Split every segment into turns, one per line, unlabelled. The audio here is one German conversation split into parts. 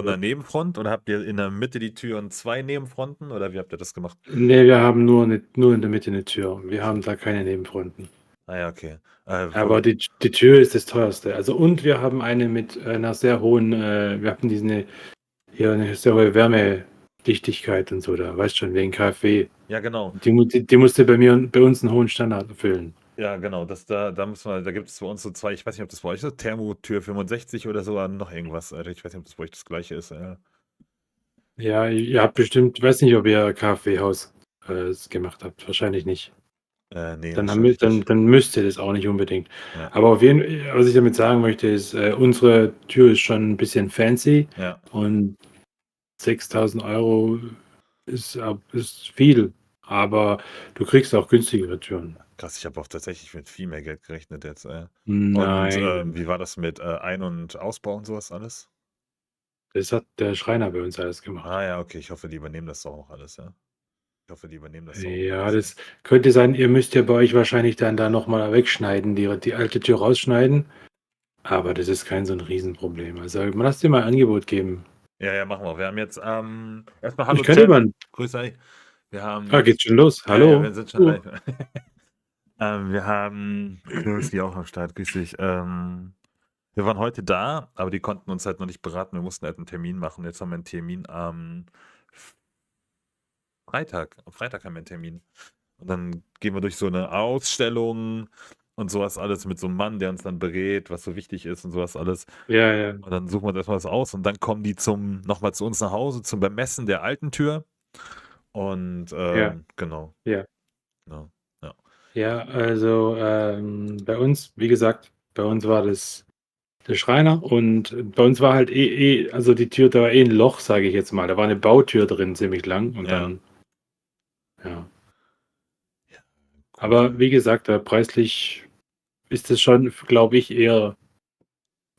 so einer Nebenfront oder habt ihr in der Mitte die Tür und zwei Nebenfronten oder wie habt ihr das gemacht?
Ne, wir haben nur in der Mitte eine Tür. Wir haben da keine Nebenfronten.
Ah ja, okay.
Aber die Tür ist das Teuerste. Also und wir haben eine mit einer sehr hohen, wir hatten hier eine sehr hohe Wärmedichtigkeit und so da, weißt schon, wegen KfW.
ja, genau.
Die musste bei uns einen hohen Standard erfüllen.
Ja, genau. Da müssen wir, da gibt es bei uns so zwei, ich weiß nicht, ob das bei euch ist, Thermotür 65 oder so, noch irgendwas, Alter. Ich weiß nicht, ob das bei euch das gleiche ist.
Ja, ihr habt bestimmt, ich weiß nicht, ob ihr KfW-Haus gemacht habt. Wahrscheinlich nicht.
Nee,
Dann
wahrscheinlich nicht.
müsst ihr das auch nicht unbedingt.
Ja,
Aber was ich damit sagen möchte, ist, unsere Tür ist schon ein bisschen fancy
ja.
und 6.000 € ist viel, aber du kriegst auch günstigere Türen.
Krass, ich habe auch tatsächlich mit viel mehr Geld gerechnet jetzt. Und
Nein,
wie war das mit Ein- und Ausbau und sowas alles?
das hat der Schreiner bei uns alles gemacht.
Ah ja, okay, ich hoffe, die übernehmen das doch auch alles, ja. Ich hoffe, die übernehmen das doch auch
Ja,
alles, ja.
das könnte sein, ihr müsst ja bei euch wahrscheinlich dann da noch mal wegschneiden, die alte Tür rausschneiden, aber das ist kein so 'n Riesenproblem. Also, lass dir mal ein Angebot geben.
Ja, ja, machen wir. Wir haben jetzt erstmal
Ich
Hallo
kann dir
Chat.
mal 'n
Grüß euch. Wir haben,
Geht's schon los?
ja, ja, wir
Hallo?
sind schon live. Wir haben, grüß die auch am Start, grüß dich. Wir waren heute da, aber die konnten uns halt noch nicht beraten. Wir mussten halt einen Termin machen. Jetzt haben wir einen Termin am Freitag. Am Freitag haben wir einen Termin. Und dann gehen wir durch so eine Ausstellung und sowas alles mit so einem Mann, der uns dann berät, was so wichtig ist und sowas alles.
Ja, ja,
Und dann suchen wir uns erstmal was aus und dann kommen die nochmal zu uns nach Hause zum Bemessen der alten Tür. Und
ja,
genau.
ja.
Ja, ja.
Ja, also, bei uns, wie gesagt, bei uns war das der Schreiner und bei uns war halt also die Tür, da war 'n Loch, sage ich jetzt mal. Da war 'ne Bautür drin, ziemlich lang und
Ja,
dann ja.
ja, gut.
Aber wie gesagt, preislich ist es schon, glaube ich, eher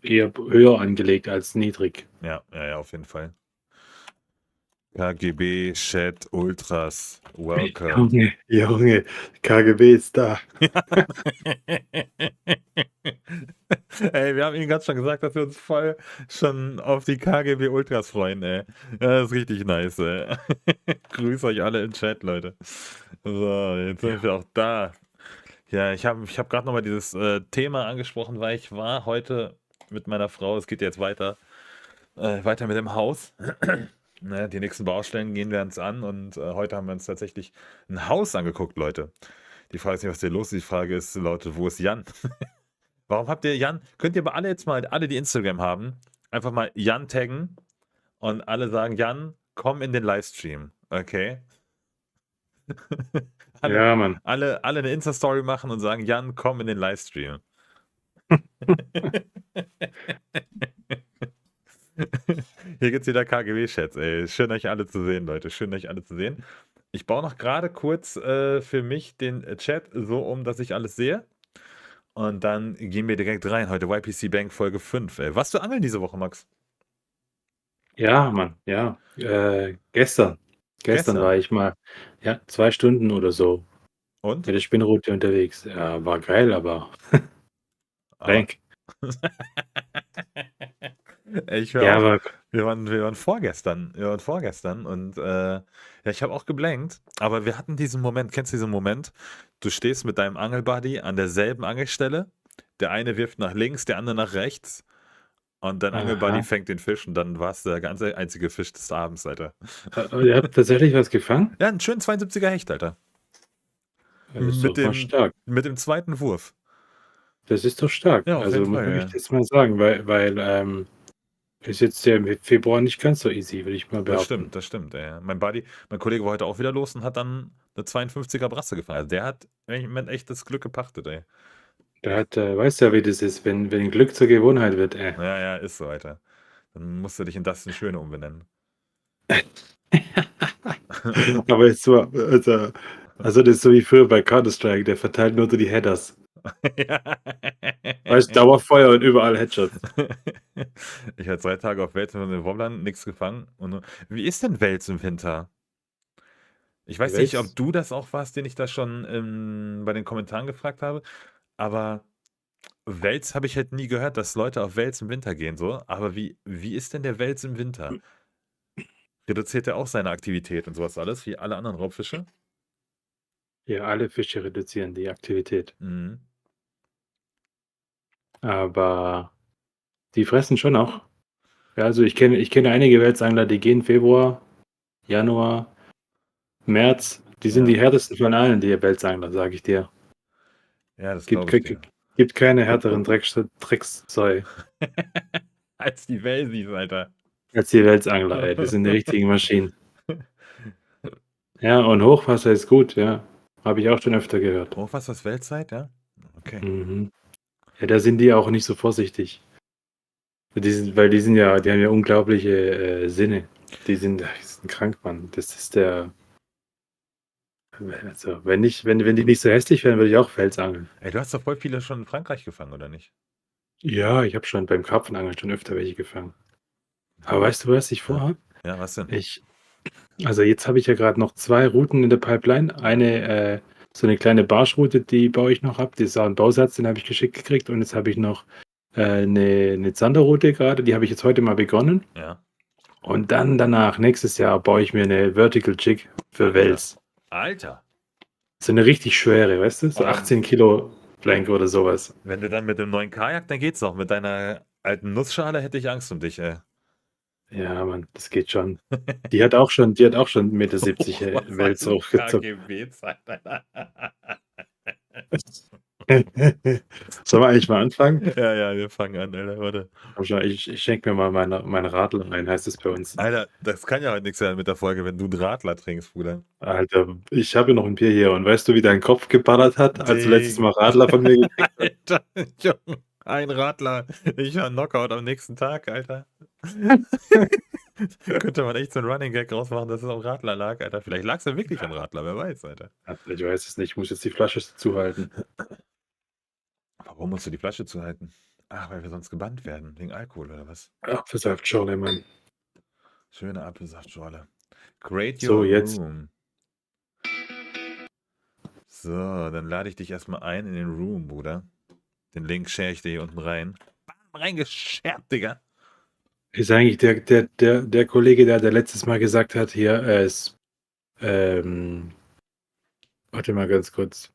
höher angelegt als niedrig.
Ja, ja, ja, auf jeden Fall. KGB, Chat, Ultras, welcome.
Junge, Junge, KGB ist da.
Ey, wir haben ihnen gerade schon gesagt, dass wir uns voll schon auf die KGB Ultras freuen, ey. Ja, das ist richtig nice, ey. Grüß euch alle im Chat, Leute. So, jetzt sind
Ja.
wir auch da. Ja, ich hab gerade nochmal dieses Thema angesprochen, weil ich war heute mit meiner Frau, es geht jetzt weiter mit dem Haus. Ne, die nächsten Baustellen gehen wir uns an und heute haben wir uns tatsächlich ein Haus angeguckt, Leute. Die Frage ist nicht, was hier los ist. Die Frage ist, Leute, wo ist Jan? Warum habt ihr Jan? Könnt ihr aber alle jetzt mal, alle, die Instagram haben, einfach mal Jan taggen und alle sagen, Jan, komm in den Livestream. Okay? alle,
Ja, Mann.
alle eine Insta-Story machen und sagen, Jan, komm in den Livestream. Hier gibt's wieder KGB-Chats, ey. Schön, euch alle zu sehen, Leute. Schön, euch alle zu sehen. Ich baue noch gerade kurz für mich den Chat so um, dass ich alles sehe. Und dann gehen wir direkt rein. Heute YPC Bank Folge 5. Ey. Was du angeln diese Woche, Max?
Ja, Mann, ja. Gestern war
Gestern.
ich mal, ja, 2 Stunden oder so
Und?
mit der Spinnrute unterwegs. Ja, war geil, aber
Aber.
blank.
Ey, ich höre
Ja,
auch.
aber
Wir waren vorgestern. Wir waren vorgestern und ja, ich habe auch geblankt. Aber wir hatten diesen Moment. Kennst du diesen Moment? Du stehst mit deinem Angelbuddy an derselben Angelstelle. Der eine wirft nach links, der andere nach rechts. Und dein Angelbuddy
aha.
fängt den Fisch und dann war es der ganz einzige Fisch des Abends, Alter.
Ihr habt tatsächlich was gefangen?
Ja, einen schönen 72er Hecht, Alter.
Ja, das ist
Mit
doch mal
dem,
stark.
mit dem zweiten Wurf.
Das ist doch stark.
Ja, auf
Also,
jeden
muss
Fall,
ich
ja.
jetzt mal sagen, weil, ist jetzt ja im Februar nicht ganz so easy, würde ich mal behaupten.
Das stimmt, ja. Mein Kollege war heute auch wieder los und hat dann eine 52er Brasse gefangen. Also der hat im Moment echt das Glück gepachtet, ey.
Weißt ja, wie das ist, wenn Glück zur Gewohnheit wird,
Ja, ja, ist so, Alter. Dann musst du dich in Dustin Schöne umbenennen.
Aber jetzt so, also das ist so wie früher bei Counter-Strike, der verteilt nur so die Headers.
Ja.
Weißt, Dauerfeuer und überall Headshots.
Ich hatte 2 Tage auf Wels mit den Wobblern, nichts gefangen. Wie ist denn Wels im Winter? Ich weiß nicht, ob
Wels
du das auch warst, den ich da schon bei den Kommentaren gefragt habe, aber Wels habe ich halt nie gehört, dass Leute auf Wels im Winter gehen, so. Aber wie ist denn der Wels im Winter? Reduziert er auch seine Aktivität und sowas alles, wie alle anderen Raubfische?
Ja, alle Fische reduzieren die Aktivität.
Mhm.
Aber die fressen schon auch. Ja, also ich kenne einige Welsangler, die gehen Februar, Januar, März. Die sind
Ja.
die härtesten von allen, die Welsangler, sage ich dir.
Ja, das
Gibt,
glaube ich
gibt,
dir.
gibt keine härteren Dreckssäue
Als die Welsis, Alter.
als die Welsangler, ey. Das sind die richtigen Maschinen. Ja, und Hochwasser ist gut, ja. Habe ich auch schon öfter gehört.
Hochwasser ist Weltzeit, ja? Okay.
Mhm. Ja, da sind die auch nicht so vorsichtig. Weil die haben ja unglaubliche Sinne. Die sind krank, Mann. Das ist der. Also, wenn die nicht so hässlich wären, würde ich auch Wels angeln.
Ey, du hast doch voll viele schon in Frankreich gefangen, oder nicht?
Ja, ich habe schon beim Karpfenangeln schon öfter welche gefangen. Aber weißt du, was ich
Ja.
vorhabe?
Ja, was denn?
Also jetzt habe ich ja gerade noch 2 Routen in der Pipeline. So eine kleine Barschroute, die baue ich noch ab. Das ist auch 'n Bausatz, den habe ich geschickt gekriegt. Und jetzt habe ich noch, 'ne Zanderroute gerade, die habe ich jetzt heute mal begonnen.
Ja.
Und dann danach, nächstes Jahr, baue ich mir eine Vertical Jig für
Alter.
Wels.
Alter.
So eine richtig schwere, weißt du? So
Aber
18 Kilo Plank oder sowas.
wenn du dann mit dem neuen Kajak, dann geht's doch. Mit deiner alten Nussschale hätte ich Angst um dich, ey.
Ja, Mann, das geht schon. Die hat auch schon 1,70
Oh,
m
was
Wels
eine
hochgezogen.
KGB-Zeit, Alter.
Sollen wir eigentlich mal anfangen?
Ja, ja, wir fangen an, Alter. Warte.
Komm schon, ich schenke mir mal meinen Radler ein, heißt es bei uns.
Alter, das kann ja heute nichts werden mit der Folge, wenn du einen Radler trinkst, Bruder.
Alter, ich habe ja noch ein Bier hier und weißt du, wie dein Kopf geballert hat, als du letztes
Digga.
Mal Radler von mir gekriegt hast?
Alter, Junge, ein Radler. Ich war Knockout am nächsten Tag, Alter. Könnte man echt so 'n Running Gag rausmachen, dass es am Radler lag, Alter. Vielleicht lag's ja wirklich am Radler, wer weiß, Alter.
Alter, ich weiß es nicht, ich muss jetzt die Flasche zuhalten.
Warum musst du die Flasche zuhalten? Ach, weil wir sonst gebannt werden, wegen Alkohol oder was?
Apfelsaftschorle, Mann.
Schöne Apfelsaftschorle. Create your
So, jetzt.
room. So, dann lade ich dich erst mal ein in den Room, Bruder. Den Link share ich dir hier unten rein. Bam, reingeschert, Digga.
Ist eigentlich der Kollege, der letztes Mal gesagt hat, hier, ähm warte mal ganz kurz.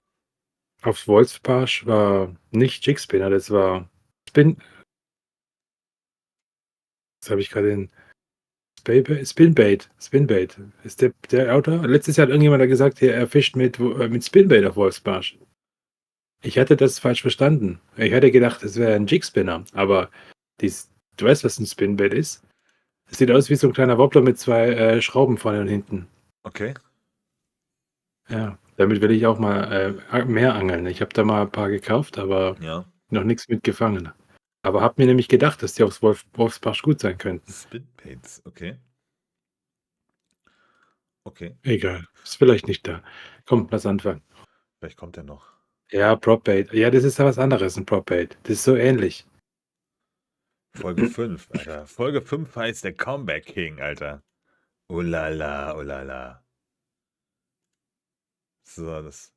Aufs Wolfsbarsch war nicht Jigspinner, das war Spin jetzt habe ich gerade den Spinbait. Ist der Autor? Letztes Jahr hat irgendjemand da gesagt, er fischt mit Spinbait auf Wolfsbarsch. Ich hatte das falsch verstanden. Ich hatte gedacht, das wäre ein Jigspinner, aber du weißt, was ein Spinbait ist? Es sieht aus wie so ein kleiner Wobbler mit 2 Schrauben vorne und hinten.
Okay.
Ja, damit will ich auch mal, mehr angeln. Ich habe da mal ein paar gekauft, aber
Ja.
noch nichts mit gefangen. Aber habe mir nämlich gedacht, dass die aufs Wolfsbarsch gut sein könnten.
Spinbaits, okay. Okay.
Egal, ist vielleicht nicht da. Komm, lass anfangen.
Vielleicht kommt er noch.
Ja, Propbait. Ja, das ist ja was anderes, 'n Propbait. Das ist so ähnlich.
Folge 5, Alter. Folge 5 heißt der Comeback King, Alter. Oh la la, oh la la. So, das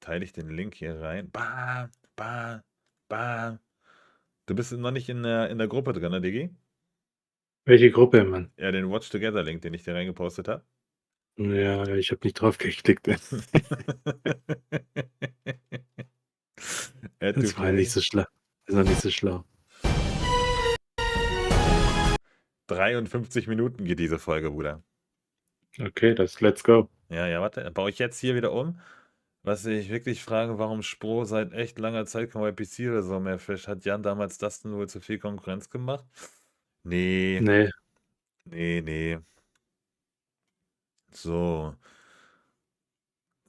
teile ich den Link hier rein. Bam, bam, bam. Du bist noch nicht in der Gruppe drin, ne, Diggi?
Welche Gruppe, Mann?
Ja, den Watch Together Link, den ich dir reingepostet habe.
Ja, ich habe nicht drauf geklickt.
Add to
Das war ja nicht
Play.
so schlau. Das war nicht so schlau.
53 Minuten geht diese Folge, Bruder.
Okay, let's go.
Ja, ja, warte, baue ich jetzt hier wieder um. Was ich wirklich frage, warum Spro seit echt langer Zeit kein YPC oder so mehr fischt. Hat Jan damals das denn wohl zu viel Konkurrenz gemacht? Nee,
Ne,
nee, nee. So.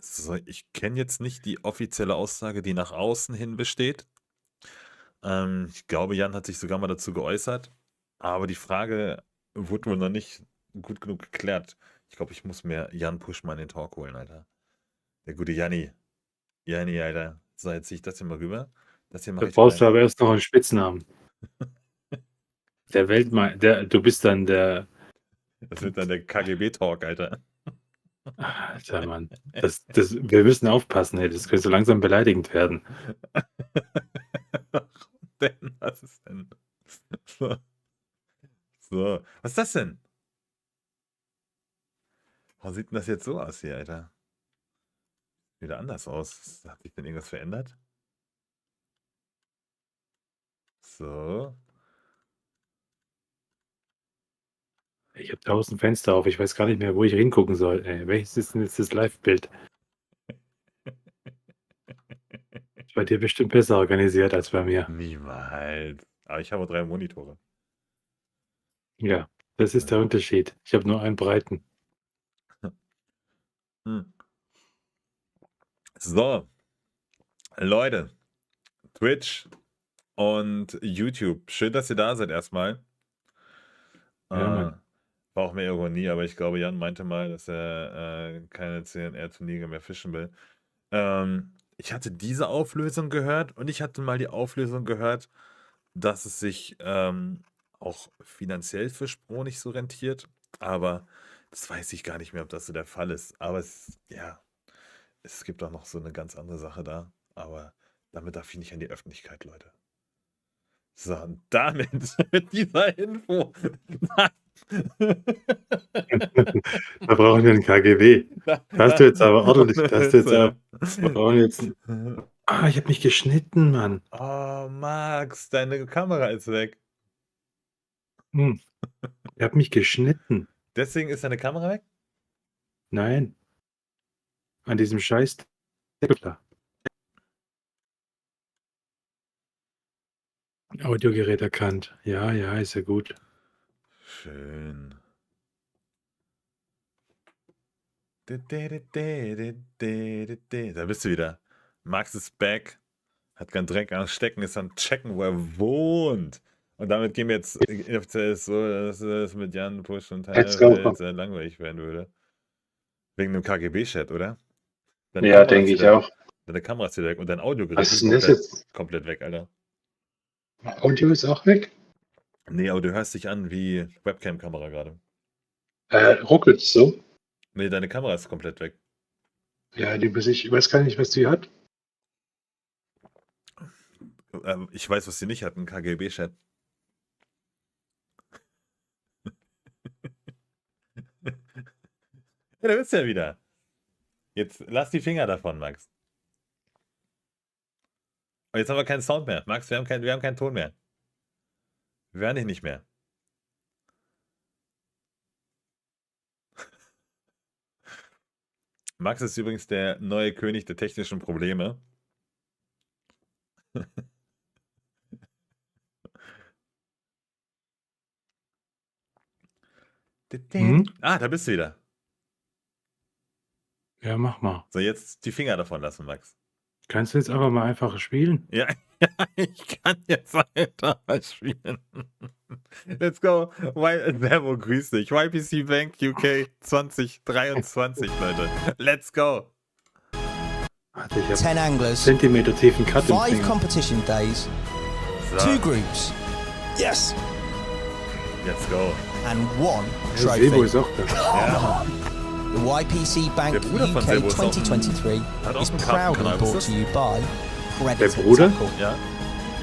So, ich kenne jetzt nicht die offizielle Aussage, die nach außen hin besteht. Ich glaube, Jan hat sich sogar mal dazu geäußert. Aber die Frage wurde wohl noch nicht gut genug geklärt. Ich glaube, ich muss mir Jan Pusch mal in den Talk holen, Alter. Der gute Janni. Janni, Alter. So, jetzt ziehe ich das hier mal rüber. Das hier
da
mache ich
brauchst du
rein.
aber erst noch 'n Spitznamen. Du bist dann der
Das wird dann der KGB-Talk, Alter.
Alter, Mann. Wir müssen aufpassen, ey, das könnte so langsam beleidigend werden.
Warum denn? Was ist denn? So. So. Was ist das denn? Warum sieht denn das jetzt so aus hier, Alter? Wieder anders aus. Hat sich denn irgendwas verändert? So.
Ich habe 1000 Fenster auf. Ich weiß gar nicht mehr, wo ich hingucken soll. Welches ist denn jetzt das Live-Bild? Ist bei dir bestimmt besser organisiert als bei mir.
Niemals. Aber ich habe 3 Monitore.
Ja, das ist der Unterschied. Ich habe nur einen breiten.
Hm. So. Leute. Twitch und YouTube. Schön, dass ihr da seid erstmal.
Ja, Mann.
War auch mehr Ironie, aber ich glaube, Jan meinte mal, dass er keine CNR-Turniere mehr fischen will. Ich hatte diese Auflösung gehört und ich hatte mal die Auflösung gehört, dass es sich auch finanziell für Spro nicht so rentiert. Aber das weiß ich gar nicht mehr, ob das so der Fall ist. Aber es gibt auch noch so eine ganz andere Sache da. Aber damit darf ich nicht an die Öffentlichkeit, Leute. So, und damit mit dieser Info.
Da brauchen wir ein KGB. Da hast du jetzt aber ordentlich. Da hast du jetzt aber. Wir brauchen jetzt. Ich habe mich geschnitten, Mann.
Oh, Max, deine Kamera ist weg.
Ich habe mich geschnitten.
Deswegen ist deine Kamera weg?
Nein. An diesem Scheiß. Audiogerät erkannt. Ja, ist ja gut.
Schön. Da bist du wieder. Max ist back. Hat keinen Dreck am Stecken, ist am Checken, wo er wohnt. Und damit gehen wir jetzt offiziell so, dass es mit Jan Push und Teil sehr langweilig werden würde. Wegen dem KGB-Chat, oder?
Ja, denke ich auch.
Deine Kamera ist wieder weg und dein Audiogerät
Was ist denn das jetzt?
Komplett weg, Alter.
Audio ist auch weg?
Nee, aber du hörst dich an wie Webcam-Kamera gerade.
Ruckelt so?
Nee, deine Kamera ist komplett weg.
Ja, ich weiß gar nicht, was die hat.
Ich weiß, was sie nicht hat, ein KGB-Chat. Ja, da bist du ja wieder. Jetzt lass die Finger davon, Max. Und jetzt haben wir keinen Sound mehr. Max, wir haben keinen Ton mehr. Wir hören dich nicht mehr. Max ist übrigens der neue König der technischen Probleme. Da bist du wieder.
Ja, mach mal.
So, jetzt die Finger davon lassen, Max.
Kannst du jetzt einfach mal einfach spielen?
Ja, ich kann jetzt weiter spielen. Let's go. Servo, grüß dich. YPC Bank UK 2023, Leute. Let's go.
Warte, ich hab
10 anglers,
Zentimeter tiefen Cut im
5
Finger.
competition days,
So,
2 groups, yes,
let's go.
and 1
Sebo
trophy.
ist auch da.
Ja,
The YPC Bank
Der Bruder von
UK
Sebo ist auch
2023
hat auch
is
einen
proudly
Kartenkanal,
brought
wisst
to
ihr?
you by
Der
Predator
Bruder?
Tackle
Ja.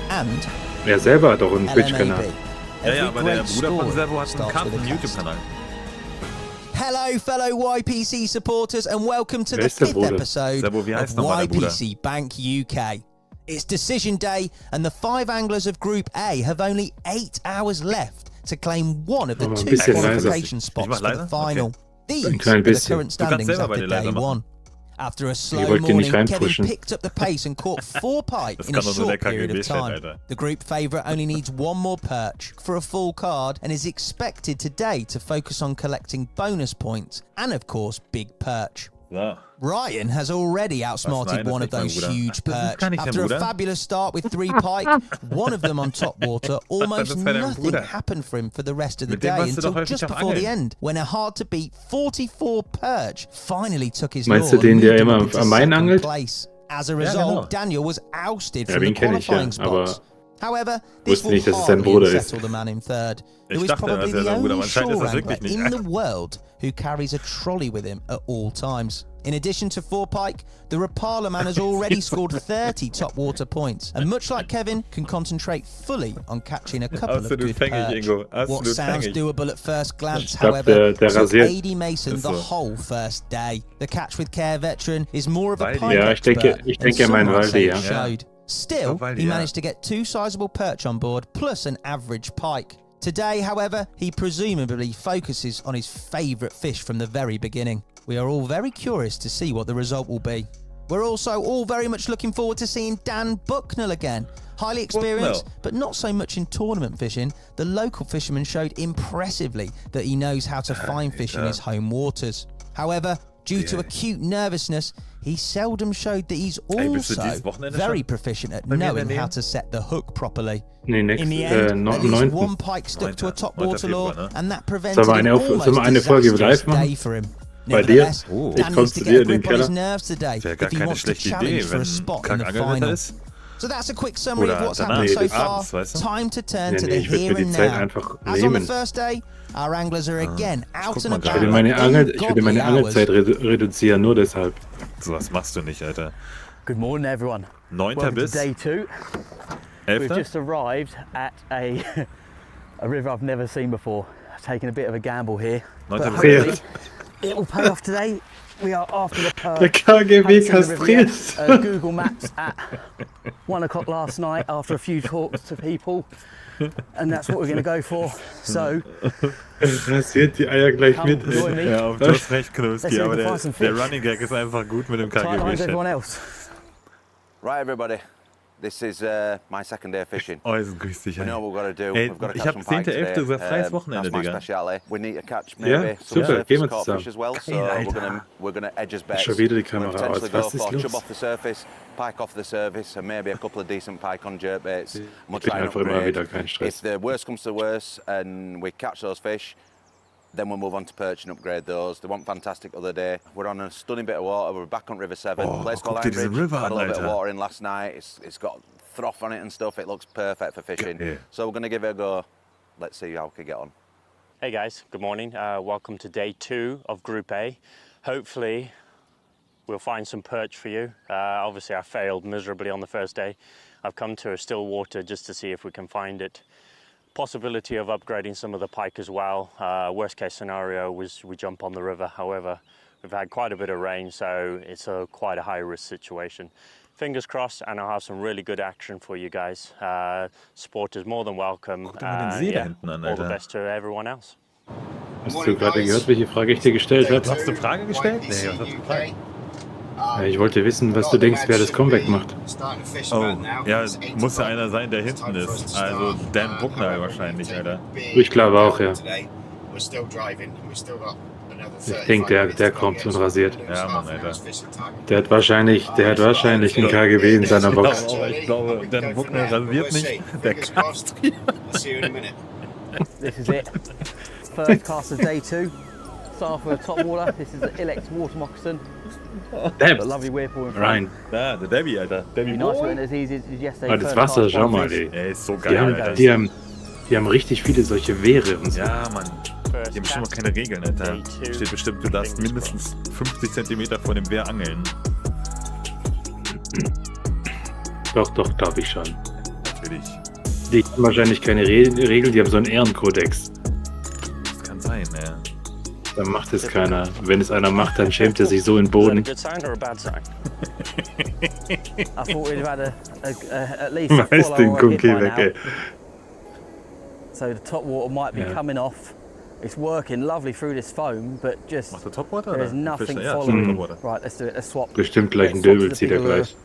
and
Er selber hat auch einen Twitch-Kanal.
LMAB.
Ja,
Every
aber der
great
Bruder von
story
Servo hat einen
starts with a cast.
Karten-YouTube-Kanal.
Hello, fellow YPC supporters, and welcome to
Wer
the
ist der
5th
Bruder?
episode
Servo, wie
of
heißt nochmal der Bruder?
YPC Bank UK. It's decision day, and the 5 anglers of Group A have only 8 hours left to claim one of the
Mach mal ein
2
bisschen leiser.
qualification
Ich
spots
mach
for the
leiser?
final.
Okay.
These
Ein klein
are the
bisschen.
current
Du kannst
standings
selber bei
after
dir leiser
day
machen.
1. After a slow
wollte dir nicht
morning, Kevin
reinpushen.
picked up the pace and caught 4 pike
Das
in a
kann doch nur der
short period of
KGB-Chat,
time.
Alter.
The group favourite only needs one more perch for a full card and is expected today to focus on collecting bonus points and, of course, big perch.
So.
Ryan has already outsmarted
Nein, das
one
ist
of
nicht
those
mein Bruder.
huge
Ach, das ist
perch.
gar nicht dein
After a
Bruder?
fabulous start with 3 pike, one of them on top water, almost
Das war dein
nothing
Bruder.
happened for him for the rest of the
Mit dem
day
warst du doch
until
häufig
just
am
before the
Angeln.
end, when a hard-to-beat 44 perch finally took his
Meinst du
lure
den,
and
der
moved him
immer
up into
am Main
second
angelt?
place. As a
Ja,
result,
genau.
Daniel was ousted
Ja,
from the
den kenn ich, ja,
qualifying spots. However, this
Wusste
will
nicht, dass es sein
hardly
Bruder ist.
unsettle the man in third,
Ich
who is
dachte, er
probably
sei
the
sein Bruder, aber
only
anscheinend ist
shore
das
angler
wirklich
in
nicht.
the world who carries a trolley with him at all times. In addition to 4 pike, the Rapala man has already scored 30 top water points, and much like Kevin, can concentrate fully on catching a couple of
Absolut
good
fängig,
perch.
Ingo.
What
Absolut
sounds
fängig.
doable at first glance,
glaub,
however,
der
took
rasiert.
AD Mason
Ist
the
so.
whole first day. The catch with care veteran is more of a
Waldi.
pike
Ja, ich denke-
expert,
ich
and
denke, er
some
meint
might say
Waldi,
it
ja.
showed. Still,
Waldi,
he
ja.
managed to get 2 sizable perch on board, plus an average pike. Today, however, he presumably focuses on his favourite fish from the very beginning. We are all very curious to see what the result will be. We're also all very much looking forward to seeing Dan Bucknell again. Highly experienced, but not so much in tournament fishing, the local fisherman showed impressively that he knows how to find fish in his home waters. However, due to acute nervousness, he seldom showed that he's
bist du
also
dieses Wochenende
very
schon
proficient at
bei mir in der
knowing how
Nähe?
to set the hook properly.
Nee,
In the end,
am
at least
9.
one pike stuck to a
9.
top water lure,
Februar, ne?
and that prevented
Sollen wir
an
sollen wir
almost
eine Folge
disastrous
live machen?
day for him.
Bei dir?
Nevertheless,
Oh.
Dan
Ich
needs to
komm zu
get
dir
a
in den
grip on his
Keller.
nerves today
Wäre
if
gar
he
keine
wants to
schlechte
challenge
Idee,
for a
wenn
spot in
Kack
the
Angelwetter
final.
ist.
So that's a quick summary of
Oder
what's
danach,
happened so
nee,
far.
abends, weißt du?
Time to turn
Nee,
to
nee,
the
ich würd
here
mir die
and
Zeit
now.
einfach
As on the
nehmen.
first day, our anglers are again out
guck
and
mal
about.
gerade.
Ich würde meine
ungodly
Angelzeit
hours.
reduzieren, nur deshalb.
So was machst du nicht, Alter.
Good morning, everyone.
9.
Welcome
bis
to day 2. We've
11.
just arrived at a river I've never seen before. Taking a bit of a gamble here.
9.
But
bis
Ja.
hopefully it will pay off today. We are after the
Der
perch.
KGB
Hadn't seen the river yet.
kastriert.
Google Maps at 1 o'clock last night after a few talks to people, and that's what we're going to go for. So
Rasiert die Eier gleich
come
mit.
join me.
Ja, du hast recht,
Let's
Knowski,
see if
aber
we can find some
der
fish.
Running Gag ist einfach gut mit dem
Tight lines,
KGB-Chat.
everyone else.
Right, everybody. This is my second day of fishing.
Oh, ist grüß dich,
We know
ey.
what we've got to do.
Ey,
We've got to
ich
catch
hab
some pike
10.11.
today.
gesagt, freies Wochenende,
That's my
Digga.
speciality. We need to catch
Ja,
maybe some
super, gehen wir
surface caught
zusammen.
fish as well. So
Geil,
we're gonna edge as bets.
Schon wieder die
We're
Kamera
gonna potentially
aus.
go
Was ist
for
los?
chub off the surface, pike off the surface, and maybe a couple of decent pike on jerkbaits. And we'll
Ich bin
try and
einfach immer
upgrade.
wieder kein
If
Stress.
the worst comes to worst and we catch those fish, then we'll move on to perch and upgrade those. They weren't fantastic the other day. We're on a stunning bit of water. We're back on River 7.
Oh,
Place called
guck dir diesen
Ironbridge.
River
Had a
an,
little bit of
Alter.
water in last night. It's got froth on it and stuff. It looks perfect for fishing.
Geil.
So we're going to give it a go. Let's see how we can get on.
Hey guys, good morning. Welcome to day 2 of Group A. Hopefully we'll find some perch for you. Obviously I failed miserably on the first day. I've come to a still water just to see if we can find it. Possibility of upgrading some of the pike as well. Worst case scenario was we jump on the river. However, we've had quite a bit of rain, so it's quite a high risk situation. Fingers crossed, and I'll have some really good action for you guys. Support is more than welcome.
dir mal den See da hinten an,
all the
Alter.
best to everyone else.
Hast du gerade gehört, welche Frage ich dir gestellt habe?
Hast du eine Frage gestellt? Nee, was hast du gefragt?
Ja, ich wollte wissen, was du denkst, wer das Comeback macht.
Oh, ja, muss ja einer sein, der hinten ist. Also Dan Buckner wahrscheinlich, Alter.
Ich glaube auch, ja. Ich denke, der kommt und rasiert.
Ja, Mann, Alter.
Der hat wahrscheinlich einen KGB in seiner Box.
Ich glaube, Dan Buckner rasiert nicht, der kastriert.
This is it. First cast of day 2. Start for a top water. This is the Ilex water moccasin. Got a lovely whirlpool in front.
Rein.
Ja, der Debbie, Alter. Debbie
Be nice
Boy.
when as easy as yesterday.
Ah, das
First
Wasser,
cast,
schau
one
mal,
fish.
ey.
Ey, ist so
Die
geil,
haben,
Alter.
die haben richtig viele solche Wehre und so.
Ja, Mann. Die haben bestimmt noch keine Regeln, Alter. Steht bestimmt, du darfst mindestens 50 cm vor dem Wehr angeln.
Doch, glaube ich schon.
Natürlich.
Die haben wahrscheinlich keine Regeln, die haben so einen Ehrenkodex.
Das kann sein, ja.
Da macht es keiner. Wenn es einer macht, dann schämt er sich so in den
Is that a
Boden.
good sign or a bad sign?
I thought we'd have had at least a
Weiß den
follow hit
Gunki
by
weg, ey.
now. So the top water might be
Yeah.
coming off. It's working lovely through this foam, but just
Macht der Topwater?
there is
oder?
nothing
Fischer? Ja,
following.
stimmt, Topwater.
Right, let's do it. Let's swap.
Bestimmt gleich ein
Let's swap to
Döbel
the
zieht er
bigger lure.
gleich.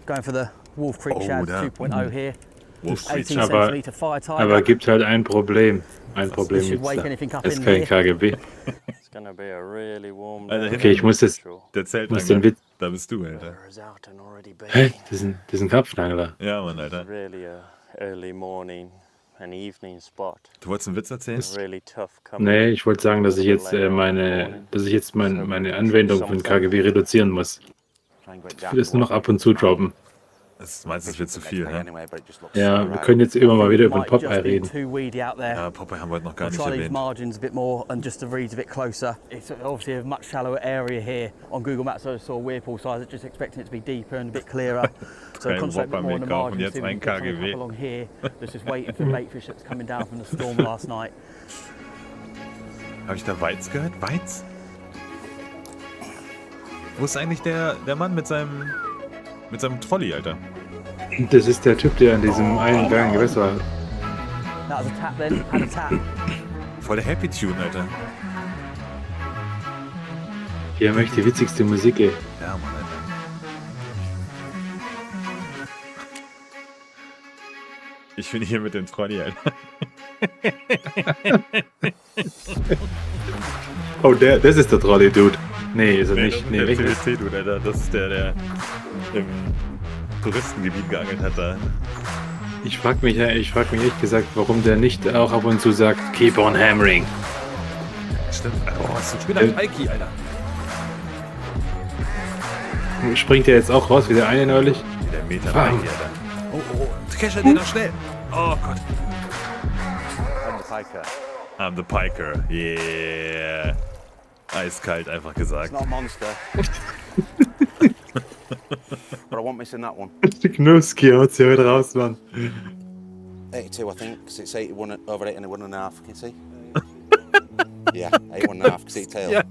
Going for the Wolf Creek
Oh,
Shad
da.
2.0 here.
Wolf
18
Aber-
centimeter fire tiger.
Aber gibt halt ein Problem. Ein Problem
This should
gibt's
wake
da.
anything up
Es ist
in
kein
here.
KGB.
It's gonna be a really warm
Alter,
day.
okay,
ich muss das-
Der
muss den
Zeltangler.
Witz-
Da bist du, Alter.
Weather is out and already
Hä?
baking.
Das ist ein Karpfenangler.
Ja, Mann, Alter.
Really a early morning and evening spot.
Du wolltest einen Witz erzählen?
Really tough coming.
Nee, ich wollte sagen, dass ich jetzt meine Anwendung von KGB reduzieren muss. Ich will es nur noch ab und zu droppen.
Meinst du, es wird zu viel, ne?
Ja, wir können jetzt immer mal wieder über den Popeye reden.
Too weedy out there.
Ja, Popeye haben wir heute noch gar
We'll
nicht
try these
erwähnt.
margins a bit more and just the reeds a bit closer. It's obviously a much shallower area here on Google Maps. I saw Whirlpool size, just expecting it to be deeper and a bit clearer. So
Kein
concentrate a bit
Whopper
more on the
mehr kaufen,
margins.
jetzt
See if we
ein
can get some
KGW.
up along here. Just waiting for baitfish that's coming down from the storm last night.
Habe ich da Weiz gehört? Weiz? Wo ist eigentlich der Mann mit seinem Trolley, Alter?
Das ist der Typ, der an diesem einen kleinen Gewässer war.
That was a tap then, had a tap.
Voll der Happy Tune, Alter.
Hier möchte die witzigste Musik, ey.
Ja, Mann, Alter. Ich bin hier mit dem Trolley, Alter.
Oh, das ist der Trolley-Dude. Nee, ist er nicht. Nee,
der
welcher?
PwC-Dude, Alter. Das ist der im Touristengebiet geangelt hat da.
Ich frag mich echt gesagt, warum der nicht auch ab und zu sagt, keep on hammering.
Stimmt. Oh, ist ein schöner Pikey, Alter.
Springt der jetzt auch raus, wie der eine neulich?
Der Meter Pikey, Alter. Oh, Kescher den noch schnell. Oh Gott.
I'm the piker.
I'm the Piker. Yeah. Eiskalt einfach
It's
gesagt.
not a monster. But I won't miss in that one.
Knusky haut's hier heute raus, Mann.
82, I think, because it's 81 over 81 and a half. Can you see? Yeah, 81 and a half, because it's tail.
Ja,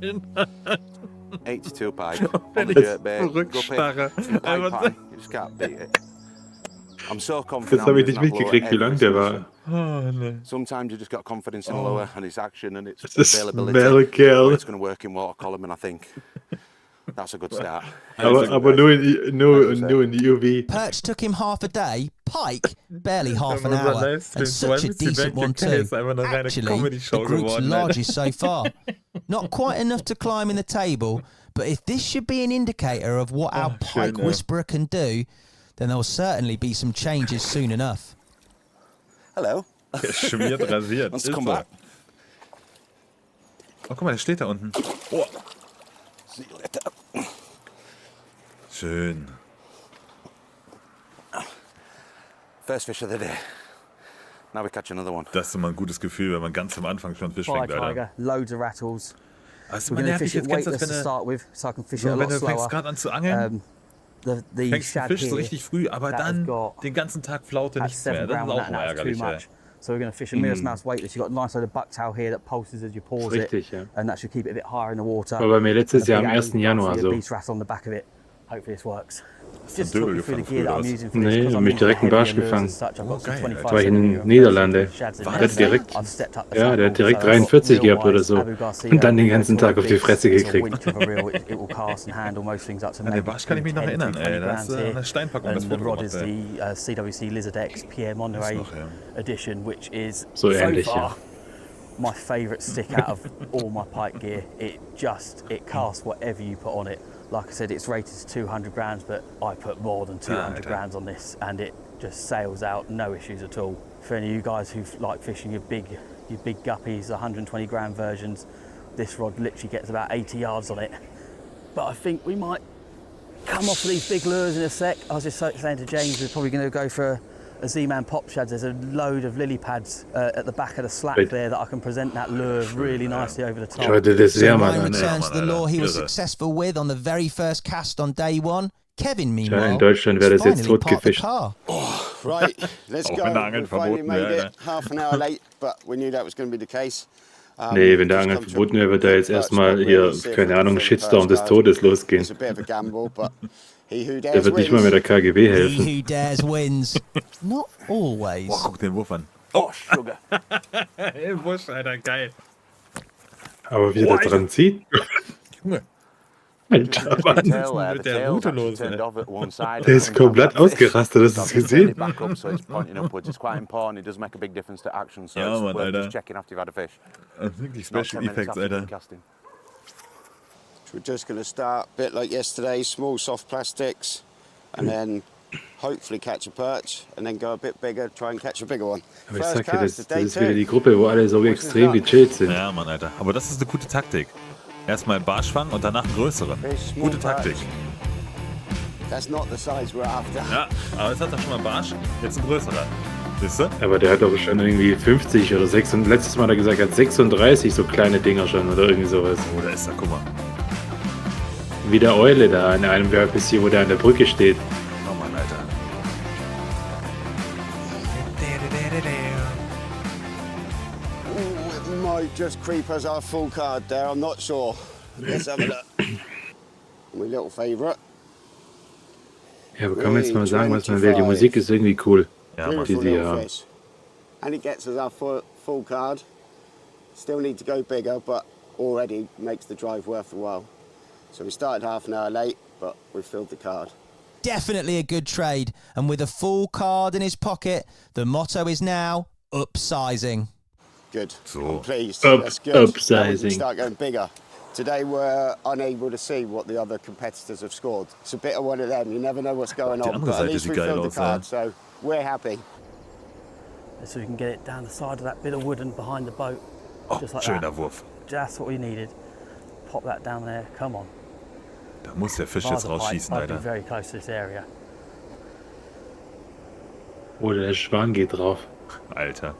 82 pike. On the
das
jerk bait.
Zurückstarre.
Pike. You just can't beat it. I'm so confident.
Das habe ich
I'm
nicht
using that
mitgekriegt, wie
lure
lang
every
der war.
single
Oh, ne.
Sometimes you just got confidence in the lure and its action and its
Das ist
availability.
Melkerl.
It's going to work in water column, and I think that's a good start.
Aber nur in UV.
Perch took him half a day, pike barely half an
Unser
hour,
Livestream,
and such a
72
decent one
Bänke,
too.
ist einfach eine reine
Actually,
Comedy-Show
the group's
geworden, Alter.
largest so far. Not quite enough to climb in the table, but if this should be an indicator of what our pike
schön, ja.
whisperer can do, then there will certainly be some changes soon enough.
Hello.
Der schmiert rasiert.
Wants
Ist
to come
so.
back.
Oh, guck mal, der steht da unten. Oh.
See you later.
Schön.
First fish of the day. Now we catch another one.
Das ist immer ein gutes Gefühl, wenn man ganz am Anfang schon Fisch
Fire
fängt, Alter.
tiger, loads of rattles.
Also
We're
man
going to
nervt
fish
dich
it
jetzt, kennst du
weightless
das,
to
wenn
start with, so I can fish it
du,
a
wenn
lot
du fängst
slower.
gerade an zu angeln,
The
fängst den
shad
Fisch so
here,
richtig früh, aber
that has
dann
got
den ganzen Tag Flaute
at
nichts mehr.
7
Das ist
gram on
auch
that, and
mal
that's too
ärgerlich, ey.
much. So we're going to fish a Mirror's Mouse weightless. You've got a nice load of bucktail here that pulses as you pause
Richtig,
it,
ja.
and that should keep it a bit higher in the water.
War bei mir letztes
And a
Jahr
big
am 1.
angle,
Januar
see a
so.
beast rattle on the back of it. Hopefully this works. Just
Dödel
talk you through the
gefangen
gear that I'm
früher
using for this.
Nee,
because I'm
mich
using
direkt einen
heavier
Barsch
lures
gefangen.
as such. I've got some
geil,
25
Alter. War ich in
centimeter
Niederlande.
shads in
War
there.
das
direkt?
I've stepped up the
Ja, der hat
sample,
direkt
so I've got
43
real
gehabt oder
wise
so.
Abu Garcia,
Und dann den ganzen
Victoria
Tag auf die
Beast.
Fresse
It's a
gekriegt.
winch of a reel. It will cast and handle most things up to
An den
maybe
Barsch kann ich mich noch
10 to
erinnern,
20
ey. Da hast du
grams here.
eine Steinpackung das
And the
Foto
rod
gemacht,
is
ey.
the CWC Lizard X Pierre Monterey
noch, ja.
edition, which is
So ähnlich,
far
ja.
my favourite stick out of all my pike gear. It casts whatever you put on it. Like I said, it's rated to 200 grams, but I put more than 200
okay.
grams on this, and it just sails out, no issues at all. For any of you guys who like fishing your big guppies, the 120 gram versions, this rod literally gets about 80 yards on it. But I think we might come off of these big lures in a sec. I was just saying to James, we're probably going to go for a Z-Man pop shads. There's a load of lily pads at the back of the slack
Wait.
there that I can present that lure really nicely over the top.
Schau dir das
So
Seemann
Ryan
an, ey.
returns to the
Alter.
lure he was
Irre.
successful with on the very first cast on day one. Kevin,
Tja,
meanwhile,
in Deutschland wäre das
has
jetzt
finally parked the
totgefischt.
car.
Right, let's
Auch
go.
wenn der Angeln
We finally
verboten
made
wäre,
it half an hour late, but we knew that was going to be the case.
Nee, wenn der
just
Angeln
come to
verboten wäre, wird da jetzt
perch
erstmal
not
hier,
really, see if
keine
we can
Ahnung,
fill the
Shitstorm
perch
des
guard.
Todes losgehen.
It's a bit of a gamble, but he who
Der
dares
wird nicht mal mit der
wins.
KGW
He
helfen.
who dares wins. Not always.
Boah, guck den Wurf an.
Oh, sugar.
Ey, Busch, Alter, geil.
Aber wie er da dran zieht.
Junge,
Alter, Mann.
Tail there,
mit
the
der
tail's
Route
actually
los,
turned
ey.
off at one side.
Der ist komplett ausgerastet, hast du es
It's turned it
gesehen?
back up, so it's pointing upwards. It's quite important. It does make a big difference to action, so
Ja,
it's
Mann,
worth
Alter.
just checking after you've had a fish.
Das sind wirklich
Not
Special
10 minutes
Effects,
after you've
Alter.
been casting.
We're just going to start a bit like yesterday, small soft plastics, and then hopefully catch a perch, and then go a bit bigger, try and catch a bigger one.
Aber ich
First
sag dir,
cast,
das
day
ist wieder die
two.
Gruppe, wo alle so extrem gechillt sind.
Ja, Mann, Alter. Aber das ist eine gute Taktik. Erstmal einen Barsch fangen und danach einen größeren.
Fish, small
Gute Taktik.
perch. That's not the size we're after.
Ja, aber jetzt hat er schon mal einen Barsch, jetzt ein größerer. Siehst du?
Aber der hat doch schon irgendwie 50 oder 6. Und letztes Mal hat er gesagt, er hat 36 so kleine Dinger schon oder irgendwie sowas.
Oh, da ist er, guck mal.
Wie der Eule da in einem YPC, wo der an der Brücke steht.
Oh Mann, Alter.
Ooh, it might just creep us our full card there. I'm not sure. Let's have a look. My little favourite.
Ja, aber kann man jetzt mal sagen, was man will. Die Musik ist irgendwie cool.
Ja, Mann.
Beautiful
die
little
haben.
fish. And it gets us our full card. Still need to go bigger, but already makes the drive worth the while. So we started half an hour late, but we filled the card.
Definitely a good trade, and with a full card in his pocket, the motto is now upsizing.
Good.
So.
I'm pleased.
Up-
That's good. Now we can
upsizing.
start going bigger. Today we're unable to see what the other competitors have scored. It's a bit of one of them. You never know what's going
Die
on.
andere
But at
Seite
least
sieht
we
geil
filled the
aus,
card,
ja.
so we're happy.
So we can get it down the side of that bit of wooden behind the boat.
Oh,
Just like
schöner
that.
Wurf.
That's what we needed. Pop that down there. Come on.
Da muss der Fisch
If I
jetzt
was a pike,
rausschießen,
I'd be
Alter.
very close to this area.
Oder der Schwan geht drauf.
Alter.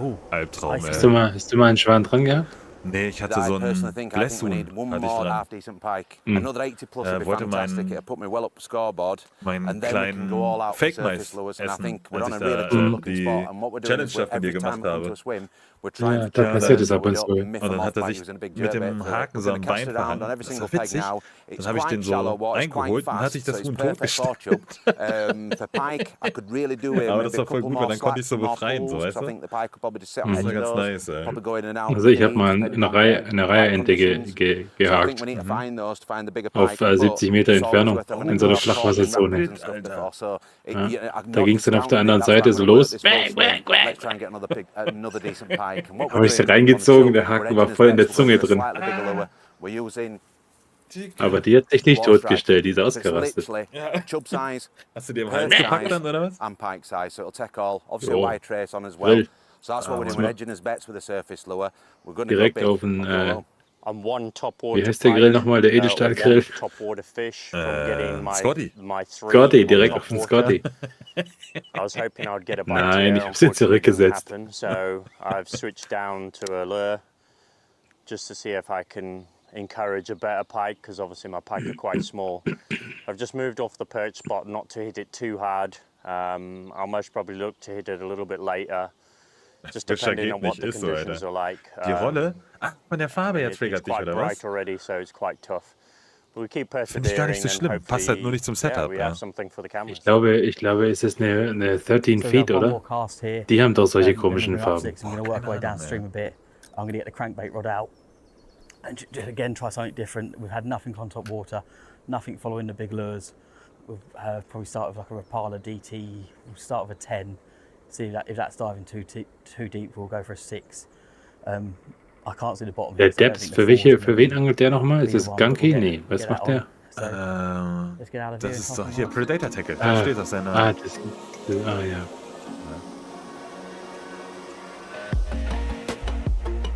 Ooh.
Albtraum,
Hast
Hast
ey.
du mal einen Schwan dran gehabt?
Nee, ich hatte
I
so
personally
einen
think we
Blässhuhn,
need one
hatte ich
more
dran.
half decent pike. Another 80 plus would be
wollte
fantastic.
meinen-
It'll put me well up the scoreboard.
Meinen
And then we can go all
kleinen
out for
Fake-Mais
surface lures. And I
essen,
think we're
als
on
ich
a really
da
good looking
die
spot. And what we're doing
Challenge
is
da von dir
every time
gemacht
we come to
habe.
a swim, we're trying
Ja,
to
da
catch
passiert
them
es
so
ab
we
und
don't
zu.
miss
Und
them
dann
off
hat er
by
sich
using a big
mit
jerkbait
dem
for it.
Haken
We're
so
gonna
am
cast
Bein
it around on
verhangen.
every
Das
single
war
peg
witzig.
now. It's
Dann habe ich
quite
den so
shallow water, it's quite
eingeholt und hatte ich
fast,
das
so
Huhn
it's perfect for
totgestellt.
For pike, I could really do it.
Aber
Maybe
das
a
war voll
couple
gut, weil
more
dann konnte ich
slats,
so
more
befreien, so,
pulls,
weißt
'cause I
du?
think the pike could probably just sit on
Das
the
war
edge of
ganz
those.
nice, ey.
Probably go in and out.
Also ich habe
feet,
mal
depending
eine
on
Reihe,
the
eine Reiheente
conditions. So I think
gehakt.
we need to find those to find the bigger
Auf
pike. but
70 Meter
it's always
Entfernung
worth having a
in so einer
go. I've caught
Flachwasserzone.
in rapids and stuff before, so it-
Ja.
you know, I've
Da ging es
noticed
dann auf der
around
anderen
it, that's
Seite
right,
so
I'm gonna work
los.
this full swing. Let's try and get another decent pike. And what
Habe
we're
ich sie
doing on the
reingezogen, der
choke,
Haken
we're
war
edging
voll in
his
der
bets
Zunge
with a
drin.
slightly bigger lure. We're using
Aber die hat sich nicht
water strike.
totgestellt, die ist
So it's
ausgerastet.
literally chub size,
Hast du dir im
perch
Hals gepackt
size,
dann, oder was?
and pike size, so it'll take all. Obviously
Jo.
a wire trace on as well.
Grill.
So that's what we're doing. We're edging his bets with a surface lure. We're going to go
Direkt
big.
auf den,
or go low.
I'm one top water
wie heißt der Grill nochmal, der
or
Edelstahlgrill?
one top water fish from getting
Scotty.
my three
Scotty,
on
direkt
top
auf den
water.
Scotty.
I was hoping I'd get a bite
Nein,
today.
ich hab sie
Unfortunately, it didn't
zurückgesetzt.
happen, so I've switched down to a lure just to see if I can encourage a better pike, because obviously my pike are quite small. I've just moved off the perch spot not to hit it too hard. I'll most probably look to hit it a little bit later, just
Fischer
depending
geht
on what
nicht,
the
ist so,
conditions
Alter.
are like.
Die Rolle? Ach, von der Farbe her
It's
triggert dich,
quite
oder
bright
was?
already, so it's quite tough. But we keep
Finde ich gar
persevering
nicht so
and
schlimm. Passt halt nur
hopefully,
nicht zum Setup,
we
ja.
have something for the cameras.
Ich glaube, es ist eine 13
So we've
Feet,
got one
oder?
more cast here.
Die haben doch solche
Then we're
komischen
gonna go up
Farben.
six, I'm going to work our way
Keine Ahnung,
downstream a bit. I'm going to get the crankbait rod out and just again try something different. We've had nothing on top water, nothing following the big lures. We'll probably start with like a Rapala DT. We'll start with a 10. See that if that's diving too deep, we'll go for a 6. I can't see the bottom.
Der
here, so I don't
Depps,
think
für
the four's
für
gonna
wen
be
angelt der nochmal? Ist
either
es
one, but
Gunky?
we'll
Nee, was
get
macht
that
der?
on. So let's get out of here
Das
and
ist
top
doch
them
hier
up.
Predator Tackle. Da steht auf seiner.
Ja.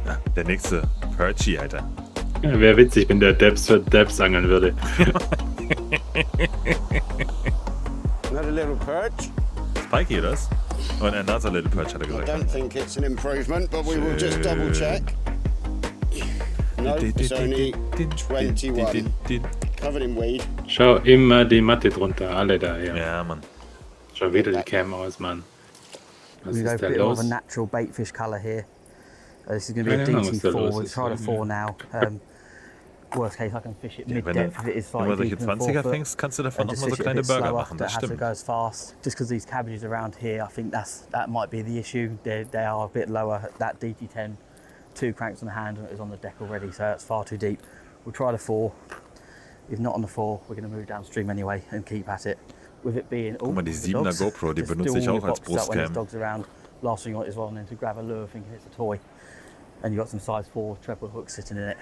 Ja, der nächste. Perchy, Alter.
Ja, wäre witzig, wenn der Depps für Depps angeln würde.
Another little perch.
Spikey, das? Und another little perch, hat er
I
gesagt.
don't think it's an improvement, but we will just double check. No, it's only 21. Covered in weed.
Schau, immer die Matte drunter, alle da, ja.
Ja, Mann.
Schon wieder die Cam aus, Mann. Was
We go
ist
for
da
a bit of
los?
a natural baitfish colour here. This is going to be a
Keine Ahnung, was da
DT4.
los
We'll
ist.
try the 4 now. Worst case, I can fish it
Ja,
mid-depth if it is
wenn du
slightly
solche
deeper than 4
20er
foot.
fängst, kannst du davon
And
noch
just
mal so
fish it a
kleine
bit
Burger
slower,
machen. Das
don't have to
stimmt.
go as fast. Just because these cabbages around here, I think that might be the issue. They are a bit lower. That DT10, 2 cranks on the hand, and it was on the deck already, so it's far too deep. We'll try the 4. If not on the 4, we're going to move downstream anyway and keep at it. With it being,
Guck mal, die
the
7er
dogs.
GoPro, die
Just
benutze
do
ich
all
auch
your
als
boxes up when there's
Brustcam.
dogs around. Last thing you want is one to grab a lure thinking it's a toy. And you've got some size 4 treble hooks sitting in it.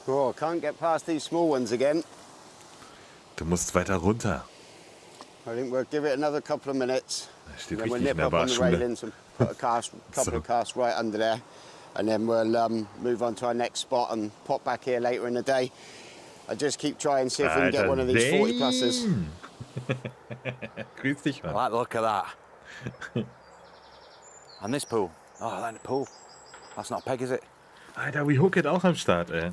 Oh, can't get past these small ones again.
Du musst weiter runter.
I think we'll give it another couple of minutes.
Da steht
Then we'll
richtig in
nip
der
up on the
Barschule.
railings and put a couple of casts right under there. And then we'll move on to our next spot and pop back here later in the day. I just keep trying to see if we can get one of these 40 pluses.
Grüß dich,
I
Mann.
like the look of that. And this pool. Oh, that ain't a pool. That's not a peg, is it?
Alter, We Hook It auch am Start, ey.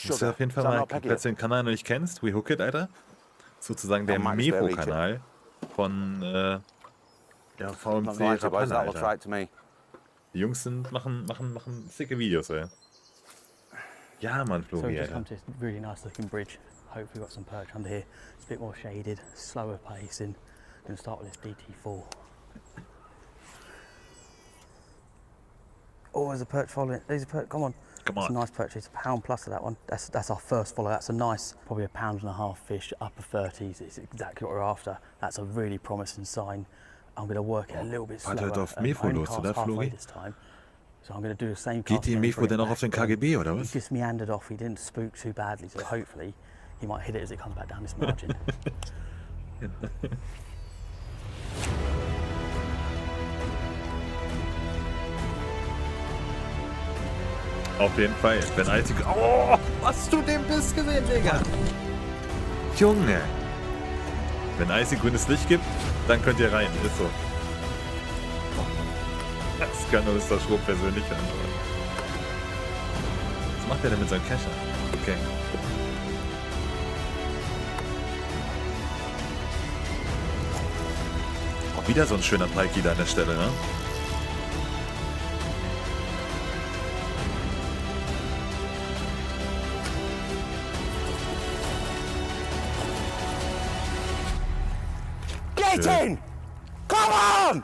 Musst du auf jeden Fall
Is that
mal,
not peg
falls du
yet?
den Kanal noch nicht kennst, We Hook It, Alter. Sozusagen der
I might as well eat it.
Mefo-Kanal von ja,
Not
VMC
gonna lie to you, boys,
Rapala,
that looks
Alter.
right to me.
Die Jungs machen sicke Videos, ey. Ja, Mann,
So
Flori,
we've just
Alter.
come to this really nice looking bridge. Hopefully we've got some perch under here. It's a bit more shaded, slower pacing. I'm going to start with this DT4. Oh, there's a perch following. There's a perch, come on.
Come
It's a
on.
nice perch, it's £1 plus of that one. That's our first follow. That's a nice, probably £1.5 fish, upper 30s. It's exactly what we're after. That's a really promising sign. I'm going to work it a little bit slower.
Warte, auf
I
Mefo
only
los,
cast
oder,
halfway
Flori?
this time. So I'm going to do the same
Geht
cast
die
again,
Mefo
bring it
denn auch
back,
auf den
but
KGB, oder
He
was?
just meandered off. He didn't spook too badly, so hopefully he might hit it as it comes back down this margin.
Auf jeden Fall. Wenn einzig. Oh, hast du den Biss gesehen, Digga? Junge. Wenn einzig grünes Licht gibt, dann könnt ihr rein. Ist so. Das kann nur Mr. Schrob persönlich hören. Was macht der denn mit seinem Kescher? Okay. Auch wieder so ein schöner Pikey da an der Stelle, ne?
Get in! Come on!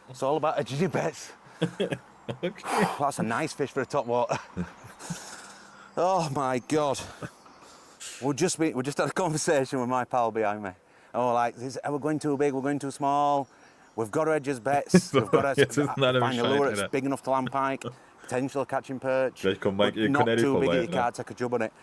It's all about edgy bits. That's a nice fish for a top water. Oh my God. We just had a conversation with my pal behind me. And we're like, are we going too big? We're going too small? We've got to edge his bets. We've got to
Jetzt wissen alle
find a
Bescheid,
lure
Alter.
that's big enough to land pike, potential of catching perch.
Gleich kommt Mike
but not
Connelly
too big
vorbei,
that you
Alter.
can't take a job on it.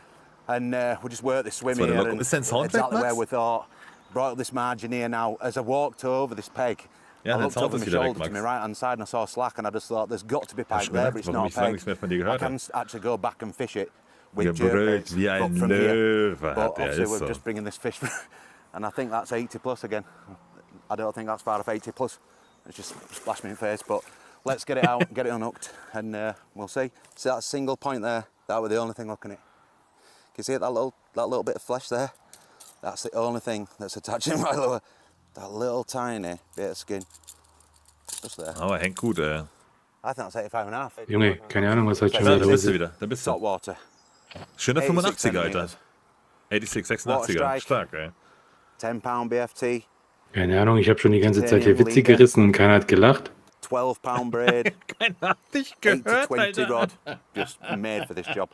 And we just worked this swim
So,
here.
look,
And
is that sound
exactly
effect,
where
Max?
we thought. Brought up this margin here now. As I walked over this peg,
Ja,
I
dein
looked
Sound
over
ist
my
wieder weg,
shoulder to
Max.
my right hand side and I saw slack and I just thought there's got to be pike
schon
there,
gedacht,
but it's
warum
not a
ich so lange
peg.
nichts mehr von dir
I
gehört
can
habe.
actually go back and fish it with
Gebrüllt
jerkbaits,
wie ein
but from here.
Löwe
But
hat er,
obviously
ist
we're
so.
just bringing this fish and I think that's 80 plus again. I don't think that's far off 80 plus. It's just splashed me in the face, but let's get it out, get it unhooked, and we'll see. See that single point there? That was the only thing looking at. Can you see it, that little bit of flesh there? That's the only thing that's attaching my lure. That little tiny bit of skin. Just there.
Aber hängt gut, ey.
I think that's 85 and a half.
Junge, keine Ahnung, was heute schon
Da
wieder
bist
los
du
ist.
wieder. Da bist
Salt
du.
water.
Schöner
86
85er, Alter.
centimeters.
86,
Water
86er.
strike.
Stark, ey.
£10 BFT.
Keine Ahnung, ich habe schon die ganze Zeit hier Witze gerissen und keiner hat gelacht.
£12 braid.
Keiner hat dich
8 to
gehört,
20
Alter.
rod. Just made for this job.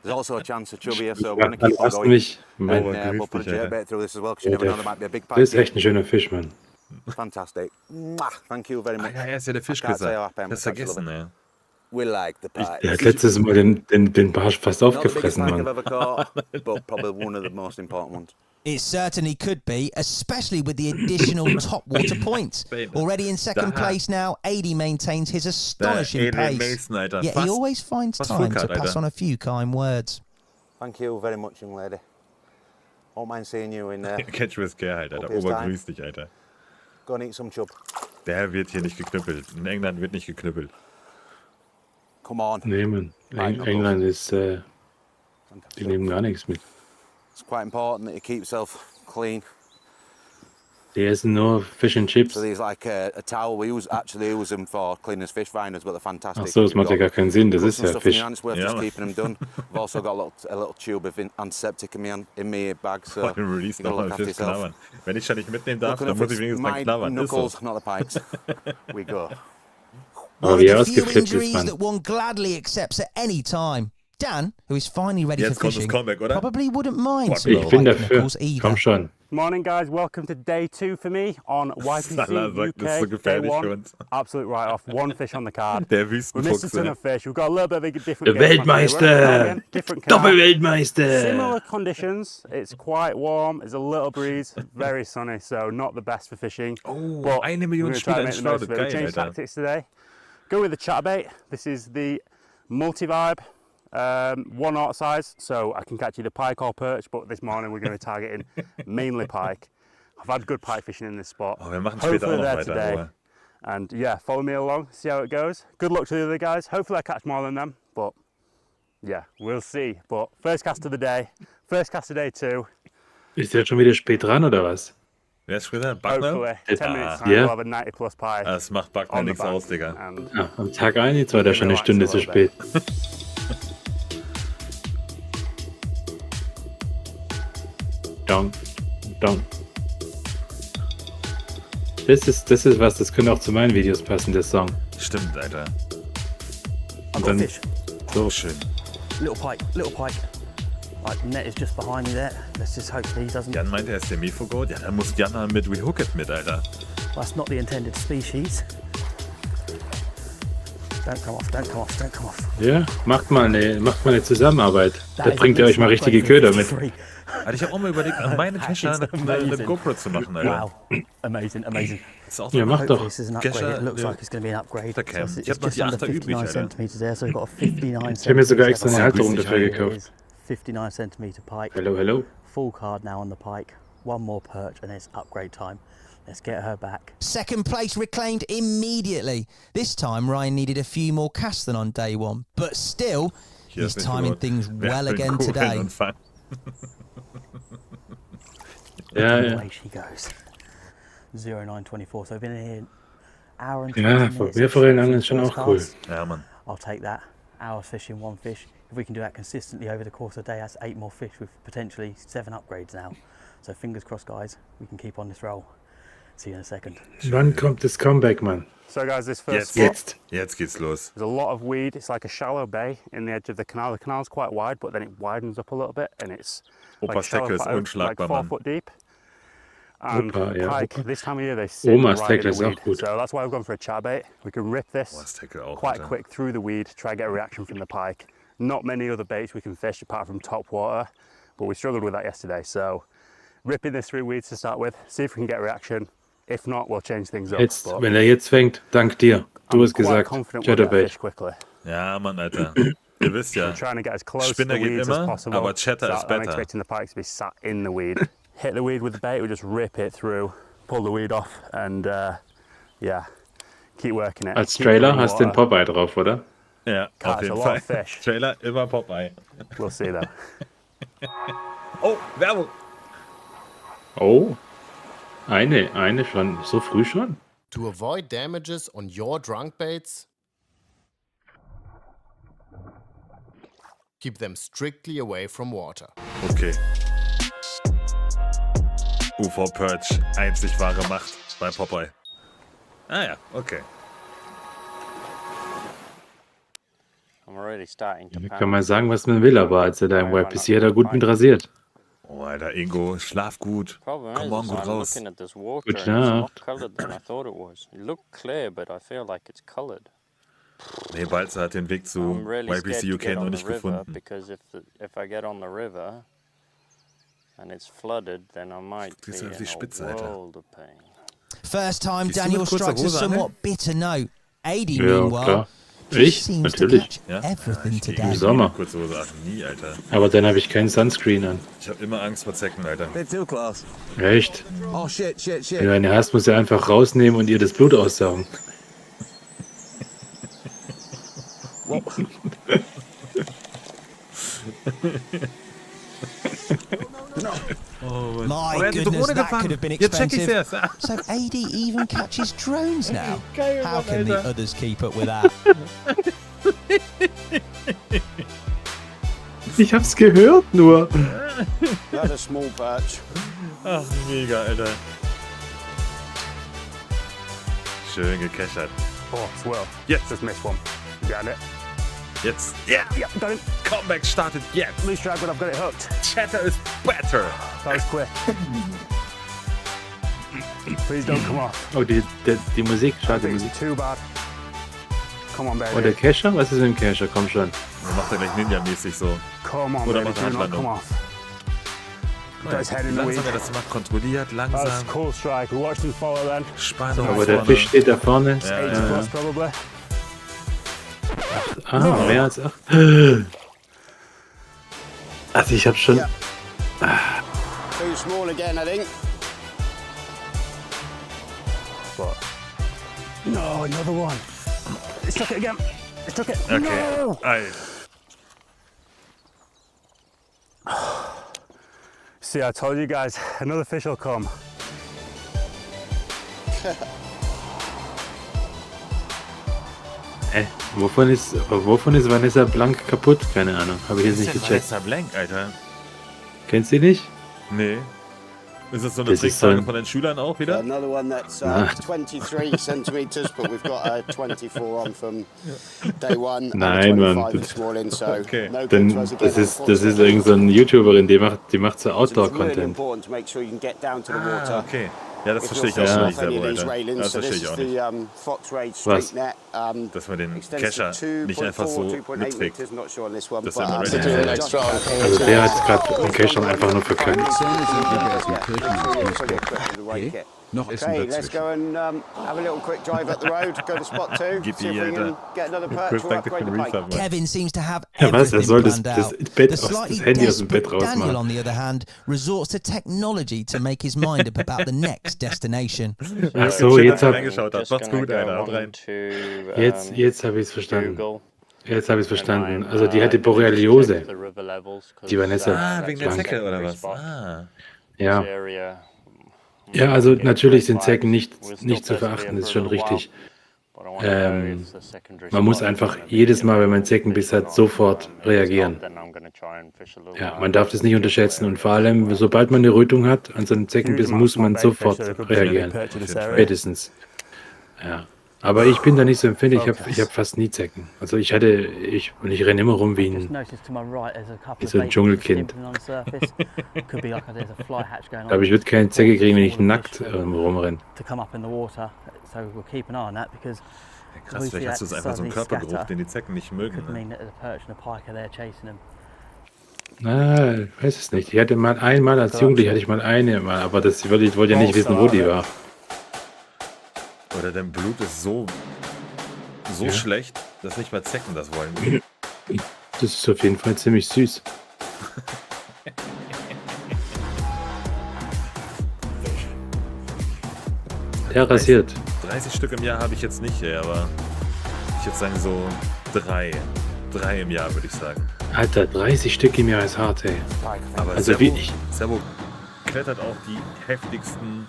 There's also a chance of chubby here, so we're going to keep on
Lass
going.
mich.
And
Mein,
we'll put a
Richtig,
jerkbait through this as well, because
Ja,
you never know,
der-
there might be a big
das
pike.
ist echt ein schöner Fisch, Mann.
Fantastic. Mwah. Thank you very
Ah,
much.
ja, er ist ja der
I can't say how
Fischgesang.
happy I am
Das
with that,
vergessen,
Sullivan.
ey.
We like the
Der
pikes.
hat letztes Mal den Barsch fast
Not the biggest
aufgefressen,
pike I've
Mann.
ever caught, but probably one of the most important ones.
It certainly could be, especially with the additional top water points.
Famous.
Already in second
Da-
place now, Adi maintains his astonishing
Adrian
pace.
Mason, Alter.
Yet he always finds
fast
time
full
to
card,
pass
Alter.
on a few kind words.
Thank you very much, young lady. Won't mind seeing you in there.
Catch with care, Alter. Der
Okay, ist
Ober
time.
grüßt dich, Alter.
Go and eat some chub.
Der wird hier nicht geknüppelt. In England wird nicht geknüppelt.
Come on.
Nee, Mann.
Nein,
England ist, die nehmen gar nichts mit.
It's quite important that you keep yourself clean.
Die essen nur Fish and Chips.
So there's like a towel. We actually use them for cleaning fish finders, but they're fantastic.
Ach so, das macht ja gar keinen Sinn. Das
Put
ist
some
ja
stuff in
Fisch.
your hand, it's worth
Yeah,
just
man.
keeping them done. I've also got a little tube of antiseptic in my bag, so
Vor dem Release
you gotta
nochmal
look after
fürs
yourself.
Knabbern. Wenn ich schon nicht mitnehmen darf,
Looking
dann
up,
muss ich
it's
wenigstens
my
mal knabbern. Ist so.
knuckles, not the pikes. We go.
Aber
One
wie
of the few
ausgeflippt ist
injuries
man.
that one gladly accepts at any time. Dan, who is finally ready
Jetzt
for
kommt das
fishing,
Comeback, oder?
probably wouldn't mind some
Ich bin
light
dafür.
knuckles either.
Komm schon.
Morning, guys. Welcome to day 2 for me on YPC
Salah sagt, das ist so
UK. Day
gefährlich für
1,
uns.
absolute write-off. 1 fish on the card.
Der
We missed a
Wüstenfuchs.
ton
ey.
of fish. We've got a little bit of a different
Der
game plan today. We're
Weltmeister.
again, different canal.
Doppelweltmeister.
Similar conditions. It's quite warm. There's a little breeze. Very sunny, so not the best for fishing.
Oh,
But
1
we're
Million
going to try
Spieler
to make the most of
entschlaudet.
it. We
Geil,
changed
Alter.
tactics today.
Go with the chatterbait. This is the multi-vibe, 1 aught size, so I can catch either pike or perch, but this morning we're going to be targeting mainly pike. I've had good pike fishing in this spot.
Oh, wir machen später auch noch
there
weiter.
today.
Ruhe.
And yeah, follow me along, see how it goes. Good luck to the other guys. Hopefully I catch more than them, but yeah, we'll see. But first cast of the day, first cast of day 2.
Ist jetzt schon wieder spät dran, oder was?
Wer ist später? Buckner?
Hopefully, 10 minutes time,
Yeah.
we'll have a 90 plus pike.
Das macht Buckner
on the
nichts
bank.
aus, Digga.
And
Ja, am Tag 1, jetzt war der schon eine Stunde zu spät. Dong, dong. Das ist was, das könnte auch zu meinen Videos passen, der Song.
Stimmt, Alter.
I've got
Dann-
a fish.
So schön.
Little pike, little pike. Right, net is just behind me there. Let's just hope he doesn't.
Jan meinte, er ist der Mifogoat. Ja, dann muss Jan mit Rehook It mit, Alter.
That's not the intended species. Don't come off, don't come off, don't come off.
Ja, macht mal eine Zusammenarbeit. Da
That is
bringt ihr
a
euch mal
big
richtige
spot
Köder mit.
53.
Hatte ich auch mal überlegt, an meine
That
Kescher
is
eine
amazing.
GoPro zu machen, Alter.
Wow, amazing, amazing.
Das ist auch so
Ja,
eine
mach
Hopefully
doch.
this is an upgrade.
Kescher,
It looks
ja.
like it's going to be an upgrade.
Der Cam.
So
Ich
it's
hab noch
just
die
under
Achter übrig,
59
Alter.
centimeters there, so we've got a 59
Ich habe mir sogar extra eine
Ja,
Halterung
grüß dich,
dafür
hi.
gekauft.
59 centimeter pike.
Hello, hello.
Full card now on the pike. One more perch and it's upgrade time. Let's get her back.
Second place reclaimed immediately. This time Ryan needed a few more casts than on day 1, but still,
Hier
he's
ist
timing
Mifogoat.
things
Wer
well
will
again
Kugeln
today.
und fangen?
Ja, ja.
Away she goes. 0924. So I've been in here an hour and 20
Ja,
minutes.
wir Forellen angeln ist schon
First
auch cool.
cast.
Ja, Mann.
I'll take that. Hours fishing, 1 fish. If we can do that consistently over the course of the day, that's 8 more fish with potentially 7 upgrades now. So fingers crossed, guys, we can keep on this roll. See you in a second.
Wann kommt das Comeback, Mann?
so guys, this first
Jetzt.
spot,
Jetzt geht's los.
there's a lot of weed. It's like a shallow bay in the edge of the canal. The canal's quite wide, but then it widens up a little bit and it's like
Opas
shallow
Deckel ist
plateau, like
unschlagbar,
4
Mann.
foot deep. And
Opa, ja,
pike,
Opa.
this time of year, they sit
Omas
right in
Deckel
the
ist auch
weed.
gut.
So that's why I've gone for a chatterbait. We can rip this
Opas Deckel auch,
quite
Alter.
quick through the weed, try and get a reaction from the pike. Not many other baits we can fish apart from top water, but we struggled with that yesterday. So ripping this through weeds to start with, see if we can get a reaction. If not, we'll change things up.
Jetzt,
But
wenn er jetzt fängt, dank dir. Du
I'm
hast
quite
gesagt,
confident we'll get a
Chatterbait.
fish quickly.
Ja, Mann, Alter. Ihr wisst ja.
We're trying to get as close
Spinner
to the
geht
weeds
immer,
as possible.
aber Chatter
So
is
I'm
better.
expecting the pike to be sat in the weed. Hit the weed with the bait, we just rip it through, pull the weed off, and yeah, keep working it.
Als
Keep
Trailer
getting
hast du den
water.
Popeye drauf, oder?
Ja,
Catch
auf jeden
a lot
Fall.
of fish.
Trailer immer Popeye.
We'll see though.
Oh, Werbung.
Oh, eine schon. So früh schon?
To avoid damages on your drunk baits, keep them strictly away from water.
Okay. UV Perch, einzig wahre Macht bei Popeye. Ah ja, okay.
I'm already starting to
Kann man sagen, was man will, aber als er da im YPC hat er gut mit rasiert.
Oh, Alter, Ingo, schlaf gut.
Problem
Komm morgen
is,
gut
I'm
raus.
looking at this water
Good
and it's more
Nacht.
coloured than I thought it was. It looked clear, but I feel like it's coloured.
Nee, Balzer hat den Weg zu
I'm really scared
YPC
to
UK
get
noch
on the
nicht
river
gefunden.
because if I get on the river and it's flooded, then I might be
Gehst du auf die
in
Spitze,
a
Alter.
world of pain.
First time
Siehst du
Daniel
mit kurzer
strikes a
Hose an, ne?
somewhat bitter note. AD,
Ja,
meanwhile,
klar.
just
Ich?
seems to
Natürlich.
catch
Ja?
everything
Ich gehe
today.
nie
Sommer.
mit kurzer Hose. Ach, nie, Alter.
Aber dann habe ich keinen Sunscreen an.
Ich habe immer Angst vor Zecken, Alter.
Bit too close.
Echt?
Oh shit, shit, shit.
Wenn du eine hast, musst du einfach rausnehmen und ihr das Blut aussaugen.
My
er hat die
goodness,
Drohne
that could have been
Jetzt check ich's
expensive.
erst.
So AD even catches drones now.
Geil,
How
Mann,
can the
Alter.
others keep up with that?
Ich hab's gehört nur.
That's a small perch.
Ach, mega, Alter. Schön gekeschert.
Oh, swirl.
Jetzt.
Just missed one. Got it.
Jetzt. Ja.
Yep, got it.
Comeback startet jetzt.
Loose drag, but I've got it hooked.
Chatter is better.
That was quick. Please don't come off.
Oh, die Musik,
I
schade
think
Musik.
it's too bad. Come on,
Oh, der
baby.
Kescher? Was ist mit dem Kescher? Komm schon.
Dann macht er gleich Ninja-mäßig so.
Come on,
Oder
baby.
macht
Do not
Handlandung.
come off.
Guck mal,
his head
wie
in the
langsam
weed.
er das macht. Kontrolliert,
That was
langsam.
a cool strike. We watched him follow then.
Spannung.
Aber der
vorne.
Fisch steht da vorne.
Ja,
80
ja.
plus probably.
Mehr als 8. Also ich habe schon...
Ja. Too small again, I think.
But no, another one. It's took it again. It's took it.
Okay.
No!
Alter.
See, I told you guys, another fish will come.
Wovon ist Vanessa Blank kaputt? Keine Ahnung, habe ich jetzt nicht gecheckt.
Vanessa Blank, Alter.
Kennst du die nicht?
Nee. Ist das so eine
Das ist
Trickfrage
so ein-
von den Schülern auch wieder?
Another one that's 23 centimetres, but we've got a 24 on from day one. and a
Nein,
25
Mann.
this morning, so
Okay.
no good
Denn
to us again,
das ist irgend so eine YouTuberin, die macht so
So it's really
Outdoor-Content.
important to make sure you can get down to the
Ah,
water.
okay. Ja, das
If
verstehe ich
you're
auch
fishing
nicht
off any
selber,
of these
Alter.
railings,
Das
so
verstehe
this
ich auch
is
nicht.
the Fox Raid
Was?
Street Net.
Dass man den
Extends
Kescher
to
nicht einfach so
2.4, 2.8
mitträgt.
meters, not sure on this one,
Das
but
ist immer
it's
ready.
doing
Extra.
Also der hat gerade den Kescher einfach nur verkackt.
Noch ist
Okay,
ein
let's
dazwischen.
go and have a little quick drive up the road, go to spot 2,
Gib
see if
die,
we can
Alter.
get another perch
Chris
or
danke für
upgrade
den
the pike.
Refund, Mann.
Kevin seems to have
Ja, was? Er
everything
soll das
planned out.
Bett
The
aus,
slightly
das Handy aus dem Bett
desperate Daniel,
rausmachen.
on the other hand, resorts to technology to make his mind up about the next destination.
Ach so,
Schön,
jetzt
dass ihr
hab,
reingeschaut habt.
Just
Macht's
gonna
gut,
go
Alter. Haut
on
rein.
to,
jetzt habe ich es verstanden.
Google.
Jetzt habe ich es verstanden.
And
Also die hatte
I'm gonna just
Borreliose.
check the river levels, 'cause,
Die Vanessa.
Ah, wegen der
that's a
Zecke oder
secondary
was?
spot.
Ah.
Ja.
This area,
Ja, also
okay,
natürlich
great
sind Zecken
vibes.
nicht,
We'll still
nicht zu
persevere
verachten,
for
ist
a
schon
little while,
richtig.
but I wanna know if the secondary
Man muss
spot is
einfach
gonna be
jedes Mal, wenn man
available
Zeckenbiss
fish or
hat,
not.
sofort
If it's
reagieren.
not, then I'm gonna try and fish a little
Ja,
while.
man darf das nicht unterschätzen und vor allem, sobald man eine Rötung hat an so einem Zeckenbiss, muss man sofort reagieren. Spätestens. Ja. Aber ich bin da nicht so empfindlich, ich hab fast nie Zecken. Also ich renne immer rum wie
Just
ein,
noticed to my right there's a couple
wie
of
so ein
baits
Dschungelkind.
skimping on the surface. Could be like there's a fly hatch going on.
Aber ich würde keine Zecke kriegen, wenn ich
Smaller
nackt
fish
rumrenne.
to come up in the water, so we'll keep an eye on that because
Krass, vielleicht hast du es einfach so einen Körpergeruch, den die Zecken nicht mögen.
could
Ne?
mean that the perch and the pike are there chasing them.
Na, ich weiß es nicht. Ich hatte mal einmal als Jugendlicher, hatte ich mal eine, aber ich wollte ja nicht wissen, wo die war.
Oder dein Blut ist so schlecht, dass nicht mal Zecken das wollen.
Das ist auf jeden Fall ziemlich süß. Der rasiert.
30 Stück im Jahr habe ich jetzt nicht, ey, aber ich würde sagen so 3. 3 im Jahr, würde ich sagen.
Alter, 30 Stück im Jahr ist hart, ey.
Aber
Also wie ich.
Servo klettert auch die heftigsten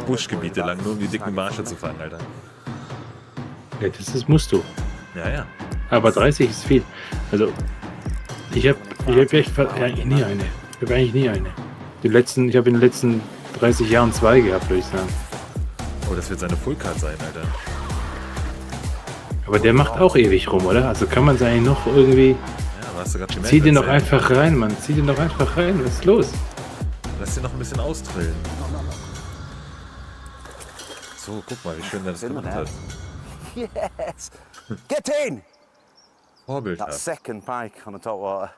Buschgebiete lang, nur um die dicken Marsche zu fangen, Alter.
Ja, musst du.
Ja, ja.
Aber 30 ist viel. Also, ich hab echt eigentlich nie eine. Ich habe eigentlich nie eine. Ich habe in den letzten 30 Jahren 2 gehabt, würde ich sagen.
Oh, das wird seine Fullcard sein, Alter.
Aber der macht auch ewig rum, oder? Also kann man es eigentlich noch irgendwie...
Ja, aber hast du gerade gemerkt?
Zieh den doch
erzählen.
einfach rein, Mann. Zieh den doch einfach rein. Was ist los?
Lass den noch ein bisschen austrillen. So, guck mal, wie schön der das gemacht hat.
Yes! Get in! That
Vorbildhaft.
second pike on the top water.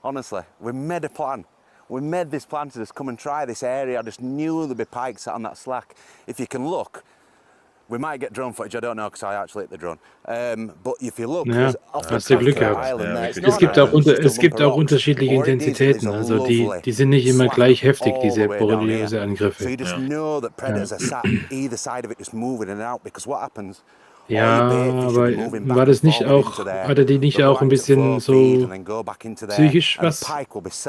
Honestly, we made a plan. We made this plan to just come and try this area. I just knew there'd be pikes sat on that slack. If you can look, we might get drone footage. I don't know because I actually hit the drone. But if you look,
Ja,
there's off the
hast du
top
Glück
of the
gehabt.
island
Ja,
there. It's
wirklich.
not
Es gibt auch unterschiedliche
All it is
Intensitäten.
a
Also
lovely
die sind nicht immer
slack
gleich heftig,
all
diese
the way down here. So
Borreliose-Angriffe.
you just know that predators are sat either side of it, just moving in and out. Because what happens?
Ja, aber war das nicht auch, hatte die nicht auch ein bisschen so psychisch was?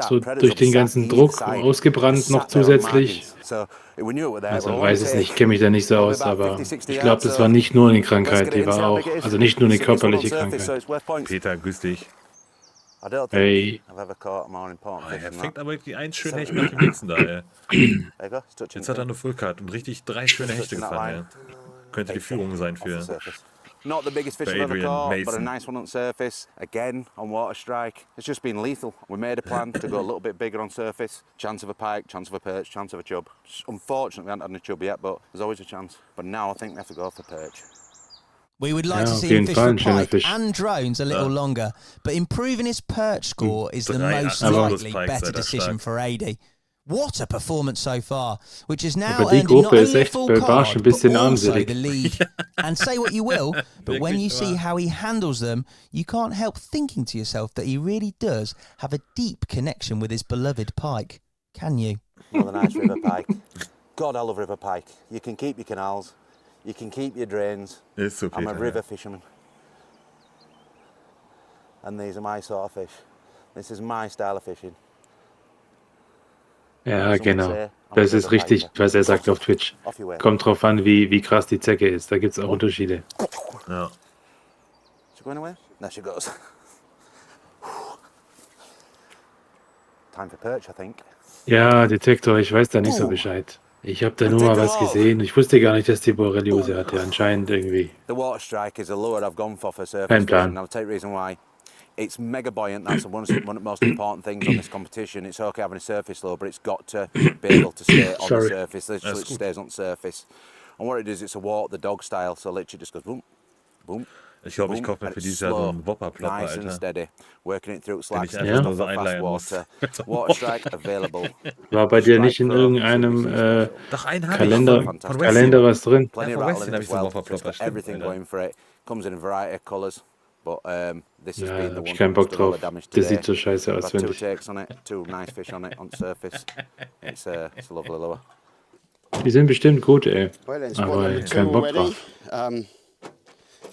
So durch den ganzen Druck ausgebrannt noch zusätzlich? Also weiß es nicht, kenne mich da nicht so aus, aber ich glaube, das war nicht nur eine Krankheit, die war auch, also nicht nur eine körperliche Krankheit.
Peter, grüß dich.
Hey.
Oh, er fängt aber die einen schönen Hecht nach dem nächsten da, ey. Jetzt hat er eine Fullcard und richtig 3 schöne Hechte gefangen, ey. Könnte die Führung sein für
Not the biggest fish I've ever
Adrian
caught, but a
Mason.
nice one on surface. Again, on water strike. It's just been lethal. We made a plan to go a little bit bigger on surface. Chance of a pike, chance of a perch, chance of a chub. Unfortunately, we haven't had a chub yet, but there's always a chance. But now I think we have to go for perch.
We would like
Ja,
to
auf
see him
jeden
fish
Fall
for
ein schöner
pike
Fisch.
and drones a little longer, but improving his perch score is the
3
most
absolutes
likely
pikes,
better
Alter,
decision
stark.
for AD. What a performance so far, which has now
Aber die
earned him not
Gruppe ist
only a
echt
full
bei Barsch ein
card, but
bisschen
also
armselig.
the lead. And say what you will, but when you see how he handles them, you can't help thinking to yourself that he really does have a deep connection with his beloved pike. Can you?
Another nice river pike. God, I love river pike. You can keep your canals, you can keep your drains.
Ist so,
I'm a
Peter,
river fisherman. And these are my sort of fish. This is my style of fishing.
Ja, genau. Das ist richtig, was er sagt auf Twitch. Kommt drauf an, wie krass die Zecke ist. Da gibt es auch Unterschiede.
Ja.
She going away? There she goes. Time for perch, I think.
Ja, Detektor, ich weiß da nicht so Bescheid. Ich habe da nur mal was gesehen. Ich wusste gar nicht, dass die Borreliose hatte. Anscheinend irgendwie.
The water strike is a lure I've gone for surface
Kein Plan.
fishing. I'll tell you the reason why. It's mega buoyant. That's one of the most important things on this competition. It's okay having a surface lure, but it's got to be able to stay on the surface. So it stays on the surface. And what it is, it's a walk the dog style. So literally just goes boom, boom.
Ich glaube, ich kaufe mir für dieses Jahr so einen Whopper-Plopper,
Nice and
Alter.
steady. Working it through slacks.
Den ich einfach nur so einleihen muss.
Water strike available.
War bei dir nicht in irgendeinem
Doch, einen habe
Kalender,
ich von
Kalender was drin?
Plenty
Ja,
of
von
rattling
Westin habe
as
ich so einen
well.
Whopper-Plopper.
It's got everything going for it. Comes in a variety of colours. But this has
Ja,
been the
hab
one
ich keinen Bock
that's done all
drauf.
the damage
Das
today.
sieht so scheiße aus,
Got two
finde ich.
takes on it, two nice fish on it on the surface. It's a lovely lure.
Die sind bestimmt gut, ey.
Well, then, spot
Aber
number two
keinen Bock
already.
drauf.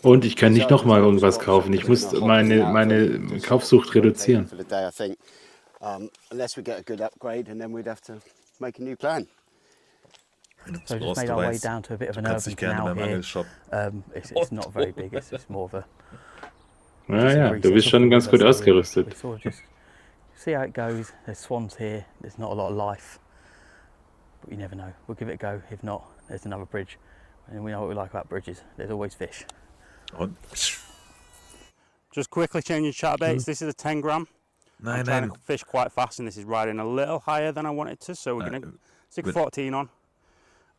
Und ich kann nicht nochmal irgendwas kaufen. Ich muss meine Kaufsucht reduzieren.
For the day, I think. Unless we get a good upgrade, and then we'd have to make a new plan.
So just made our way down to a bit of an urban canal here. It's not very big, it's more of a...
Naja, du bist schon ganz gut ausgerüstet.
We sort of just see how it goes. There's swans here, there's not a lot of life. But you never know, we'll give it a go. If not, there's another bridge. And we know what we like about bridges, there's always fish.
Und?
Just quickly changing chatterbaits. This is a 10 gram. I'm trying to fish quite fast, and this is riding a little higher than I want it to. So we're going to stick a 14 on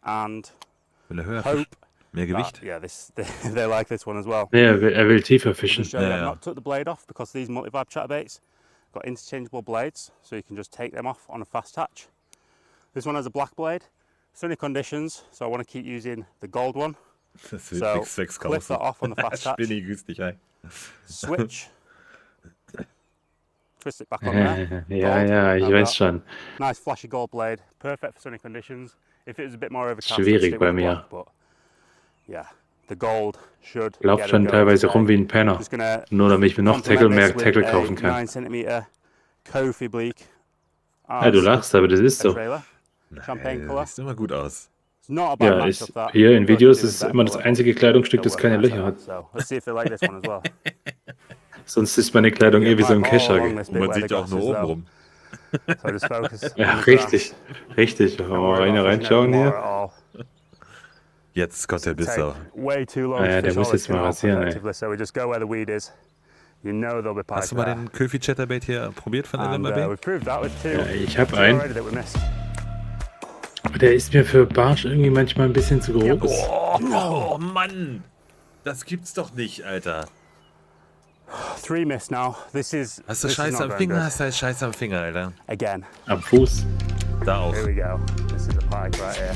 and hope.
Mehr Gewicht?
Yeah, they like this one as well.
Ja, er will tiefer fischen.
I've not took the blade off because these multi-vibe chatterbaits got interchangeable blades, so you can just take them off on a fast hatch. This one has a black blade. Sunny conditions, so I want to keep using the gold one. So clip that off on the fast hatch. Switch. Twist it back on there.
Ja, ich weiß schon.
Nice flashy gold blade, perfect for sunny conditions. If it was a bit more overcast,
Schwierig bei mir.
But yeah, the gold should.
Lauf schon teilweise rum wie ein Penner. Nur damit ich mir noch mehr Tackle kaufen kann.
9 cm Kofi Bleak.
Ja, du lachst, aber das ist so.
Champagne color.
Sieht immer gut aus.
Ja, hier in Videos ist es immer das einzige Kleidungsstück, das keine Löcher hat. Sonst ist meine Kleidung wie so ein Kescher.
Und man sieht ja auch nur oben rum.
Ja, richtig. Mal reinschauen hier.
Jetzt kommt der Bisser.
Ja, der muss jetzt mal rasieren, ey.
Hast du mal den Köfi Chatterbait hier probiert von LMB?
Ja, ich habe einen. Aber der ist mir für Barsch irgendwie manchmal ein bisschen zu groß.
Oh Mann! Das gibt's doch nicht, Alter.
3 miss now.
Hast du Scheiße am Finger? Hast du halt Scheiße am Finger, Alter.
Again.
Am Fuß.
Da auch.
Here we go. This is a pike right here.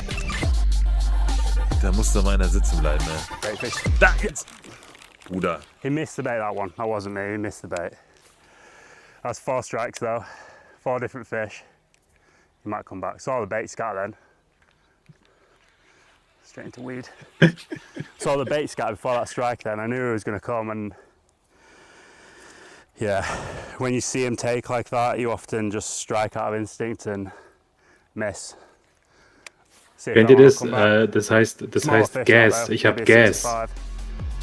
Da muss doch mal einer sitzen bleiben,
Great fish.
Da jetzt! Bruder.
He missed the bait, that one. That wasn't me, he missed the bait. That's 4 strikes though. 4 different fish. He might come back. Saw the bait scatter then. Straight into weed. Saw the bait scatter before that strike then. I knew he was going to come, and yeah, when you see him take like that, you often just strike out of instinct and miss.
Kennt ihr das? Das heißt Gas. Ich habe Gas.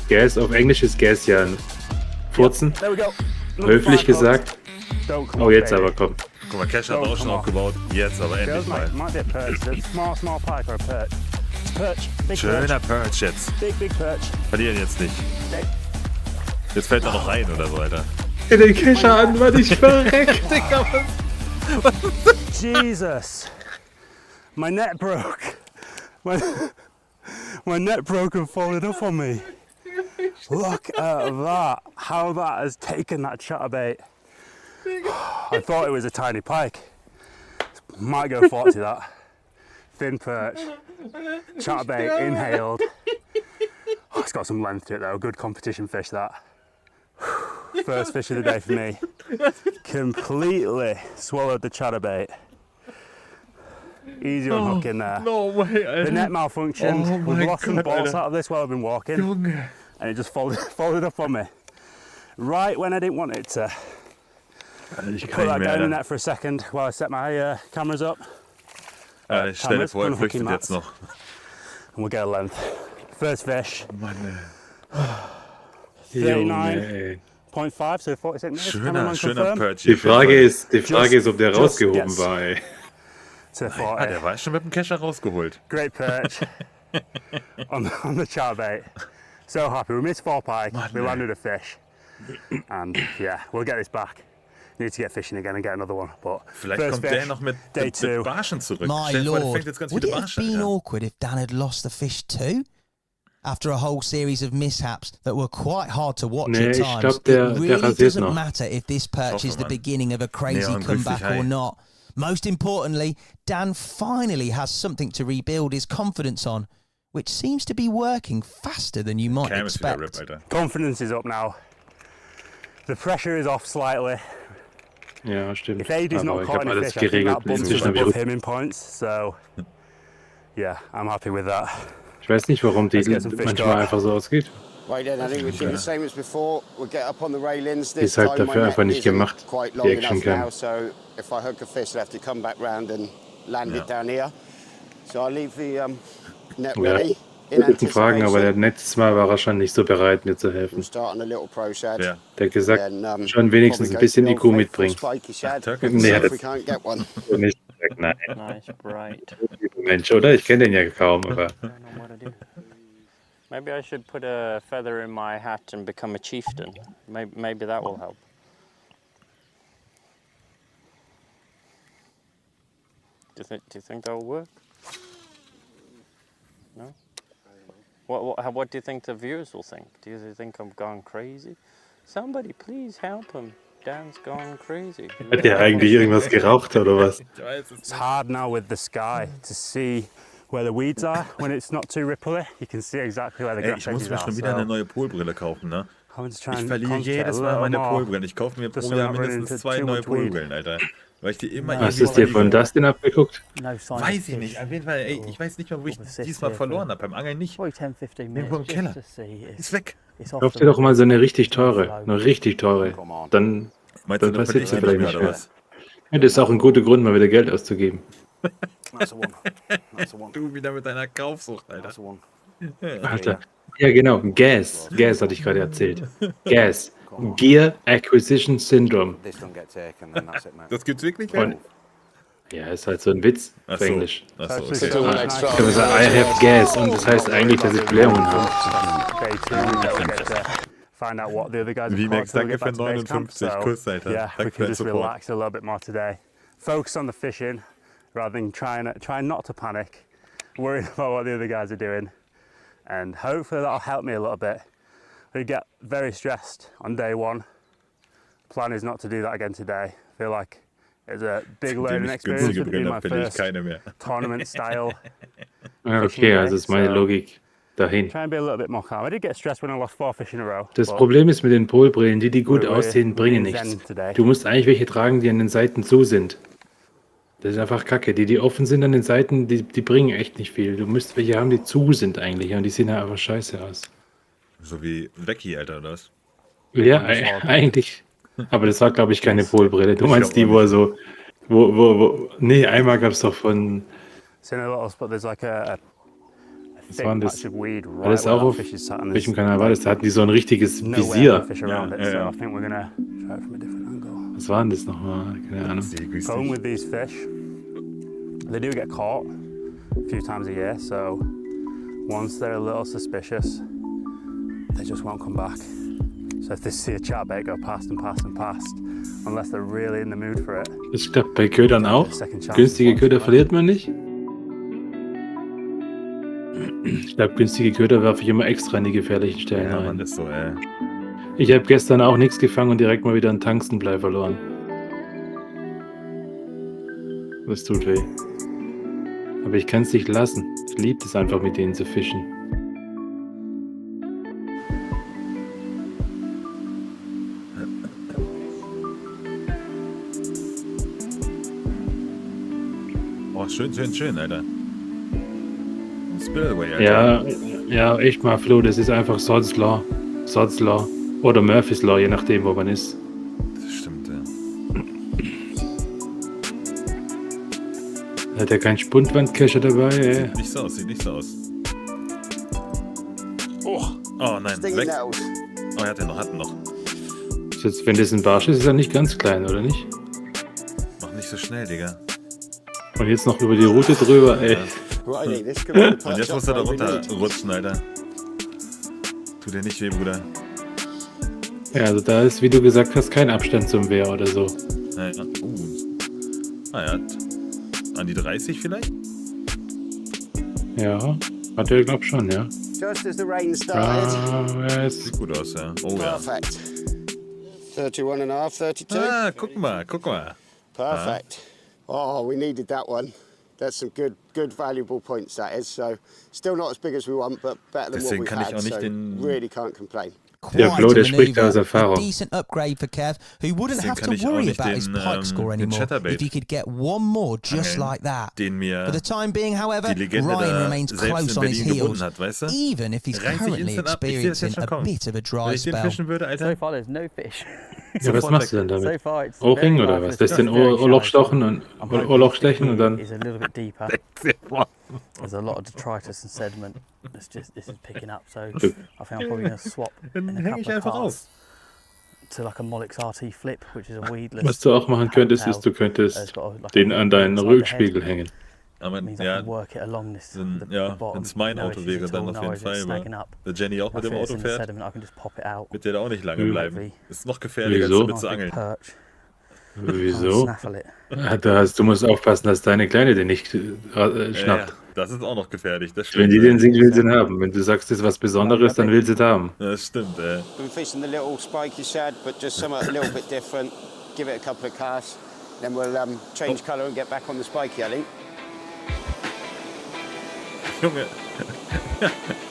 Gas, auf Englisch ist Gas ja ein Furzen. Höflich gesagt. Oh, jetzt aber komm.
Guck mal, Cash hat auch schon aufgebaut. Jetzt aber endlich mal. Schöner Perch jetzt. Verlieren jetzt nicht. Jetzt fällt er noch rein oder so, Alter.
Den Kescher an, Mann, ich verreck.
Jesus. My net broke. My net broke and folded up on me. Look at that. How that has taken that chatterbait. I thought it was a tiny pike. Might go 40 that. Thin perch. Chatterbait inhaled. Oh, it's got some length to it though. Good competition fish that. First fish of the day for me. Completely swallowed the chatterbait. Easy unhooking there.
No way, Alter.
The net malfunctioned.
Oh
We've
mein
lost some
Gott,
balls
Alter.
out of this while I've been walking.
Junge.
And it just folded up on me. Right when I didn't want it to.
Alter, ich
Put
kann
that
nicht mehr,
down in the
Alter.
net for a second while I set my cameras up.
Ich stell dir vor, er
unhooking
flüchtet
mats.
jetzt noch.
And we'll get a length. First fish.
Mann,
Junge,
0.5, so 40 centimeters.
schöner
confirm.
Perch.
Die Frage ist, ob der
Just
rausgehoben
guess.
war, ey.
To 40.
Ah, der war schon mit dem Kescher rausgeholt.
Great perch on the chatterbait. So happy. We missed 4 pike. We landed a fish. And yeah, we'll get this back. Need to get fishing again and get another one. But
Vielleicht
first
kommt der
fish,
noch mit
day 2.
Barschen zurück.
My
Stell dir vor, der
lord,
fängt jetzt ganz
would
viele
it have
Barschen.
been
Ja.
awkward if Dan had lost the fish too? After a whole series of mishaps that were quite hard to watch
Nee,
at
ich
times,
glaub, der
it really
rasiert
doesn't
noch.
matter if this perch is the
Mann.
beginning of a crazy
Neon grüß dich,
comeback
hi.
or not. Most importantly, Dan finally has something to rebuild his confidence on, which seems to be working faster than you might
Cam ist wieder
expect.
RIP, Alter.
Confidence is up now. The pressure is off slightly.
Ja, stimmt.
If Aid's
Aber
not
ich
caught
habe
any
alles
fish, I think
geregelt.
that bumps us
Inzwischen habe
above
ich
him in points. So yeah, I'm happy with that.
Ich weiß nicht, warum die
Let's get some fish
manchmal
caught.
einfach so ausgeht.
Right then, I think we do the same as before. We'll get up on the railings.
Die
This
ist halt
time my
dafür
net
einfach nicht
isn't
gemacht,
quite
die
long
Action
enough
Cam.
now, so if I hook a fish, I have to come back round and land it down here. So I'll leave the net
Ja,
ready in
guten Fragen, aber
anticipation.
letztes Mal war er schon nicht so bereit, mir zu
We'll
helfen.
start on a little pro shad.
Ja.
Der hat gesagt,
Then,
schon wenigstens
probably
ein
go
bisschen
for the
IQ
old
mitbringen.
faithful spiky shad.
Turkey.
Nee,
See if
das
we can't get one.
ist nicht gesagt, nein.
Nice, bright.
Mensch, oder? Ich kenne den ja kaum, aber
I don't know what to do. Maybe I should put a feather in my hat and become a chieftain. Maybe that will help. Do you think that will work? No? What do you think the viewers will think? Do you think I'm gone crazy? Somebody please help him. Dan's gone crazy.
hat der eigentlich irgendwas geraucht oder was?
Ich weiß es
It's
nicht.
hard now with the sky to see where the weeds are when it's not too ripply. You can see exactly where the
Ey,
grass
ich muss
edges
mir
are.
schon wieder eine
So
neue Polbrille kaufen, ne?
having to try
Ich
and
verliere
concentrate
jedes
a
Mal
little
meine
more.
Polbrillen. Ich kaufe mir pro
Just so
Jahr
not running
mindestens
into
2
too
neue
much weed.
Polbrillen, Alter. Weil ich die immer
No,
Was
irgendwie
ist dir von
verliere.
Dustin abgeguckt?
No sign
Weiß
of
ich
fish.
nicht. Auf jeden Fall, ey, ich weiß nicht mal, wo ich
Persist
diesmal
here
verloren
for
habe. Beim Angeln nicht.
Probably 10, 15
Irgendwo im
minutes
Keller.
just to see.
Ist weg.
It's
Kauf dir doch mal so eine richtig teure. Eine richtig teure. Dann
Meinst du,
Dann
dann
passiert
passiert
ja
es
vielleicht
nicht
nicht
mehr, oder
mehr.
was?
ja, das ist auch ein guter Grund, mal wieder Geld auszugeben.
That's the one. That's the one.
Du wieder mit deiner Kaufsucht, Alter.
That's the one.
Alter. Ja, genau. Gas. Gas hatte ich gerade erzählt. Gas. Gear Acquisition Syndrome.
This don't get taken, then that's it, mate.
Das gibt's wirklich?
Und ja, ist halt so ein Witz
Ach
auf
so.
Englisch.
Ach so,
So
okay.
it's
Ich kann man sagen, I have gas. Und das heißt eigentlich, dass ich Blähungen habe.
Day 2, we'll get to find out what the other guys have
V-Max,
caught, so we'll
danke
get
für
back to base camp.
59
So,
Kuss, Alter.
yeah, we
Danke für
can
deinen
just
Support.
relax a little bit more today. Focus on the fishing rather than trying not to panic, worrying about what the other guys are doing. And hopefully that'll help me a little bit. We get very stressed on day 1. Plan is not to do that again today. I feel like it's a big
Indem
learning
ich
experience
günstige
with being
Brillen
my
habe, verliere ich
first
keine mehr.
tournament style.
Ja, okay, also ist meine Logik dahin.
Try and be a little bit more calm. I did get stressed when I lost 4 fish in a row.
Das
but
Problem ist mit den Polbrillen, die gut
we're
aussehen, bringen
in
nichts.
zen today.
Du musst eigentlich welche tragen, die an den Seiten zu sind. Das ist einfach kacke. Die offen sind an den Seiten, die bringen echt nicht viel. Du musst welche haben, die zu sind eigentlich. Und die sehen ja einfach scheiße aus.
So wie Becky, Alter, oder was?
Ja, eigentlich. Aber das war, glaube ich, keine Polbrille. Du
Ich
meinst
glaub
die, wo er so. Nee, einmal gab es doch von.
It's in a little spot. There's like a thick
waren das?
patch of weed
War
right
das
where
auch
that
auf
fish is sat, and
welchem
there's
Kanal war das? Da hatten die so ein richtiges
nowhere
Visier.
fish around it.
Ja,
So
ja.
I think we're gonna try it from a different angle.
Was war denn das nochmal? Keine Ahnung.
Die grüß
Problem
dich.
with these fish, they do get caught a few times a year. So once they're a little suspicious, they just won't come back. So if they see a chatbait go past and past and past, unless they're really in the mood for it,
Das klappt bei Ködern auch.
second chance.
Günstige Köder verliert man nicht. Ich glaube, günstige Köder werfe ich immer extra in die gefährlichen Stellen
Ja, Mann,
rein.
ist so, ey.
Ich habe gestern auch nichts gefangen und direkt mal wieder einen Tungstenblei verloren. Das tut weh. Aber ich kann es nicht lassen. Ich liebe es einfach, mit denen zu fischen.
Oh, schön, schön, schön, Alter. Spillway, Alter.
Ja, echt mal, Flo, das ist einfach Sod's Law. Sod's Law. Oder Murphy's Law, je nachdem, wo man ist.
Das stimmt, ja.
Hat er keinen Spundwandkescher dabei?
Sieht nicht so aus, sieht nicht so aus. Oh nein, weg. Oh, er hat ihn noch.
Jetzt, wenn das ein Barsch ist, ist er nicht ganz klein, oder nicht?
Mach nicht so schnell, Digga.
Und jetzt noch über die Route drüber, ey.
Und jetzt muss er da runter rutschen, Alter. Tut dir nicht weh, Bruder.
Ja, also da ist, wie du gesagt hast, kein Abstand zum Wehr oder so.
Ja. Er hat an die 30 vielleicht?
Ja, hat er, glaub schon, ja.
Just as the rain started.
Ja,
Sieht gut aus, ja. Oh
Perfect. 31.5, 32.
Ja. Guck mal.
Perfect. Oh, we needed that one. That's some good valuable points, that is. So, still not as big as we want, but better than
Deswegen
what we
kann ich
had.
auch nicht
So,
den...
really can't complain.
Der Flo, der spricht aus
A
Erfahrung.
decent upgrade for Kev, who wouldn't
Deswegen
have
kann
to
ich auch
worry
nicht
about his
den,
pike score
den
anymore
Chatterbait
if he could get one more just
angeln,
like that.
den mir
For the time being, however,
die Legende
Ryan
da
remains
selbst
close
in
on his
Berlin gebunden
heels,
hat, weißt du?
even if he's
Reißt sich
currently
instant ab. Ich sehe das jetzt
experiencing
schon
a
kommen.
bit of a
Wenn
dry
ich den
spell.
fischen würde,
So
Alter.
far, there's no fish.
Ja, was machst du denn
So
damit?
far, it's
Ohrring
very
oder
lifeless,
was? Lässt den
it's very
Ohrloch
shallow.
stochen und
I'm hoping
Ohrloch
this
stechen und dann...
is a little bit deeper. There's a lot of detritus and sediment. This is picking up, so I think I'm probably going to swap in
Dann
a
hänge ich
couple of
einfach
parts
auf.
to like a Mollix RT flip, which is a weedless.
Was du auch machen könntest, ist, du
It's
könntest
got like
den
a
an deinen
inside the head.
Rückspiegel hängen.
Aber
Means I
ja,
can work it along this.
ja,
bottom.
wenn es mein
No
Auto
issues
wäre,
at
dann
all,
auf
no
jeden
worries,
Fall.
it's
Weil
snagging up.
der Jenny auch mit
If
dem
it's
Auto
in the
fährt,
sediment, I can just pop it out.
wird der da auch nicht lange
Mhm.
bleiben. Ist noch gefährlicher, als
Wieso?
damit zu angeln.
Perch.
Wieso?
Snaffle it.
Du musst aufpassen, dass deine Kleine den nicht schnappt.
Ja, das ist auch noch gefährlich, das stimmt.
Wenn die den sieht, will sie ihn haben. Wenn du sagst, das ist was Besonderes, dann will sie es haben.
Das stimmt,
Been fishing the little spiky shad, but just something a little bit different. Give it a couple of casts, then we'll change colour and get back on the spiky, I think.
Junge.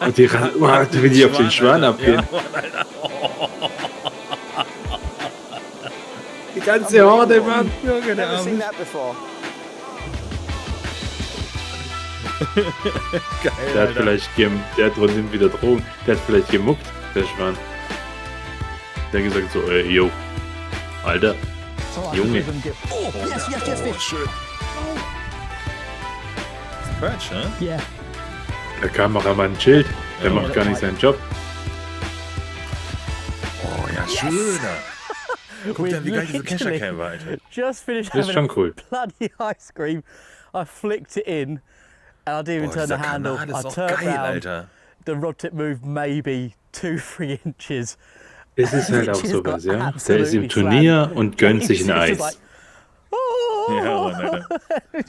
Und die will die auf den Schwan abgehen.
Ja, Mann, Alter.
Die ganze Horde, Mann.
Junge, der
Never seen
Arme.
that before.
Geil,
Der hat
Alter.
vielleicht der hat trotzdem wieder Drogen. Der hat vielleicht gemuckt, der Schwan. Der hat gesagt so, yo. Alter. Junge.
Oh, yes, fish.
Perch, ne?
Yeah.
Da kam auch einmal ein Schild. Der macht gar nicht seinen Job.
Oh ja, schöner. Guck dir an, wie geil diese Keschercam war, Alter.
Just finished
Das ist
having
schon cool.
a bloody ice cream. I flicked it in, and I didn't even
Boah,
turn the
dieser
handle.
Kanal
I
ist auch
turned
geil,
round.
Alter.
The rod tip moved maybe 2-3 inches.
Es ist halt auch
She's
sowas,
got
ja. Der ist
absolutely
im Turnier und gönnt sich ein
It's just
Eis.
like, oh!
Ja, Mann, Alter.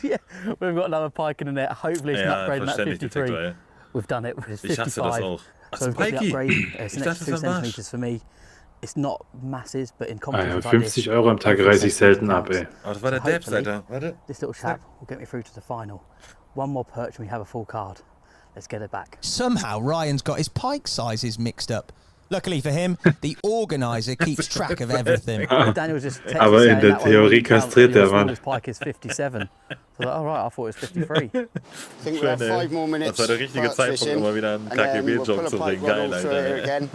Yeah, we've got another pike in the net. Hopefully it's
Ja,
not upgrading that
verständlich,
53.
Detektor, ey.
We've done it. It's
Ich hasse
55.
das auch. Ach,
So we've got the
Spikey.
upgrade. It's
Ich
an
dachte,
extra 2
das war ein Barsch.
centimeters for me. It's not masses, but in
Ah
competitions
ja,
like this,
50 € am Tag reiße ich selten ab, ey.
Aber das war der Debs, Alter. Warte.
this little chap will get me through to the final. One more perch and we have a full card. Let's get it back.
Somehow Ryan's got his pike sizes mixed up. Luckily for him, the organizer keeps track of everything.
Daniel just texted
Aber
saying
in der
that one
Theorie
wouldn't count,
kastriert
your
der Mann.
smallest pike is 57. So I was like, all right, I thought it was 53.
I think we have 5 more minutes.
Das war der richtige
perch
Zeitpunkt,
fishing,
immer wieder einen
and then we'll
KGB-Joke
pull a
zu
pike
bringen.
rod
Geil,
all through here
Alter.
again.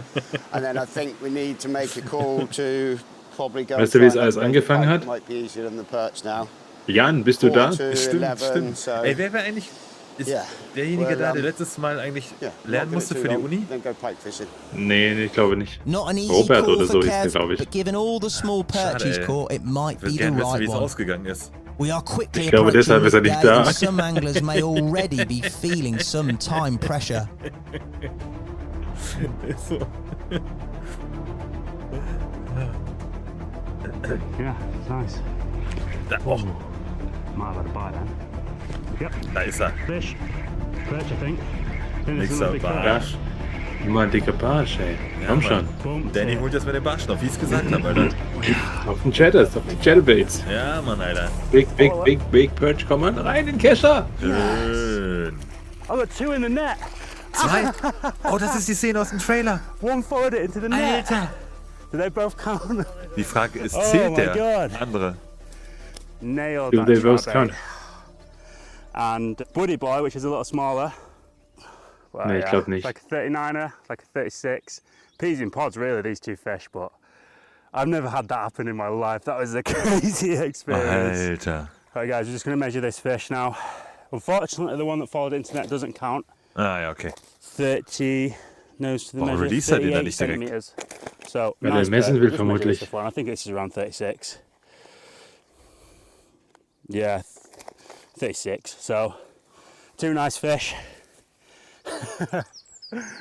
And then I think we need to make a call to probably go.
Weißt du, wie es alles angefangen hat?
Might be easier than the perch now.
Jan, bist du da?
4 to
Stimmt,
11,
stimmt.
So
Ey, wer wäre eigentlich ist
Yeah.
derjenige
Well,
da, der letztes Mal eigentlich
yeah,
lernen
not
musste
gonna
für die
too long,
Uni?
Then go pike fishing.
Nee, ich glaube nicht.
Not an easy
Robert
call
oder
for
so hieß der,
Kev,
glaube ich.
but given all the small perches
ey.
caught, it might
Ich
be
würde
the
gerne wissen, wie
right
es
one.
ausgegangen ist.
We are quickly
Ich glaube,
approaching
deshalb ist er nicht
midday,
da.
and some anglers may already be feeling some time pressure.
So.
Yeah, nice.
Da, oh,
Might have had a bite then. Yep,
da ist er.
fish. Perch, I think. I think this is
Nächster
another big perch.
Barsch.
Immer ein dicker Barsch, ey. Komm schon.
Danny holt jetzt mit dem Barsch noch, wie ich es gesagt habe, Alter.
Auf den Chatters, auf den Chatterbaits.
Ja, Mann, Alter.
Big Perch, komm an, rein in den Kescher.
Schön.
I got 2 in the net.
2? Oh, das ist die Szene aus dem Trailer.
One followed it into the net.
Alter.
Do they both count?
Die Frage ist,
Oh
zählt
my
der
God.
andere?
Nailed
Do
that
they both
trap
count?
bait. And Buddy Boy, which is a little smaller. Well,
Nee, ich glaub nicht.
Like a 39er, like a 36. Peas in pods, really, these 2 fish, but I've never had that happen in my life. That was a crazy experience.
Alter.
Alright guys, we're just going to measure this fish now. Unfortunately, the one that followed into net doesn't count.
Ah, ja, okay.
30 nose to the
Warum
measure,
released er den da
38
nicht direkt?
centimeters. So,
Weil er
nice
messen
perch.
will,
Just measure
vermutlich.
this one. I think this is around 36. Yeah, 36. So, 2 nice fish.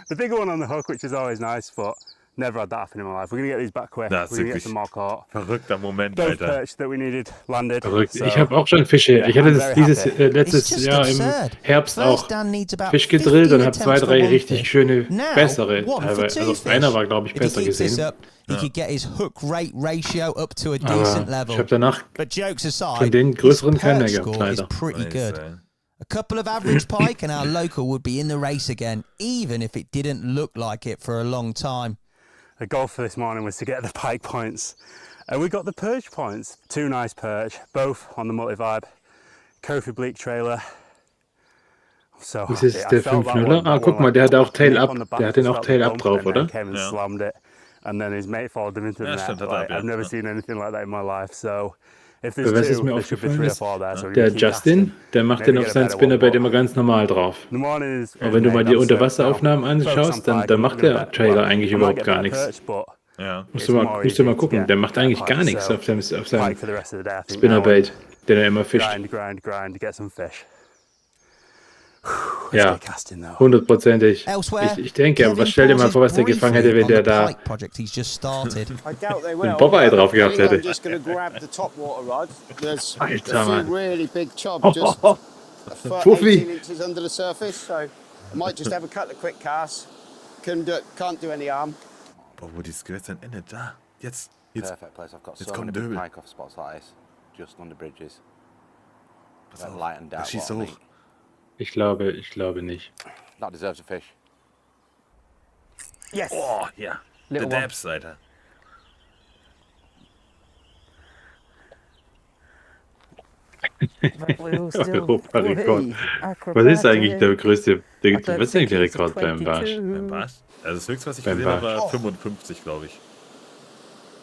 The bigger one on the hook, which is always nice, but never had that happen in my life. We're going to get these back quick.
Das ist
We're going to get
wirklich
some more caught.
verrückter Moment,
Both
Alter.
perch that we needed landed.
Verrückt.
So,
Ich habe auch schon Fische.
yeah,
Ich hatte
I'm
das
very
dieses
happy.
It's
letztes
just
Jahr im
absurd.
Herbst
First
auch
Dan needs about
Fisch gedrillt
15
und habe 2,
attempts for
3
one
richtig
fish.
schöne,
Now,
bessere
1 for
teilweise.
2
Also
fish.
einer war, glaube ich,
If he
besser
keeps this
gesehen.
up, he could get his hook rate ratio up to a
Aber
decent
ich
level.
habe danach
But jokes aside,
von den
his
größeren keiner
perch
gehabt,
score is
leider.
pretty
Nice,
good.
ey.
A couple of average pike and our local would be in the race again, even if it didn't look like it for a long time.
The goal for this morning was to get the pike points. And we got the perch points. 2 nice perch, both on the multi-vibe. Kofi Bleak trailer. So
Das
happy.
ist
I
der
felt that
5-0er.
one-
Ah,
that
guck
one
mal, der hat auch
like
Tail
nip
up.
on the back,
Der hat den
just
auch
felt
Tail
the
up
bump,
drauf,
and then
oder?
came and
Ja.
slammed it. And then his mate followed him into the
Ja,
net.
stimmt, hat er
Like,
ab, ja.
I've never
Ja.
seen anything like that in my life. So if there's
Was ist
2,
mir
there should be
aufgefallen
3 or
ist,
4 there. So we
der
keep
Justin,
casting.
der macht
Maybe
den auf
get a
seinen
better
Spinnerbait
one,
immer ganz normal drauf.
The morning is
Aber wenn du mal
made,
die
I'm sick.
Unterwasseraufnahmen
Now, focus
anschaust,
on
dann
pike.
macht
I'm gonna
der
bet-
Trailer
well,
eigentlich
I might
überhaupt
get
gar
better
nichts.
perch, but
Ja.
Musst
it's
du
more
mal
easy to
gucken,
get
der macht eigentlich
that
gar
pike.
nichts
So,
auf seinem
pike for the rest of the day, I think.
Spinnerbait, den er immer fischt.
Grind, get some fish.
Ja,
Casting though.
100%ig.
Elsewhere,
Ich denke, aber
Kevin
was stell dir mal
pauses
vor, was der gefangen hätte, wenn
briefly
der
on
da
the pike project he's just started.
I doubt they
ein
will.
Popeye drauf
I
gehabt
think I'm
hätte.
just going to grab the top water rod. There's
Alter,
a few
Mann.
really big chub just a foot,
Fuffi.
18 inches under the surface. So I might just have a couple of quick casts. Can't do any harm.
Boah, wo die Skills dann endet. Da. Jetzt.
Perfect place. I've got
Jetzt
so
kommt
many big
Döbel.
pike off spots like this, just under bridges.
Pass
That
auf.
light and
Der
dark
schießt
water
hoch.
meat.
Ich glaube nicht.
That deserves a fish.
Yes.
Oh, ja. Der
Little one.
Dabs, Alter.
Rekord. Was ist eigentlich der größte, was ist eigentlich der Rekord beim Barsch?
Beim Barsch? Also das höchste, was ich
Beim
gesehen habe,
Barsch.
war 55, glaube ich.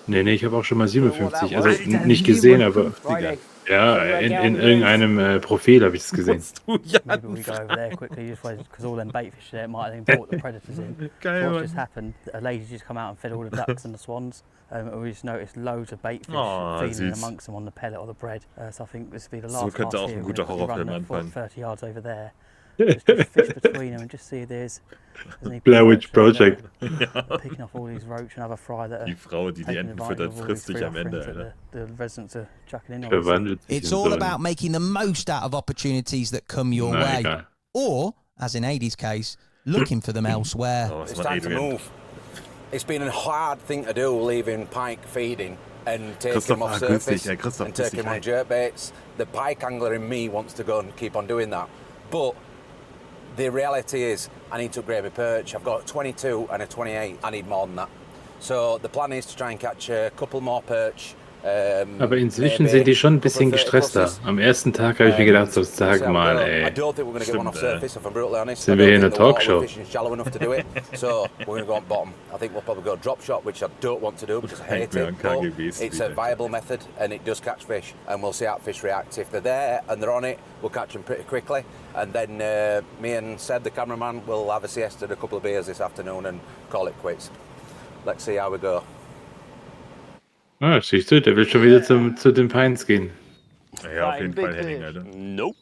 Nee, ich habe auch schon mal 57. Also nicht gesehen, aber
Digga.
ja, in irgendeinem Profil habe ich es gesehen.
Ja,
Maybe we go over there quickly, just because all them bait fish there might have brought the predators in.
Geil,
What's
Mann.
just happened? A lady just come out and fed all the ducks and the swans. And we just noticed loads of bait fish
Oh,
feeding
süß.
amongst them on the pellet or the bread. So I think this will be the
So
last
könnte
cast
auch
here.
ein
We're
guter
gonna quickly
Horrorfilm
run the
anfangen.
30 yards over there. Just fish between them and just see if there's any
Blair Witch
pirates that are
Project.
picking off all these roach and other fry that are
Die Frau, die die
taking
Enten
advantage
füttert,
of all
frisst
these
sich am
free
Ende,
offerings
Alter.
that the residents are chucking in on us.
Verwandelt sich
It's
in
all
so
about making the most out of opportunities that come your
Na,
way.
egal.
Or, as in Ady's case, looking for them elsewhere.
Oh, was
It's
macht
time to
Adrian?
move. It's been a hard thing to do, leaving pike feeding and taking
Christoph,
them off
grüß dich,
surface
ja, Christoph,
and
grüß
taking
dich,
them on jerk baits. The pike angler in me wants to go and keep on doing that. But the reality is I need to upgrade my perch. I've got a 22 and a 28. I need more than that. So the plan is to try and catch a couple more perch.
Aber inzwischen sind die schon ein bisschen gestresster. Am ersten Tag habe ich mir gedacht, so sag mal,
I
ey,
don't think we're going to get one off
Stimmt,
surface, if I'm brutally honest.
Sind
I
wir hier
don't
in
think
einer
the water
Talkshow?
we're fishing is shallow enough to do it. So we're going to go on bottom. I think we'll probably go drop shot, which I don't want to do because I hate
We're
it.
on
But
KGB's
it's a
speed,
viable method and it does catch fish. And we'll see how fish react. If they're there and they're on it, we'll catch them pretty quickly. And then me and Sed, the cameraman, will have a siesta and a couple of beers this afternoon and call it quits. Let's see how we go.
ah, siehst du, der will schon wieder zu den Pines gehen.
Ja, auf jeden Fall, Henning, Alter.
Nope.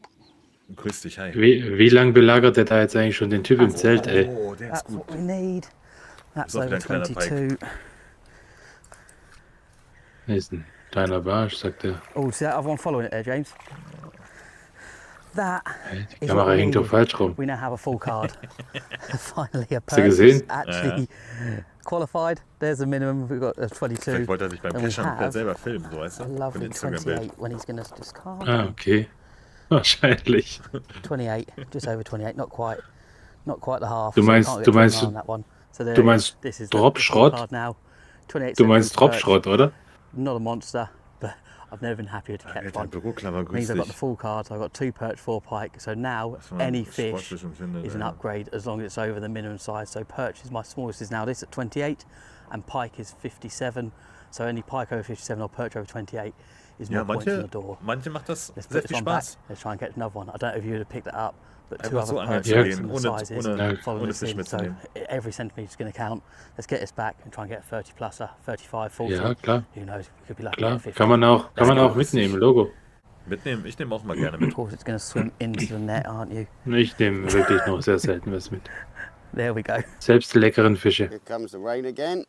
Grüß dich, hi.
Wie lang belagert der da jetzt eigentlich schon den Typ im Zelt, ey?
Oh, der ist
That's
gut.
what we need. That's
auch wieder
over
ein kleiner Pike.
22.
Das ist ein kleiner Barsch, sagt er.
Oh, see that other one following it there, James? That
Die
is what
Kamera
we
hängt doch
needed.
falsch rum.
We now have a full card. Finally, a
Hast du
perch
gesehen?
actually qualified. There's a minimum. We've got a 22.
Vielleicht wollte er sich beim
and we
Pechern
have
selber filmen, so weißt
a
du? Für ein
lovely
Instagram-Bild.
28 when he's going to just calm
Ah,
down.
okay. Wahrscheinlich.
28, just over 28, not quite the half.
Du
so I
meinst-
can't get
du
too high
meinst-
on that one. So there
Du
it is.
meinst
This is the
Dropschrott?
full card now. 28
Du meinst
centimeters perch.
Dropschrott, oder?
Not a monster, but I've never been happier to catch
Alter,
one.
Büroklammer, grüß
Means I've got the
dich.
full card. So I've got 2 perch, 4 pike. So now
Was man
any fish
sportlich empfindet,
is an
ja.
upgrade as long as it's over the minimum size. So perch is my smallest is now this at 28, and pike is 57. So any pike over 57 or perch over 28 is more
Ja,
points on the door.
manche macht das
Let's
sehr
put
viel
this one back.
Spaß.
Let's try and catch another one. I don't know if you would have picked that up, but 2
Einfach
other
so angeln
perch
zu
Ja.
gehen,
similar
ohne,
sizes follow
ohne
this
Fisch
in. So
mitzunehmen.
every centimetre is going to count. Let's get this back and try and get a 30 pluser, 35, 40.
Ja, klar.
Who knows? We could be lucky
Klar.
at 50.
Kann man auch mitnehmen, Logo.
Mitnehmen, ich nehme auch mal gerne mit.
Of course, it's going to swim into the net, aren't you?
Ich nehme wirklich noch sehr selten was mit.
There we go.
Selbst die leckeren Fische.
Here comes the rain again.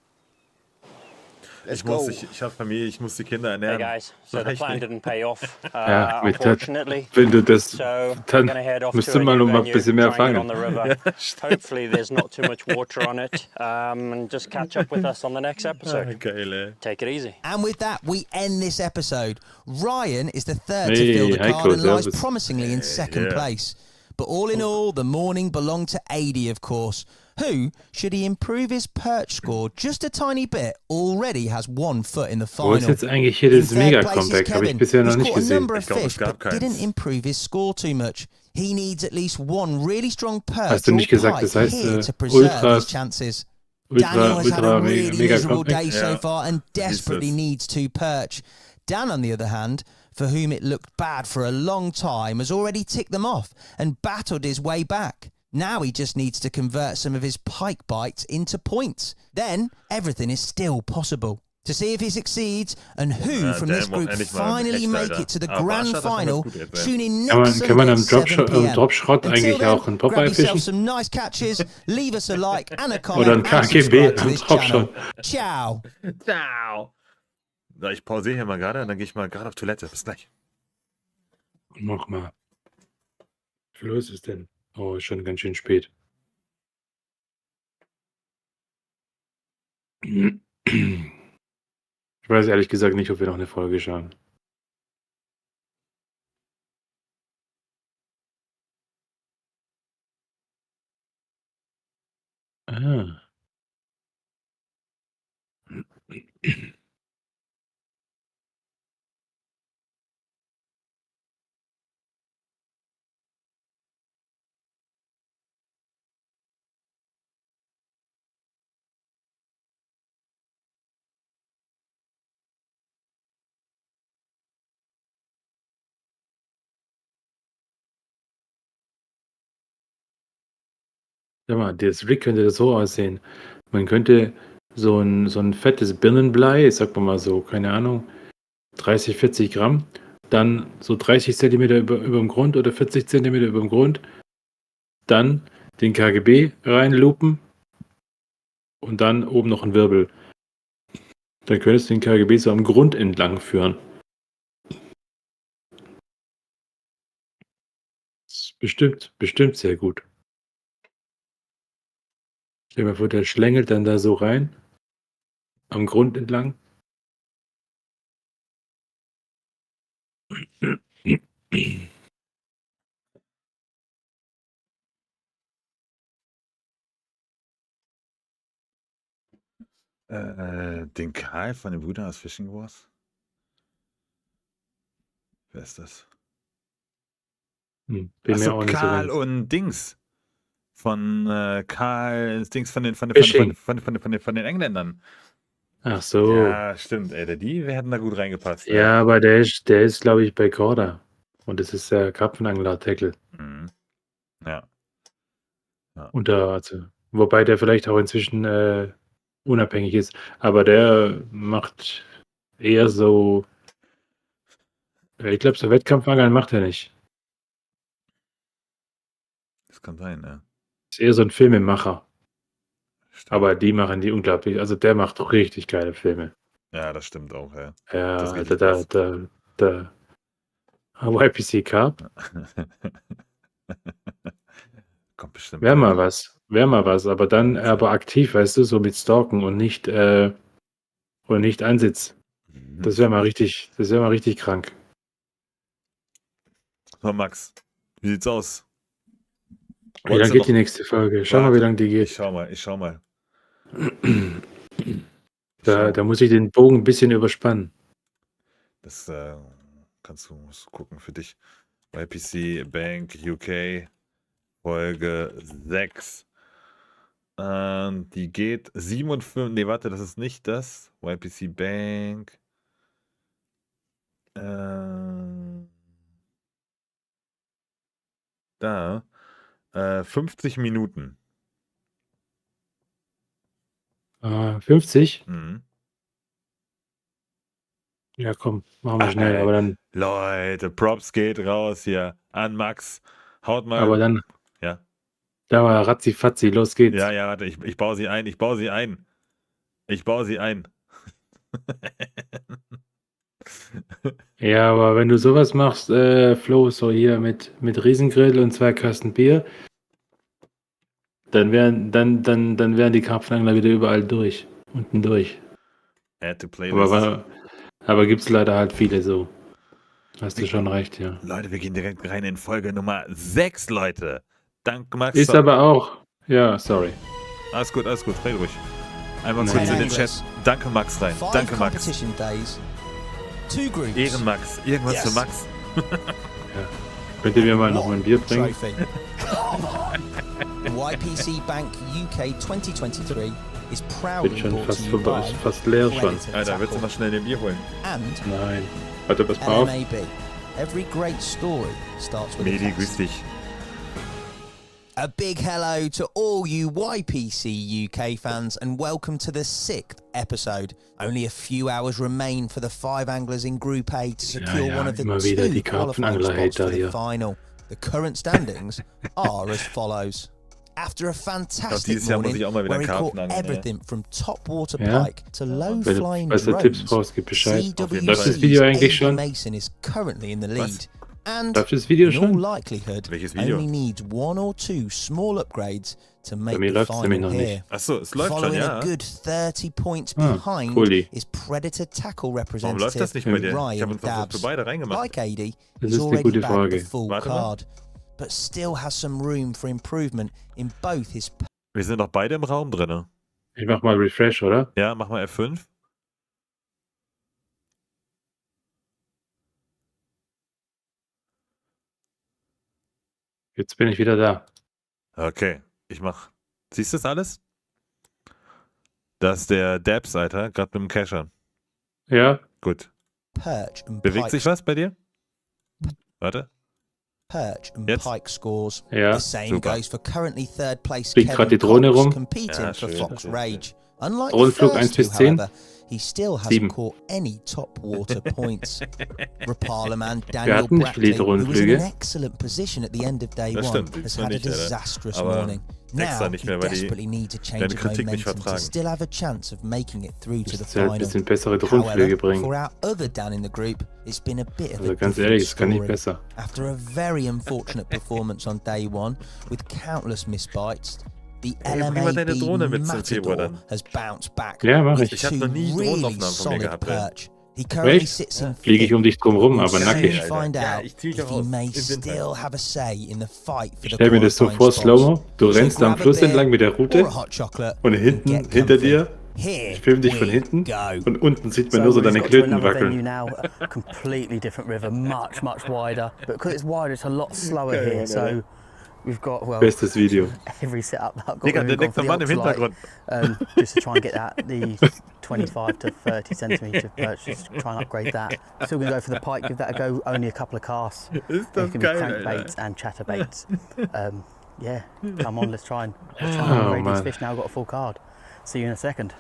Let's
Ich muss,
go.
ich habe Familie, ich muss die Kinder
Hey
ernähren.
guys, so the
Reicht
plan
nicht.
didn't pay off,
Ja, mit
unfortunately.
wenn du das,
So we're
dann
gonna head off
musst
to
du
a
mal
new
noch mal ein
venue,
bisschen mehr
try and get on
fangen.
the river. Hopefully there's not too much water on it, and just catch up with us on the next
Ah,
episode.
geil, ey.
Take it easy.
And with that, we end this episode. Ryan is the third
Hey,
to fill the
Heiko,
card and lies
servus.
promisingly in second
yeah.
place. But all in all, the morning belonged to Adi, of course, who, should he improve his perch score just a tiny bit, already has 1 foot in the
Wo ist
final.
jetzt eigentlich hier
In
das
third place is
Mega-Comeback? Habe ich
Kevin,
bisher noch
who's
nicht
caught a
gesehen.
number of
Ich glaube,
fish,
es gab
but didn't
keins.
improve his score too much. He needs at least 1 really strong perch
Hast du
or
nicht gesagt,
pike
das heißt,
here to preserve
Ultra-
his chances. Daniel has had a
Ultra
really miserable
Mega-Comeback?
day so
Yeah.
far and desperately
Jesus.
needs 2 perch. Dan, on the other hand, for whom it looked bad for a long time, has already ticked them off and battled his way back. Now he just needs to convert some of his pike bites into points. Then everything is still possible. To see if he succeeds and who
Ja,
from
der
this
muss
group
endlich mal
finally
echt,
make
Alter.
it to the
Aber
grand
Barstadt, das kann
final,
ganz gut jetzt
tune in
Kann
next
man
Sunday
am
at 7 p.m.
Dropschrott
Until
eigentlich
then,
auch einen
grab
Popeye
yourself
fischen?
some nice catches, leave us a like and a comment
Oder ein
and
KGB
subscribe to
am
this channel.
Dropshot?
Ciao.
Ciao. So, ich pausiere hier mal gerade und dann gehe ich mal gerade auf Toilette. Bis gleich.
Mach mal. Wie viel Uhr ist es denn? Oh, ist schon ganz schön spät. Ich weiß ehrlich gesagt nicht, ob wir noch eine Folge schauen. Ah. Sag mal, das Rig könnte das so aussehen. Man könnte so ein fettes Birnenblei, ich sag mal so, keine Ahnung, 30, 40 Gramm, dann so 30 Zentimeter über dem Grund oder 40 Zentimeter über dem Grund, dann den KGB reinlupen und dann oben noch ein Wirbel. Dann könntest du den KGB so am Grund entlang führen. Das ist bestimmt sehr gut. Stell dir mal vor, der schlängelt dann da so rein, am Grund entlang.
Den Karl von den Brüdern aus Fishing Wars? Wer ist das?
Bin mir
Achso,
auch nicht so
Karl
ganz.
und Dings. Von Karl, Dings von den
Fishing.
von den Engländern.
Ach so.
Ja, stimmt, ey. Die hätten da gut reingepasst. ey.
Ja, aber der ist, glaube ich, bei Korda. Und das ist der Karpfenangler-Tackle.
Mhm. Ja.
Wobei der vielleicht auch inzwischen unabhängig ist. Aber der macht eher so. Ich glaube, so Wettkampfangeln macht er nicht.
Das kann sein, ja.
Ist eher so ein Filmemacher.
Stimmt.
Aber die machen die unglaublich. Also der macht doch richtig geile Filme.
Ja, das stimmt auch, ja.
Ja,
Das ist
Alter,
richtig
da YPC Carp.
Kommt bestimmt.
Wäre mal was. Aber dann aktiv, weißt du, so mit Stalken und nicht Ansitz. Das wäre mal richtig krank.
So, Max, wie sieht's aus?
Wie lange geht die nächste Folge? Schau mal, wie lange die geht.
Ich schau mal.
Da muss ich den Bogen ein bisschen überspannen.
Das musst du gucken für dich. YPC Bank UK Folge 6. Die geht 57. Nee, warte, das ist nicht das. YPC Bank. Da. 50 Minuten.
50?
Mhm.
Ja, komm, machen wir schnell. Aber dann.
Leute, Props geht raus hier an Max. Haut mal.
Aber dann.
Ja.
Da war ratzi-fatzi, los geht's.
Ja, warte, ich baue sie ein.
Ja, aber wenn du sowas machst, Flo, so hier mit Riesengrill und 2 Kasten Bier, dann wären die Karpfenangler wieder überall unten durch.
Add to playlist.
Aber gibt's leider halt viele so. Hast du schon recht, ja.
Leute, wir gehen direkt rein in Folge Nummer 6, Leute. Danke, Max.
Ist aber auch. Ja, sorry.
Alles gut, red ruhig. Einmal kurz in den Chat. Danke, Max rein. Danke, Max.
Days, 2 groups.
Ehrenmax. Irgendwas für Max.
Ja. Könnt ihr mir mal noch ein Bier bringen?
YPC Bank UK 2023 is proudly
Bin schon
brought
fast
to you
vorbei,
by
ist fast leer schon.
Predator
Alter, willst du
Tackle
mal schnell den Bier holen?
and
Nein. Warte, pass mal auf.
LMAB. Every great story starts with a
Medi,
test.
grüß dich.
A big hello to all you YPC UK fans and welcome to the 6th episode. Only a few hours remain for the 5 anglers in Group A to secure
Ja,
one of the
immer wieder
2
die
qualifying spots
Karpfenangler-Hater
for the
hier.
final. The current standings are as follows. After a fantastic
dieses Jahr muss ich
morning
auch mal wieder
where he caught
Karpfen angeln,
everything from top water
Ja?
pike to low
Wenn
flying
du Tipps
drones,
brauchst, gib Bescheid.
CWC's
Läuft das Video eigentlich
Avery
schon?
Mason is currently in the lead. And
Läuft das Video
in all
schon?
likelihood,
Welches Video?
only needs 1 or 2 small upgrades to make
mir
the
läuft's nämlich
final
noch
here.
nicht.
Achso, es läuft schon,
Following
ja.
a good 30 points
Ah,
behind
cooli.
is Predator Tackle
Warum läuft
representative
das nicht bei dir? Ich habe
Ryan
uns doch für
Dabbs.
beide reingemacht.
Like AD,
Das
he's
ist eine
already
gute
bagged the
Frage.
full
Warte mal.
card, but still has some room for improvement in both his
Wir sind doch beide im Raum drin.
Ich mach mal Refresh, oder?
Ja, mach mal F5.
Jetzt bin ich wieder da.
Okay, ich mach. Siehst du das alles? Das ist der Dabs, Alter, gerade mit dem Cacher.
Ja?
Gut.
perch and
Bewegt
pike
sich was bei dir? Warte.
perch and
Jetzt?
pike scores.
Ja.
The same
Super.
goes for currently third place
Fliegt grad die
Kevin
Drohne
Cox
rum?
competing
Ja,
for
schön,
Fox
schön,
Rage. Unlike
Drohnenflug
the
1
first
bis
two,
10?
however, he still hasn't
7.
caught any top water points. Rapala man
Wir
Daniel
hatten nicht viele
Brackley, who was in an
Drohnenflüge.
excellent position at the end of day
Das
one,
stimmt,
has
diesmal
had a
nicht, Alter.
disastrous
Aber
morning.
extra
Now
nicht
he
mehr, weil die
desperately needs a change
deine
of
Kritik nicht
momentum to
vertragen.
still have a chance of making it through to the
Müsste halt ein
final.
bisschen bessere Drohnenflüge
However,
bringen.
for our other Dan in the group, it's been a bit of
Also
a
ganz
different
ehrlich, es kann nicht
story.
besser.
After a very unfortunate performance on day one, with countless missbites, the
Ey, bring mal deine Drohne
LMAB
mit zum Februar
Matador
dann.
has bounced back
Ja, mach
with
ich.
Ich hab
two
noch nie
really
Drohnenaufnahmen von mir
solid
gehabt, ey.
perch. He currently
Echt?
sits in
Fliege ich um dich drum rum, aber
We'll
nackig.
soon find
Ja,
out
ich zieh dich
if
auch
he
aus.
may
Im Winter.
still have a say in the fight for the
Stell mir das so
qualifying
vor,
spots.
Slow-Mo. Du
So
rennst am
grab a
Fluss
beer
entlang mit der
or
Route
a hot chocolate
und
and
hinten,
get
hinter
comfy.
dir,
Here
ich filme dich von
we
hinten
go.
und unten sieht man
So
nur so
we've
deine
got to
Klöten
another venue
wackeln.
now, a completely different river, much wider. But because it's wider, it's a lot slower here. So we've got, well,
Bestes Video.
every setup that I've got.
Digga,
we've
der
gone
nickt
for
der
the
Mann im
ultralight,
Hintergrund.
just to try and get the 25 to 30 centimetre perch, just to try and upgrade that. Still going to go for the pike, give that a go, only a couple of casts.
Ist
It
das
can be
geil,
crankbaits
Alter.
and chatterbaits. Yeah, come on, let's try and
Oh,
upgrade these
man.
fish now. Got a full card. See you in a second.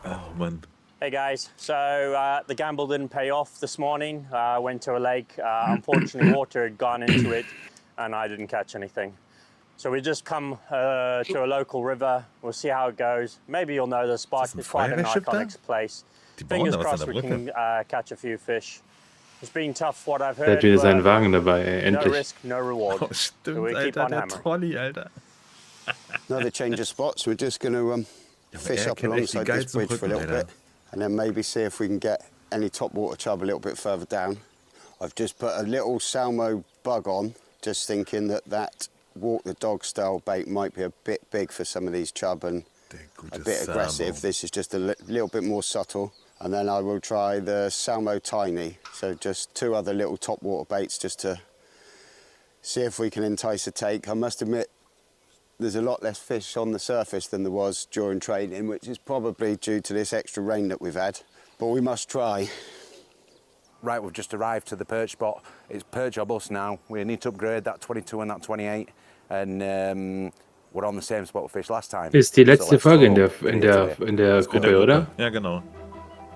Oh, Mann.
Hey guys, so the gamble didn't pay off this morning. Went to a lake. Unfortunately, water had gone into it and I didn't catch anything. So we just come to a local river. We'll see how it goes. Maybe you'll know the spot.
Ist das ein
It's quite an
Feuerwehrschiff da?
iconic place.
Die bauen
Fingers
da was an
crossed
der
we
Brücke.
can catch a few fish. It's been tough, what I've
Der
heard.
hat wieder seinen
but
Wagen dabei, ey.
no
Endlich.
risk, no reward.
Oh,
So
stimmt,
we keep
Alter,
on
der
hammering.
Trolley, Alter.
Another change of spots. We're just going to fish up
kennt echt die
alongside this
geilsten
bridge for a
Brücken,
little
Alter.
bit, and then maybe see if we can get any topwater chub a little bit further down. I've just put a little Salmo bug on, just thinking that walk the dog style bait might be a bit big for some of these chub and a bit aggressive. This is just a little bit more subtle. And then I will try the Salmo Tiny. So just 2 other little topwater baits just to see if we can entice a take. I must admit, there's a lot less fish on the surface than there was during training, which is probably due to this extra rain that we've had. But we must try.
Right, we've just arrived to the perch spot. It's perch or bust now. We need to upgrade that 22 and that 28. And we're on the same spot we fished last time.
Ist die letzte
let's
Folge in
go.
der Gruppe, oder?
Ja, genau.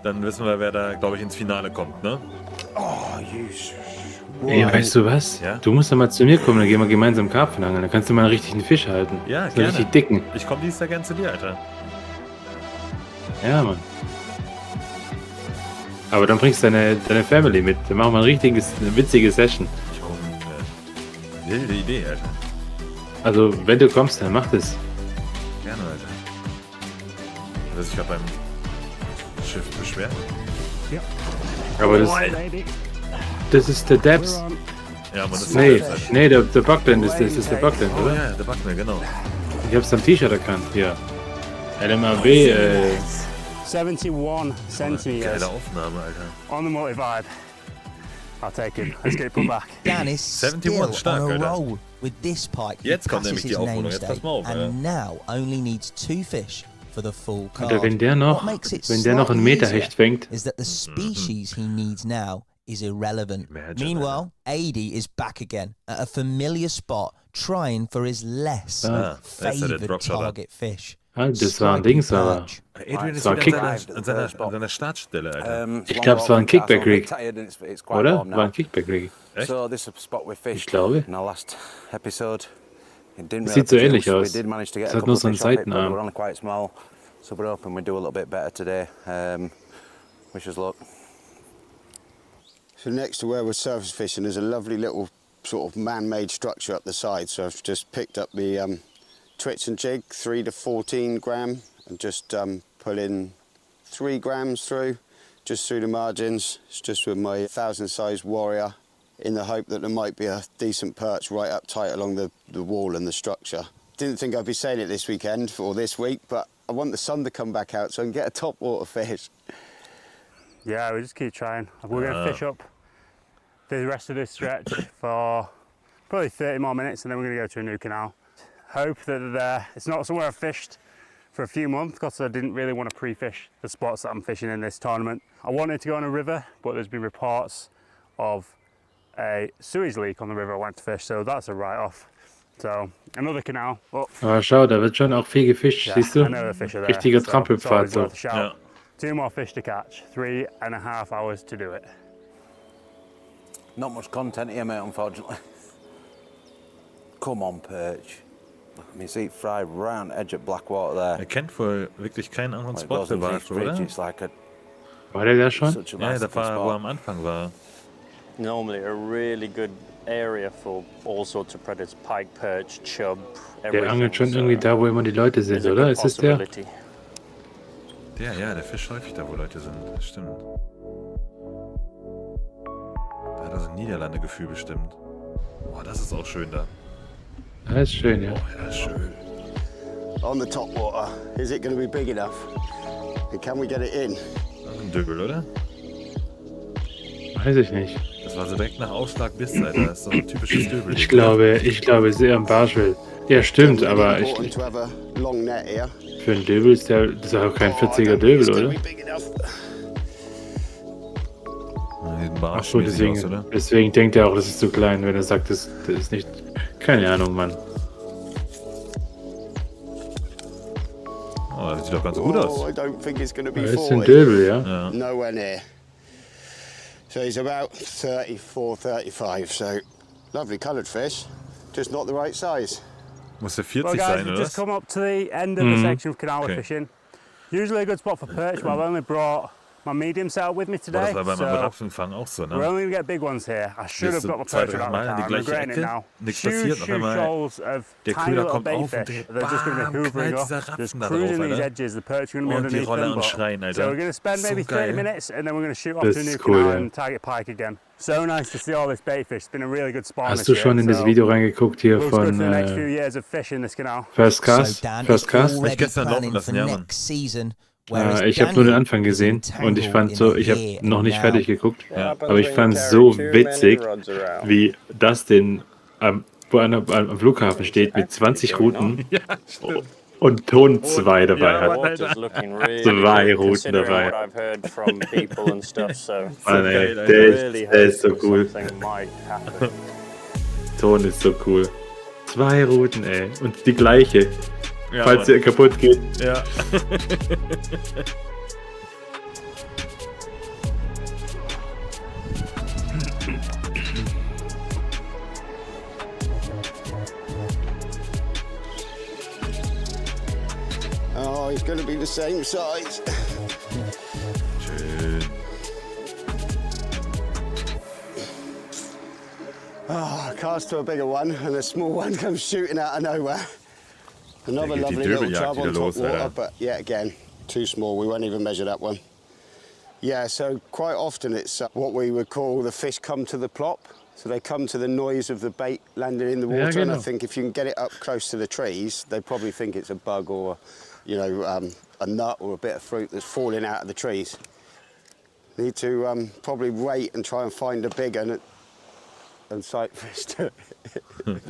Dann wissen wir, wer da, glaube ich, ins Finale kommt, ne?
Oh, you...
Ey, weißt du was?
Ja?
Du musst doch mal zu mir kommen, dann gehen wir gemeinsam Karpfen angeln. Dann kannst du mal einen richtigen Fisch halten.
Ja,
so einen
gerne.
richtig dicken.
Ich komme dieses Jahr gern zu dir, Alter.
Ja, Mann. Aber dann bringst du deine Family mit. Dann machen wir eine witzige Session.
Wilde Idee, Alter.
Also, wenn du kommst, dann mach das.
Gerne, Alter. Wer sich gerade beim Schiff beschwert?
Ja.
Aber das ist der Debs.
Ja, man, das
Nee,
ist Alter.
nee, der Buckland ist der Buckland,
Oh
oder?
ja, der Buckner, genau.
Ich hab's am T-Shirt erkannt, hier. LMAB,
71 centimeters
Geile Aufnahme, Alter.
on the multi-vibe. I'll take him. Let's get it put back.
Dan is
71
still
stark,
on a
Alter.
roll with this pike. He
Jetzt kommt
passes
nämlich die
his
Aufholung.
name
Jetzt pass mal auf,
state
ja.
and now only needs 2 fish for the full card.
Alter, wenn der noch
What makes it
einen
slightly
Meterhecht
easier
fängt.
is that the species he needs now is irrelevant.
Imagine
Meanwhile, Adi is back again at a familiar spot, trying for his less
Ah,
das ist ja der
favoured
Dropshot.
target fish.
Ah, das war ein Dings, aber.
Adrian ist
war
wieder
Kick-
an seiner Startstelle, Alter.
Ich glaube, es war ein Kickback-Rig. Oder?
Warm
War ein Kickback-Rig.
Echt?
So this is a spot we fished
Ich glaube.
in our last episode. It didn't
Es
really
sieht so ähnlich
produce.
aus.
We did manage to get
Es
a
hat nur
couple
so
of
einen
fish off it, but they
Seitenarm.
were only quite small. So we're hoping we do a little bit better today. Wish us luck.
So next to where we're surface fishing, there's a lovely little sort of man-made structure up the side. So I've just picked up the twitch and jig, 3 to 14 gram, and just pull in 3 grams through, just through the margins. It's just with my 1,000 size Warrior, in the hope that there might be a decent perch right up tight along the wall and the structure. Didn't think I'd be saying it this weekend or this week, but I want the sun to come back out so I can get a top water fish.
Yeah, we just keep trying. We're going to fish up the rest of this stretch for probably 30 more minutes and then we're going to go to a new canal. Hope that it's not somewhere I've fished for a few months because I didn't really want to pre-fish the spots that I'm fishing in this tournament. I wanted to go on a river, but there's been reports of a sewage leak on the river I went to fish, so that's a write-off. So, another canal. Oh,
Aber schau, da wird schon auch viel gefischt,
yeah,
siehst du?
I know the fish are there.
Richtiger
so
Trampelpfad
it's
so.
always worth a shout.
Ja.
2 more fish to catch, 3.5 hours to do it.
Not much content here, mate, unfortunately. Come on, perch. I mean, see, fry round edge at Blackwater there.
Er kennt wohl wirklich keinen anderen
When it
Spot
goes into
bewahrt,
this bridge,
oder?
it's like
War der da schon?
such a
Ja,
nice
das war,
spot.
wo er am Anfang war.
Normally a really good area for all sorts of predators, pike, perch, chub,
Der
everything.
angelt schon
So
irgendwie da, wo immer die Leute sind,
it's a
oder?
good
Ist es der?
possibility.
Der fischt häufig da, wo Leute sind. Das stimmt. Da hat er so ein Niederlande-Gefühl bestimmt. Boah, das ist auch schön da.
Ja, ist schön, ja.
Oh, ja, schön.
On the top water, is it going to be big enough? And can we get it in?
Das ist ein Döbel, oder?
Weiß ich nicht.
Das war so direkt nach Aufschlag Bisszeit. Das ist so ein typisches Döbel.
Ich glaube sehr am Barschwell. Ja, stimmt, aber
Important to have a long net here.
für einen Döbel ist das ist auch kein 40er Döbel, oder? Ach so, deswegen denkt er auch, das ist zu klein, wenn er sagt, das ist nicht... Keine Ahnung, Mann.
Oh, das sieht doch ganz gut aus.
I don't think it's going to be
Das ist ein
40.
Döbel, ja?
Ja.
Nowhere near. So he's about 34, 35. So lovely coloured fish, just not the right size.
Muss der
Well
40
guys,
sein,
we've
oder?
just come up to the end of the section of canal we're fishing. Usually a good spot for perch, but I've only brought my medium setup with me
Boah,
today.
das war beim
So
Rappenfang auch so,
we're
ne?
only going to get big ones here. I should have
Gehst du
got my
2,
perch
3
out
Mal in die
I'm
gleiche
regretting it
Ecke,
now.
nichts
Huge,
passiert, auf
huge
einmal
shoals of
der
tiny
Köder
little
kommt auf und
baitfish.
der
They're just going to be
bam,
hoovering
knallt
up,
dieser
just
Rapfen da
cruising
drauf,
these
Alter.
edges. The perch are going to be
Und die
underneath
Roller
them.
und
But,
schreien,
so
Alter.
we're going to spend
So
maybe 30
geil.
minutes and then we're going to shoot off
Das
to a new
ist cool,
canal
ja.
and target pike again. So nice to see all this baitfish. It's been a really good spawn
Hast
this
du
year.
schon in das
So
Video reingeguckt hier
looks good
von
for the next few years of fishing this canal.
First
So
Cast?
Dan
First
is
Cast?
already
gestern laufen
planning
lassen,
for
ja, Mann.
next season. Whereas
Ich habe nur den
Daniel
Anfang
is
gesehen und ich fand
entangled
so,
in
ich
the
habe
here
noch
and
nicht
now.
fertig geguckt,
Ja.
aber ich fand es so witzig, wie das wo einer am Flughafen steht mit 20 Routen
Ja, stimmt.
und Ton 2 dabei
ja,
hat.
Mann,
Water's
Alter.
looking really
2
good,
Routen
considering
dabei.
what I've heard from people and stuff. So
Mann, ey,
geil, Alter.
really
der ist so
hope
cool.
something might happen.
Ton ist so cool. 2 Routen, ey. Und die gleiche.
Ja,
Falls
Mann.
sie kaputt geht.
Ja.
Oh, he's going to be the same size.
Schön.
Oh, cast to a bigger one, and a small one comes shooting out of nowhere. Another
geht die
lovely little
Döbeljagd
chub on
wieder
top
los,
water,
Alter.
but yet again, too small. We won't even measure that one. Yeah, so quite often it's what we would call the fish come to the plop. So they come to the noise of the bait landing in the water,
Yeah,
and I
genau.
think if you can get it up close to the trees, they probably think it's a bug or, you know, a nut or a bit of fruit that's falling out of the trees. Need to probably wait and try and find a big one and sight fish to it.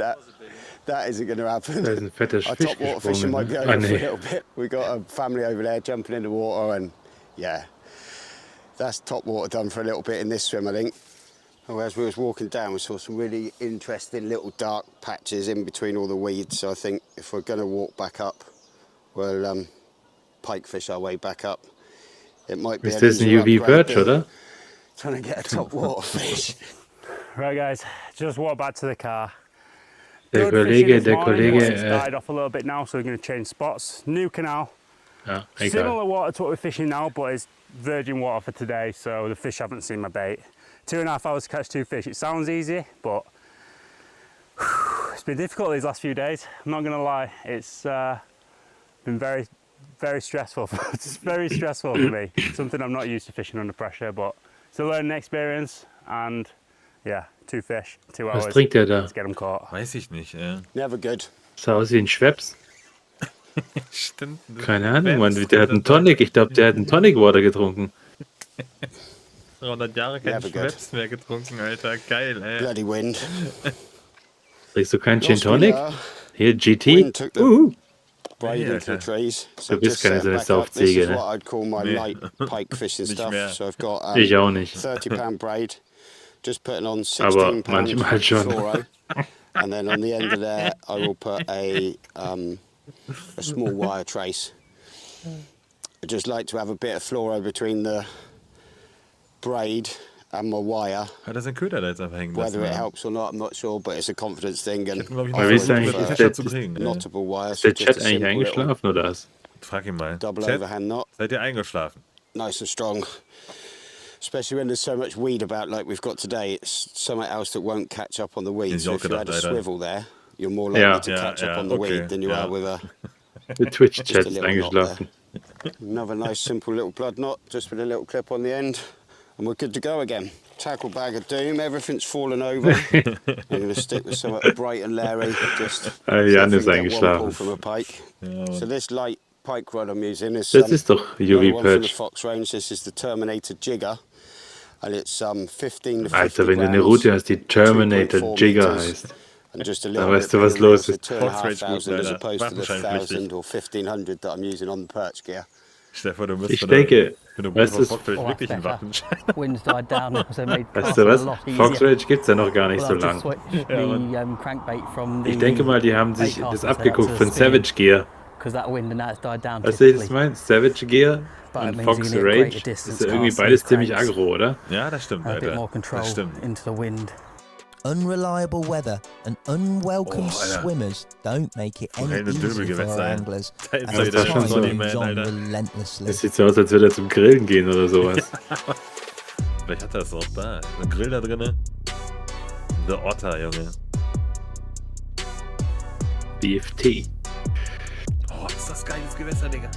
That isn't going to happen.
Da ist ein fetter
Our
Fisch
top water fishing
gesprungen.
might be
Ne?
over
Ah,
for a
nee.
little bit. We got a family over there jumping in the water, and yeah, that's top water done for a little bit in this swim, I think. Oh, as we was walking down, we saw some really interesting little dark patches in between all the weeds. So I think if we're going to walk back up, we'll pike fish our way back up. It might be
Ist
an
das ein
easier
UV
upgrade
Perch,
than
oder?
trying to get a top water fish.
Right guys, just walk back to the car.
Der
Good fishing
Kollege,
this morning, but it's
der
died off a little bit now, so we're going to change spots. New canal.
ja, egal.
Similar water to what we're fishing now, but it's virgin water for today, so the fish haven't seen my bait. 2.5 hours to catch 2 fish. It sounds easy, but it's been difficult these last few days. I'm not gonna lie. It's been very, very stressful. It's very stressful for me. Something I'm not used to fishing under pressure, but it's a learning experience. And yeah, 2 fish, 2 hours.
Was trinkt der da?
Let's get them caught.
Weiß ich nicht,
Never good.
Sah aus wie ein Schweppes.
Stimmt.
Keine Ahnung, Mann. Der hat einen Tonic. Ich glaube, der hat einen Tonic Water getrunken.
300 Jahre kein
Never good.
Schweppes mehr getrunken, Alter. Geil, ey.
Bloody wind.
Trinkst du keinen Gin
Lost me
Tonic?
there.
Hier, GT?
Wind took the braid
Yeah,
into the
okay.
trees. So
Du bist
just
keine
set
so eine
back up. This
Saufziege,
is
ne?
what I'd call my
Nee.
light pike fishing
Nicht
stuff.
mehr.
So I've got
Ich auch nicht.
£30 braid, just putting on
Aber
£16
manchmal schon.
fluoro. And then on the end of there, I will put a small wire trace. I just like to have a bit of fluoro between the braid and my wire.
Hat er seinen Köder da jetzt einfach hängen lassen?
Whether it
ja?
helps or not, I'm not sure, but it's a confidence thing. And
Glaub ich,
Aber wie ist
noch
eigentlich
versucht,
der-
Fischer zu kriegen.
notable wire.
Ist
So
der
just
Chat
a
eigentlich
simple little
eingeschlafen oder was?
Frag ihn mal.
double
Chat,
overhand knot.
seid ihr eingeschlafen?
Nice and strong, especially when there's so much weed about like we've got today. It's something else that won't catch up on the weed.
He's
So if you
gedacht,
had a
Alter.
swivel there, you're more likely
Ja.
to
Ja,
catch up
ja,
on the
okay,
weed than you
ja.
are with a
Der Twitch-Chat
Just a
ist
little knot
eingeschlafen.
another nice simple little blood knot, just with a little clip on the end, and we're good to go again. Tackle bag of doom, everything's fallen over. I'm going to stick with something bright and leery, just so
Jan
I
ist
can get one pull
eingeschlafen.
from a pike. So this light pike rod I'm using is
Das ist doch
another
UV
one from the
Perch.
Fox range. This is the Terminator Jigger, and it's 15 to 50
Alter, wenn du eine
grams,
Route hast, die Terminator
2.4
Jigger
meters,
heißt.
and just a
Dann
little
weißt
bit
du, was
bigger than
los
this,
ist.
so
Fox Range
2,500 as
Leider.
opposed to the
Waffenscheinpflichtig.
1,000 or 1,500 that I'm using on the perch gear.
Stefan, du musst
Ich denke,
wenn du
weißt du,
Foxfish
Oh,
wirklich einen
better.
Waffenschein.
Wind's died down, so it made
weißt du
casting a
was?
lot
Fox
easier.
Rage gibt es ja noch gar nicht
Well,
so
I've just
lang.
switched the crankbait from the
Ich denke mal, die haben sich
bait
das
caster
abgeguckt
to
von
spinning,
Savage Gear.
because that wind and that's died down
Weißt du, was ich
typically.
meine? Savage Gear
But it
und
means
Fox
you can get
Rage.
greater
Das ist
distance
ja irgendwie
casting
beides
with
ziemlich
cranks
aggro, oder?
Ja, das stimmt,
and a bit
Alter.
more control
Das stimmt.
into the wind.
unreliable weather and unwelcome
Alter.
swimmers don't make it any
Forelle
easier for
Döbelgewässer,
our
ey.
anglers
Da ist
as
er wieder,
schon
time
so.
Sonny Man,
moves on
Alter.
relentlessly.
Das sieht so aus, als würde er zum Grillen gehen oder sowas.
Vielleicht hat er es auch da. Ein Grill da drinne. The Otter, Junge.
BFT.
Oh, ist das geiles Gewässer, Digga.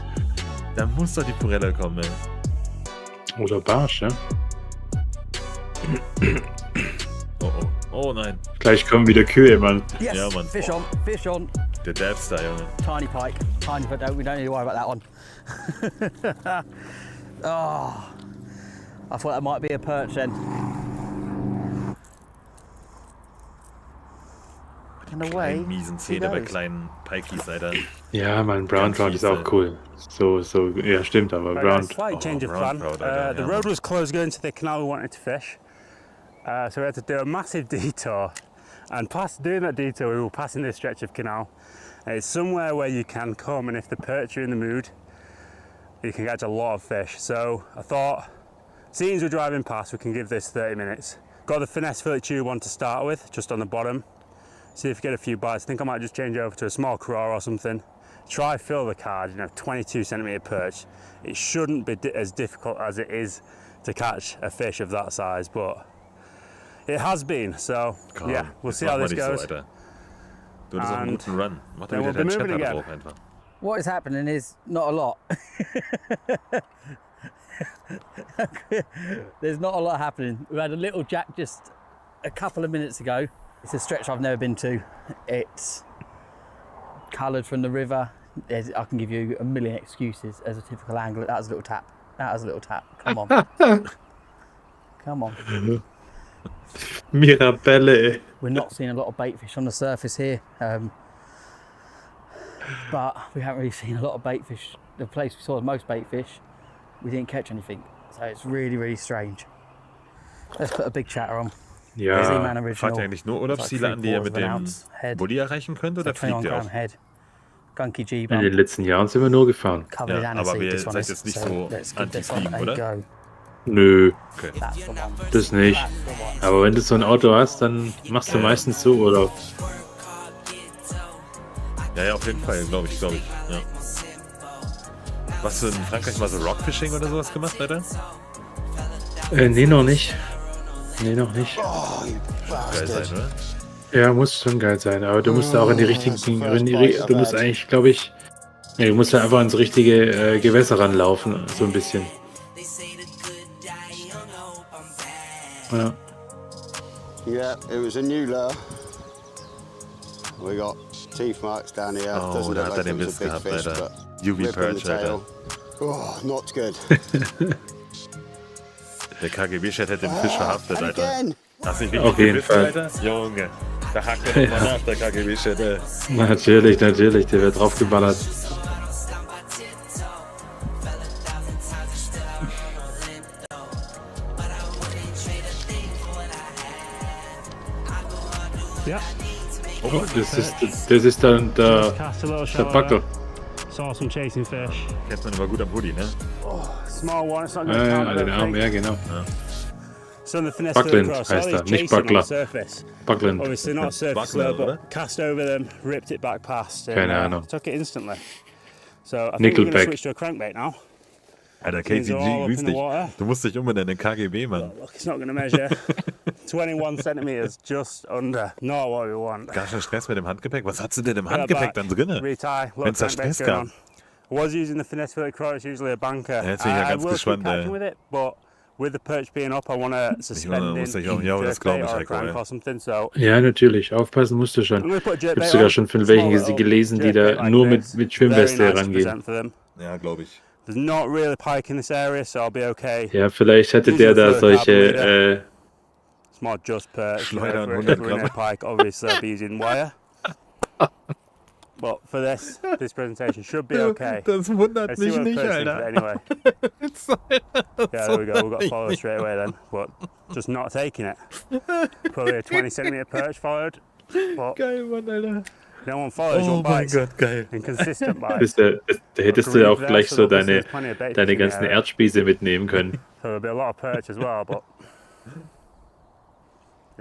Da muss doch die Forelle kommen, ey.
Oder Barsch, ja?
Oh, oh. Oh nein.
Gleich kommen wieder Kühe, Mann.
Yes,
Ja, Mann.
fish on, fish on.
Der Dabster, Junge.
Tiny pike, tiny, but we don't need to worry about that one. Oh, I thought that might be a perch then. And away
Kleinen miesen
he
Zähne bei
goes.
kleinen Pikies, Alter.
Ja, Mann, Brown Trout ist auch cool. So, ja, stimmt, aber
Right,
Brown.
guys, slight change of
brown
plan.
trout, I don't
The
know.
road was closed going to the canal we wanted to fish. So we had to do a massive detour. And past doing that detour, we were passing this stretch of canal. And it's somewhere where you can come, and if the perch are in the mood, you can catch a lot of fish. So I thought, seeing as we're driving past, we can give this 30 minutes. Got the finesse fillet tube one to start with, just on the bottom. See if we get a few bites. I think I might just change over to a small craw or something. Try fill the card, 22 centimetre perch. It shouldn't be as difficult as it is to catch a fish of that size, but it has been. So
Komm,
yeah, we'll
jetzt
see
mach
how
mal
this
nicht so,
goes.
Alter. Du hattest auch einen
And
guten Run. Mach doch
then
wieder
we'll be
deinen
moving
Chatter
again.
drauf einfach.
What is happening is not a lot. There's not a lot happening. We had a little jack just a couple of minutes ago. It's a stretch I've never been to. It's coloured from the river. I can give you a million excuses as a typical angler. That was a little tap. That was a little tap. Come on. Come on.
Mirabelle, ey.
We're not seeing a lot of bait fish on the surface here. But we haven't really seen a lot of bait fish. The place we saw the most bait fish, we didn't catch anything. So it's really, really strange. Let's put a big chatter on.
Ja,
Z-Man
Fahrt
original.
ihr eigentlich nur
It's
Urlaubsziele
like
an, die ihr
3/4
mit
of an
dem
ounce head.
Bulli erreichen könnt,
So
oder
21
fliegt ihr
gram
auch?
head. Gunky G
in den
bump.
letzten Jahren sind wir nur gefahren.
Covered in
Ja, aber
aniseed,
wir
this one
seid
is.
jetzt nicht
So
so
let's give this one
anti-Fliegen,
a
oder?
go.
Nö,
Okay.
That's the one.
das nicht.
That's the one.
Aber wenn du so ein Auto hast, dann machst du meistens so Urlaub.
Ja, auf jeden Fall, glaube ich. Ja. Hast du in Frankreich mal so Rockfishing oder sowas gemacht, Alter?
Nee, noch nicht. Nee, noch nicht.
Geil sein, oder?
Ja, muss schon geil sein, aber du musst da auch in die richtigen, du musst eigentlich, glaube ich, nee, du musst da einfach ins richtige Gewässer ranlaufen, so ein bisschen. Ja.
Yeah, it was a new lure. We got teeth marks down here.
Oh,
Doesn't
da
look
hat er
like
den
it was
Biss
a big
gehabt,
fish,
Alter.
but
UV
rip in the
Perch, Alter.
tail. Oh, not good.
Der KGB-Chat hätte den Fisch verhaftet,
And
Alter.
again.
Hast du nicht
Auf
richtig
jeden
gebissen,
Fall.
Alter? Junge, da hackt er nochmal nach, der KGB-Chat, ey.
Natürlich, der wird draufgeballert.
Yeah.
Oh, das ist dann der
Cast a little shallower.
Buckle.
Saw some chasing fish.
Kennt man immer gut am Hoodie, ne?
Small one. It's not going to count. I
Den
don't
Arm,
think.
ja genau.
So on the finesse
Buckland
fillet cross,
heißt
all
er,
these
nicht
chasing on the
Buckler.
surface.
Buckland.
Obviously not surface
Buckler,
low,
oder?
but cast over them, ripped it back past, and
Keine Ahnung.
took it instantly. So I think we're going to
Nickelback.
switch to a crankbait now.
Alter,
Things are all
KCG,
up
grüß
in the
dich.
water.
Du musst dich umbenennen in KGB, Mann.
Look, it's not going to measure. 21 centimeters, just under. Not what we want.
Gar kein Stress mit dem Handgepäck. Was hast du denn im
Put it
Handgepäck
back,
dann drinne?
Retie, little
Wenn's da
crankbait
Stress
going
gab.
on. I was using the finesse fillet cross, it's usually a banker.
Ja, jetzt bin ich ja
I
ganz
will keep
gespannt,
catching
ey.
with it, but with the perch being up, I want to suspend
muss
it,
ich auch- ja, das glaub ich,
or a
Heiko,
crank
ja.
or something. So
Ja, natürlich. Aufpassen musst du
I'm
schon.
going to put
Ich habe
jerkbait
sogar
on.
schon von
Small
welchen
little
gelesen, die
jerkbait
da
like
nur
this.
mit Schwimmweste
Very nice to
rangehen.
present for them.
Ja, glaube ich.
There's not really pike in this area, so I'll be okay.
Ja, vielleicht hatte der da solche,
It's more just perch.
Schleudern,
for
100
for a pike, obviously I'll be using wire. But for this presentation should be okay.
Das wundert
Let's see
mich
what the
nicht,
perch think of it
Alter.
anyway. Yeah, there we go. We've got follow straight away then, but just not taking it. Probably a 20 centimeter perch followed, but
Geil, Mann, Alter.
no one follows,
Oh
one
mein
bites.
Gott, geil.
Inconsistent bites.
da hättest du ja auch gleich so deine ganzen
area.
Erdspieße mitnehmen können.
So there'll be a lot of perch as well, but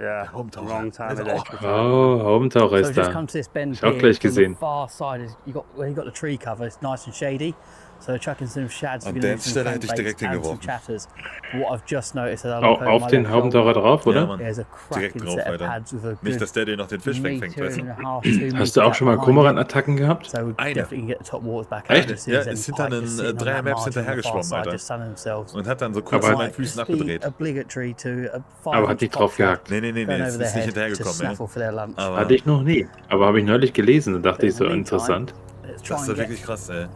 Yeah,
Haubentaucher.
wrong time of
Also,
day.
oh.
to be trying.
Oh, Haubentaucher
So
ist
just
da.
come to this bend
Ich auch
here.
gleich
From the
gesehen.
far side, where you got the tree cover, it's nice and shady. So chucking some shads,
An
we're
der
going to do
Stelle
some
hätte ich
crankbaits
direkt
and some
hingeworfen.
chatters. What I've just noticed as I look over
Auf
my
den
left shoulder,
Haubentaucher drauf,
Ja,
oder?
Mann.
there's a
Direkt
cracking
drauf,
set of
Alter.
pads with a
Nicht,
good
dass der dir noch den Fisch wegfängt,
meter
weißt
and
du?
a half, 2 meters
Hast du auch
gap
schon mal
behind it.
Kormoran-Attacken gehabt?
So we
Eine.
definitely can get the top waters back
Echt?
out. As soon
Ja,
as them
es sind dann
pike are
in
sitting on
3er
that
Maps
margin on the far
hinterhergeschwommen,
side,
Alter.
just sunning themselves.
Und hat dann so kurz
Aber-
an meinen Füßen
Just be
abgedreht.
obligatory to a 5
Aber hat nicht drauf gehackt.
Nee,
going
es
over
ist
their
nicht
head to
hinterhergekommen, ey.
snaffle for their lunch.
Aber
Hatte ich noch nie. Aber habe ich neulich gelesen und dachte
But
ich
in
so,
the meantime,
interessant.
let's try
das ist
and get
wirklich krass, ey.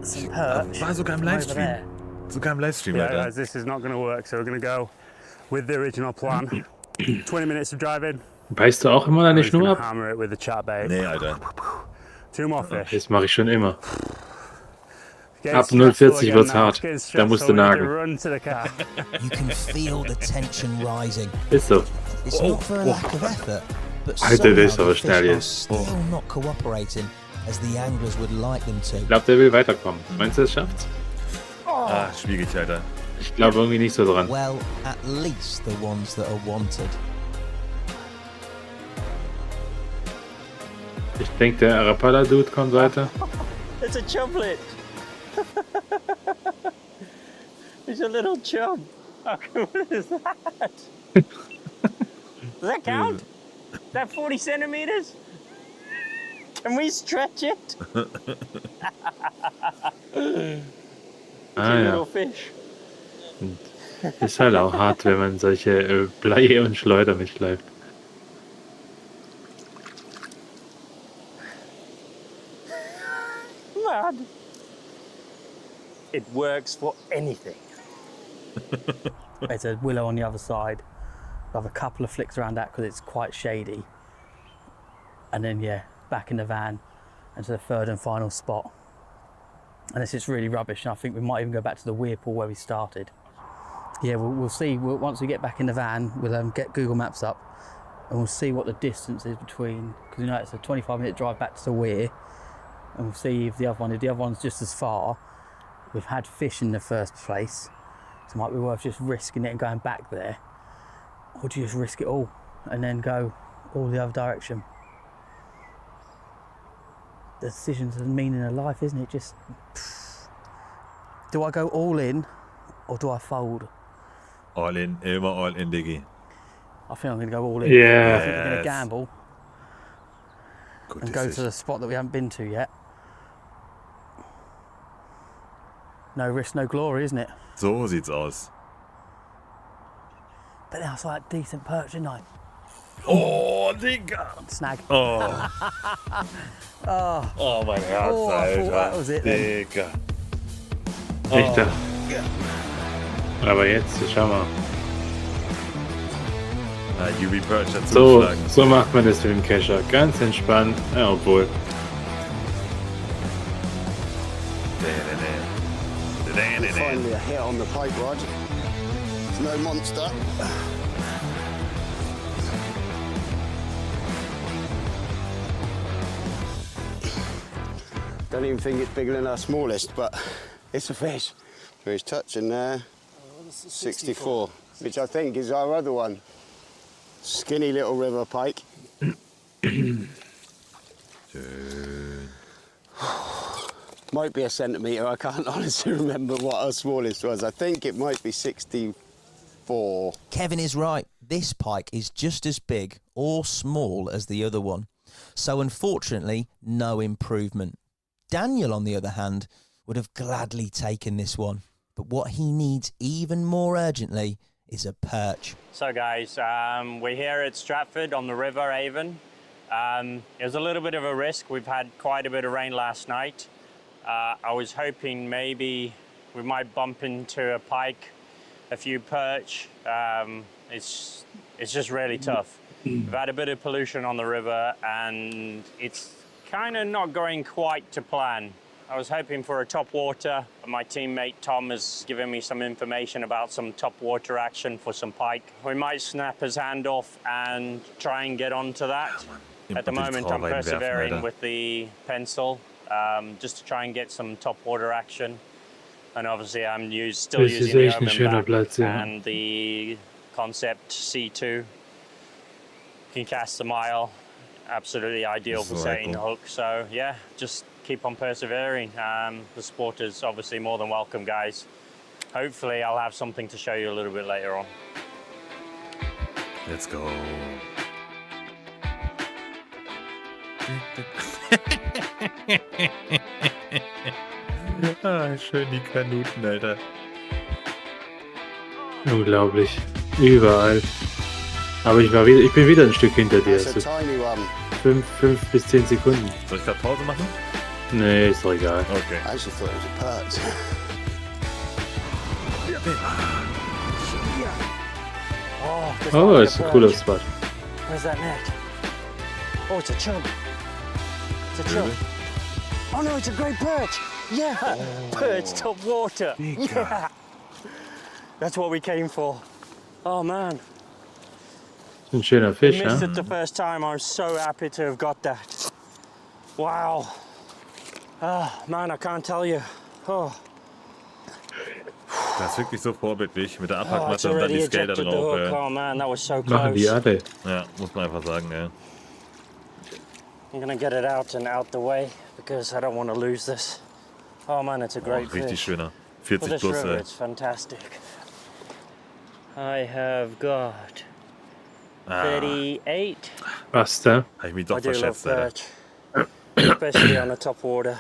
some perch
War sogar im
from over
Livestream.
there.
Sogar im Livestream,
Yeah,
Alter.
guys, this is not going to work. So we're going to go with the original plan. 20 minutes of driving.
Beißt du auch immer deine
We're just
Schnur
gonna
ab?
hammer it with the chat bait.
Nee, Alter.
2 more fish.
Das mache ich schon immer.
Getting
Ab
stressful
0,40
again
wird's
now.
hart.
Getting
Da
stressful,
musst du
we need to
nagen.
run to the car.
You can feel the tension rising.
Ist so.
It's not for a lack of effort, but
Alter, der ist
somehow
aber
the
schnell
fish are
jetzt.
still not cooperating as the anglers would like them to.
Ich glaube, der will weiterkommen. Meinst du, es schafft's?
Ah, schwierig, Alter.
Ich glaube irgendwie nicht so dran.
Well, at least the ones that are wanted.
Ich denke, der Arapala-Dude kommt weiter.
It's a chublet. It's a little chub. How cool is that? Does that count? Is that 40 centimeters? Can we stretch it?
Ah
Little
ja.
fish.
Ist halt auch hart, wenn man solche Bleie und Schleuder mitschleift.
Mad. It works for anything.
There's a willow on the other side. I'll have a couple of flicks around that because it's quite shady. And then, yeah, back in the van and to the third and final spot. And this is really rubbish, and I think we might even go back to the weir pool where we started. Yeah, we'll see. Once we get back in the van, we'll get Google Maps up and we'll see what the distance is between, because you know it's a 25-minute drive back to the weir, and we'll see if the other one's just as far. We've had fish in the first place, so it might be worth just risking it and going back there, or do you just risk it all and then go all the other direction? The decision's the meaning of life, isn't it? Just, do I go all in or do I fold?
All in, immer all in, Diggi.
I think I'm going to go all in.
Yeah.
I think we're going to
Yes.
gamble
Gut
and
ist
go
es.
to the spot that we haven't been to yet. No risk, no glory, isn't it?
So sieht's aus.
But then I saw that decent perch, didn't I?
Oh, Digga.
Snag.
Oh. Oh, mein Herz,
Oh, I thought
Alter.
that was it then.
Digga.
Ich da. Aber jetzt, schau mal.
Ah, UV Perch hat
So,
zugeschlagen.
so macht man das mit dem Kescher. Ganz entspannt. Ja, obwohl.
Finally a hit on the pike rod. It's no monster. Don't even think it's bigger than our smallest, but it's a fish. So he's touching there. 64, which I think is our other one. Skinny little river pike. Might be a centimetre, I can't honestly remember what our smallest was. I think it might be 64.
Kevin is right. This pike is just as big or small as the other one. So unfortunately, no improvement. Daniel, on the other hand, would have gladly taken this one. But what he needs even more urgently is a perch.
So guys, we're here at Stratford on the River Avon. It was a little bit of a risk. We've had quite a bit of rain last night. I was hoping maybe we might bump into a pike, a few perch. It's just really tough. We've had a bit of pollution on the river and it's kind of not going quite to plan. I was hoping for a top water. My teammate Tom has given me some information about some top water action for some pike. We might snap his hand off and try and get onto that. At the moment I'm persevering with the pencil just to try and get some top water action. And obviously I'm still
Das ist
using the
echt ein
Omen
schöner
back
Platz, ja.
and the Concept C2. can cast a mile, absolutely ideal for setting the hook. So yeah, just keep on persevering. The sport is obviously more than welcome, guys. Hopefully I'll have something to show you a little bit later on.
Let's go. Schön die Kanuten, Alter.
Unglaublich. Überall. Aber ich bin wieder ein Stück hinter dir.
That's a tiny one.
5 bis 10 Sekunden.
Soll ich da Pause machen?
Nee, ist doch egal.
Okay.
I actually thought it was a perch.
Oh, ist ein cooler Spot.
Where's that net? Oh, it's a chub. It's a chub. Oh no, it's a great perch. Yeah, perch top water. Yeah, that's what we came for. Oh man,
Ein schöner
I
Fisch,
missed
ja?
it the first time. I'm so happy to have got that. Wow. Oh man, I can't tell you. Oh,
Das ist wirklich so vorbildlich mit der
oh it's
Abpackmatte und dann
already
die Scale da
ejected the hook.
drauf.
Oh man, that was so
Machen die
close.
alle.
Ja, muss man einfach sagen, ja.
I'm gonna get it out and out the way because I don't want to lose this. Oh man, it's a great
Richtig
fish.
schöner.
For
40
this
plus,
river,
ey.
it's fantastic. I have got 38.
Was da?
Habe ich mich
I
doch
do love
verschätzt, Alter.
perch, especially on the top water.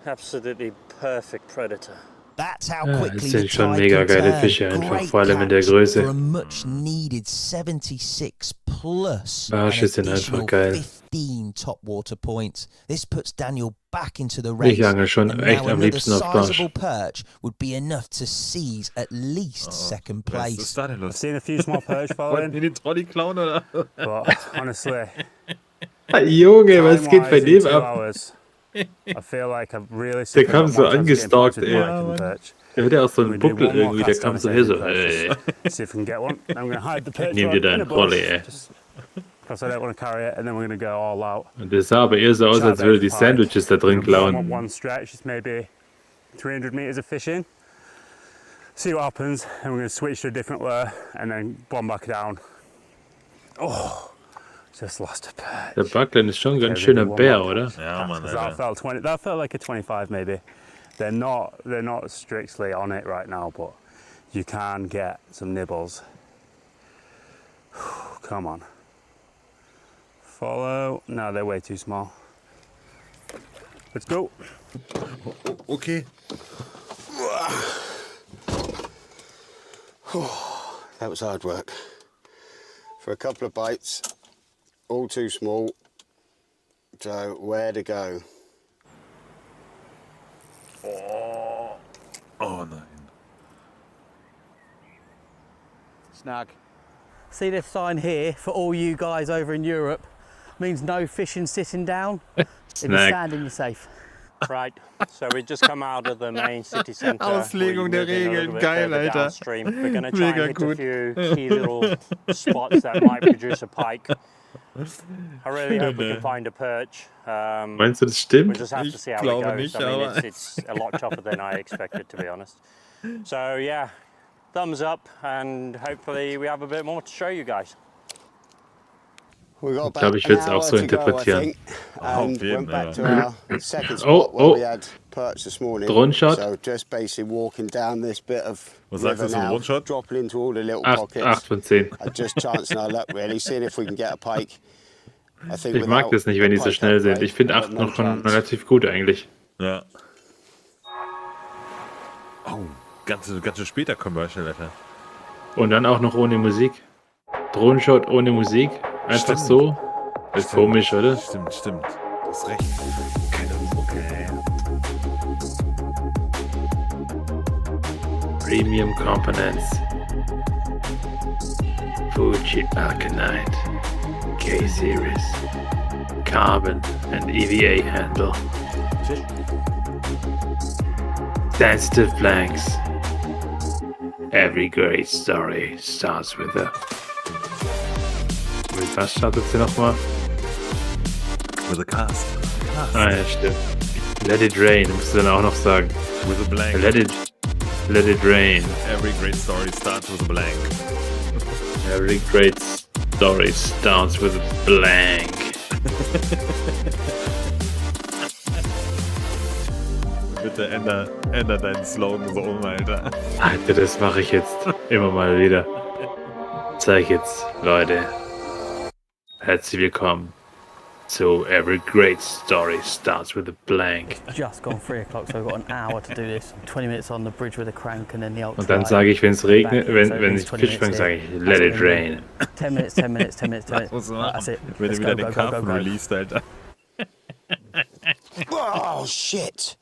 Absolutely perfect predator.
That's how
Ja,
quickly
das
the
sind schon
tide
mega
can
geile
turn.
Fische einfach,
Great
vor allem in der
catch
Größe.
for a much needed 76 plus.
Barsche
and
sind einfach
additional
geil.
15 top water points. This puts Daniel back into the
Ich
race.
angel schon
and
echt
now
am
another
liebsten auf Barsch.
sizable perch would be enough to seize at least second
Was
place.
ist da denn
I've
los?
seen a few small perch
Wollten die
following,
den Trolley klauen, oder?
but honestly,
Junge, was geht bei
time-wise, in
dem
2
ab?
hours, I feel like I've really
Der kam so angestalkt, ey.
ey.
Der hat ja auch so
We
einen
do
Buckel
one more
irgendwie, der
cast
kam
on
so
it,
her so,
See if we can get one. I'm going to hide the perch
Nimm
rod
dir deinen
in a bush,
Trolley, ey.
just because I don't want to carry it, and then we're going to go all out.
Und das sah aber eher so aus, als würde die Sandwiches da drin
Warm up
klauen.
one stretch, it's maybe 300 meters of fishing. See what happens, and we're going to switch to a different lure, and then bomb back down. Oh, just lost a perch.
Der Buckland ist schon ein ganz schöner Bär, oder?
Ja, Mann,
That
Alter.
felt 20. That felt like a 25 maybe. They're not strictly on it right now, but you can get some nibbles. Come on. Follow. No, they're way too small. Let's go.
Okay.
That was hard work. For a couple of bites, all too small. So where to go?
Oh nein.
Snag.
See this sign here for all you guys over in Europe? Means no fishing sitting down. If you're
Snag.
standing, you're safe.
Right, so we just come out of the main city centre.
Auslegung der
We're moving a little
Regeln,
bit
geil,
further
Alter.
downstream. We're going to try
Mega
and hit
gut.
a few key little spots that might produce a pike. I really hope we can find a perch.
Meinst du, das
We
stimmt?
just have to
Ich
see how it
glaube
goes.
nicht,
I mean,
aber-
it's a lot tougher than I expected, to be honest. So yeah, thumbs up, and hopefully we have a bit more to show you guys.
We got
Ich glaube, ich
an
würde es auch
hour
so
to go, I
interpretieren.
think,
Auf
and
jeden
went back to
Fall.
our second spot
Oh,
where
oh.
we had perch this morning.
Drone shot.
So just basically walking down this bit of
Was sagst du
river
zum
now,
Drone-Shot?
dropping into all the little
8
pockets.
von 10.
And just chancing our luck really, seeing if we can get a pike. I think
Ich mag
without
das nicht, wenn
a
die so
pike
schnell sind.
upgrade,
Ich finde
we've
8
got no
noch schon
chance.
relativ gut eigentlich.
Ja. Oh, ganz schön später Commercial, Alter.
Und dann auch noch ohne Musik. Drohnenshot ohne Musik. Einfach
Stimmt.
so. Das ist komisch, oder?
Stimmt. Du hast recht. Keine Mucke, ey.
Premium Components. Fuji Arcanite. K-Series. Carbon and EVA handle. Sensitive blanks. Every great story starts with a... Mit was startet sie nochmal?
With a cast.
Ah ja, stimmt. Let it rain, musst du dann auch noch sagen.
With a blank.
Let it rain.
Every great story starts with a blank.
Every great story starts with a blank.
Bitte änder deinen Slogan so um, Alter.
Alter, das mache ich jetzt immer mal wieder. Zeig jetzt, Leute. Herzlich willkommen zu Every Great Story Starts with a Blank.
It's just gone 3 o'clock, so I've got an hour to do this. 20 minutes on the bridge with a crank and then the ultra.
Und dann sage ich, wenn es regnet, wenn ich Fisch fange, sage ich, let it rain.
10 minutes, 10 minutes, 10 minutes, 10 minutes.
Muss man
Right,
machen,
that's it.
wenn
Let's
du
go,
wieder den
go, go, go,
Karpfen
go.
released, Alter.
Oh, shit.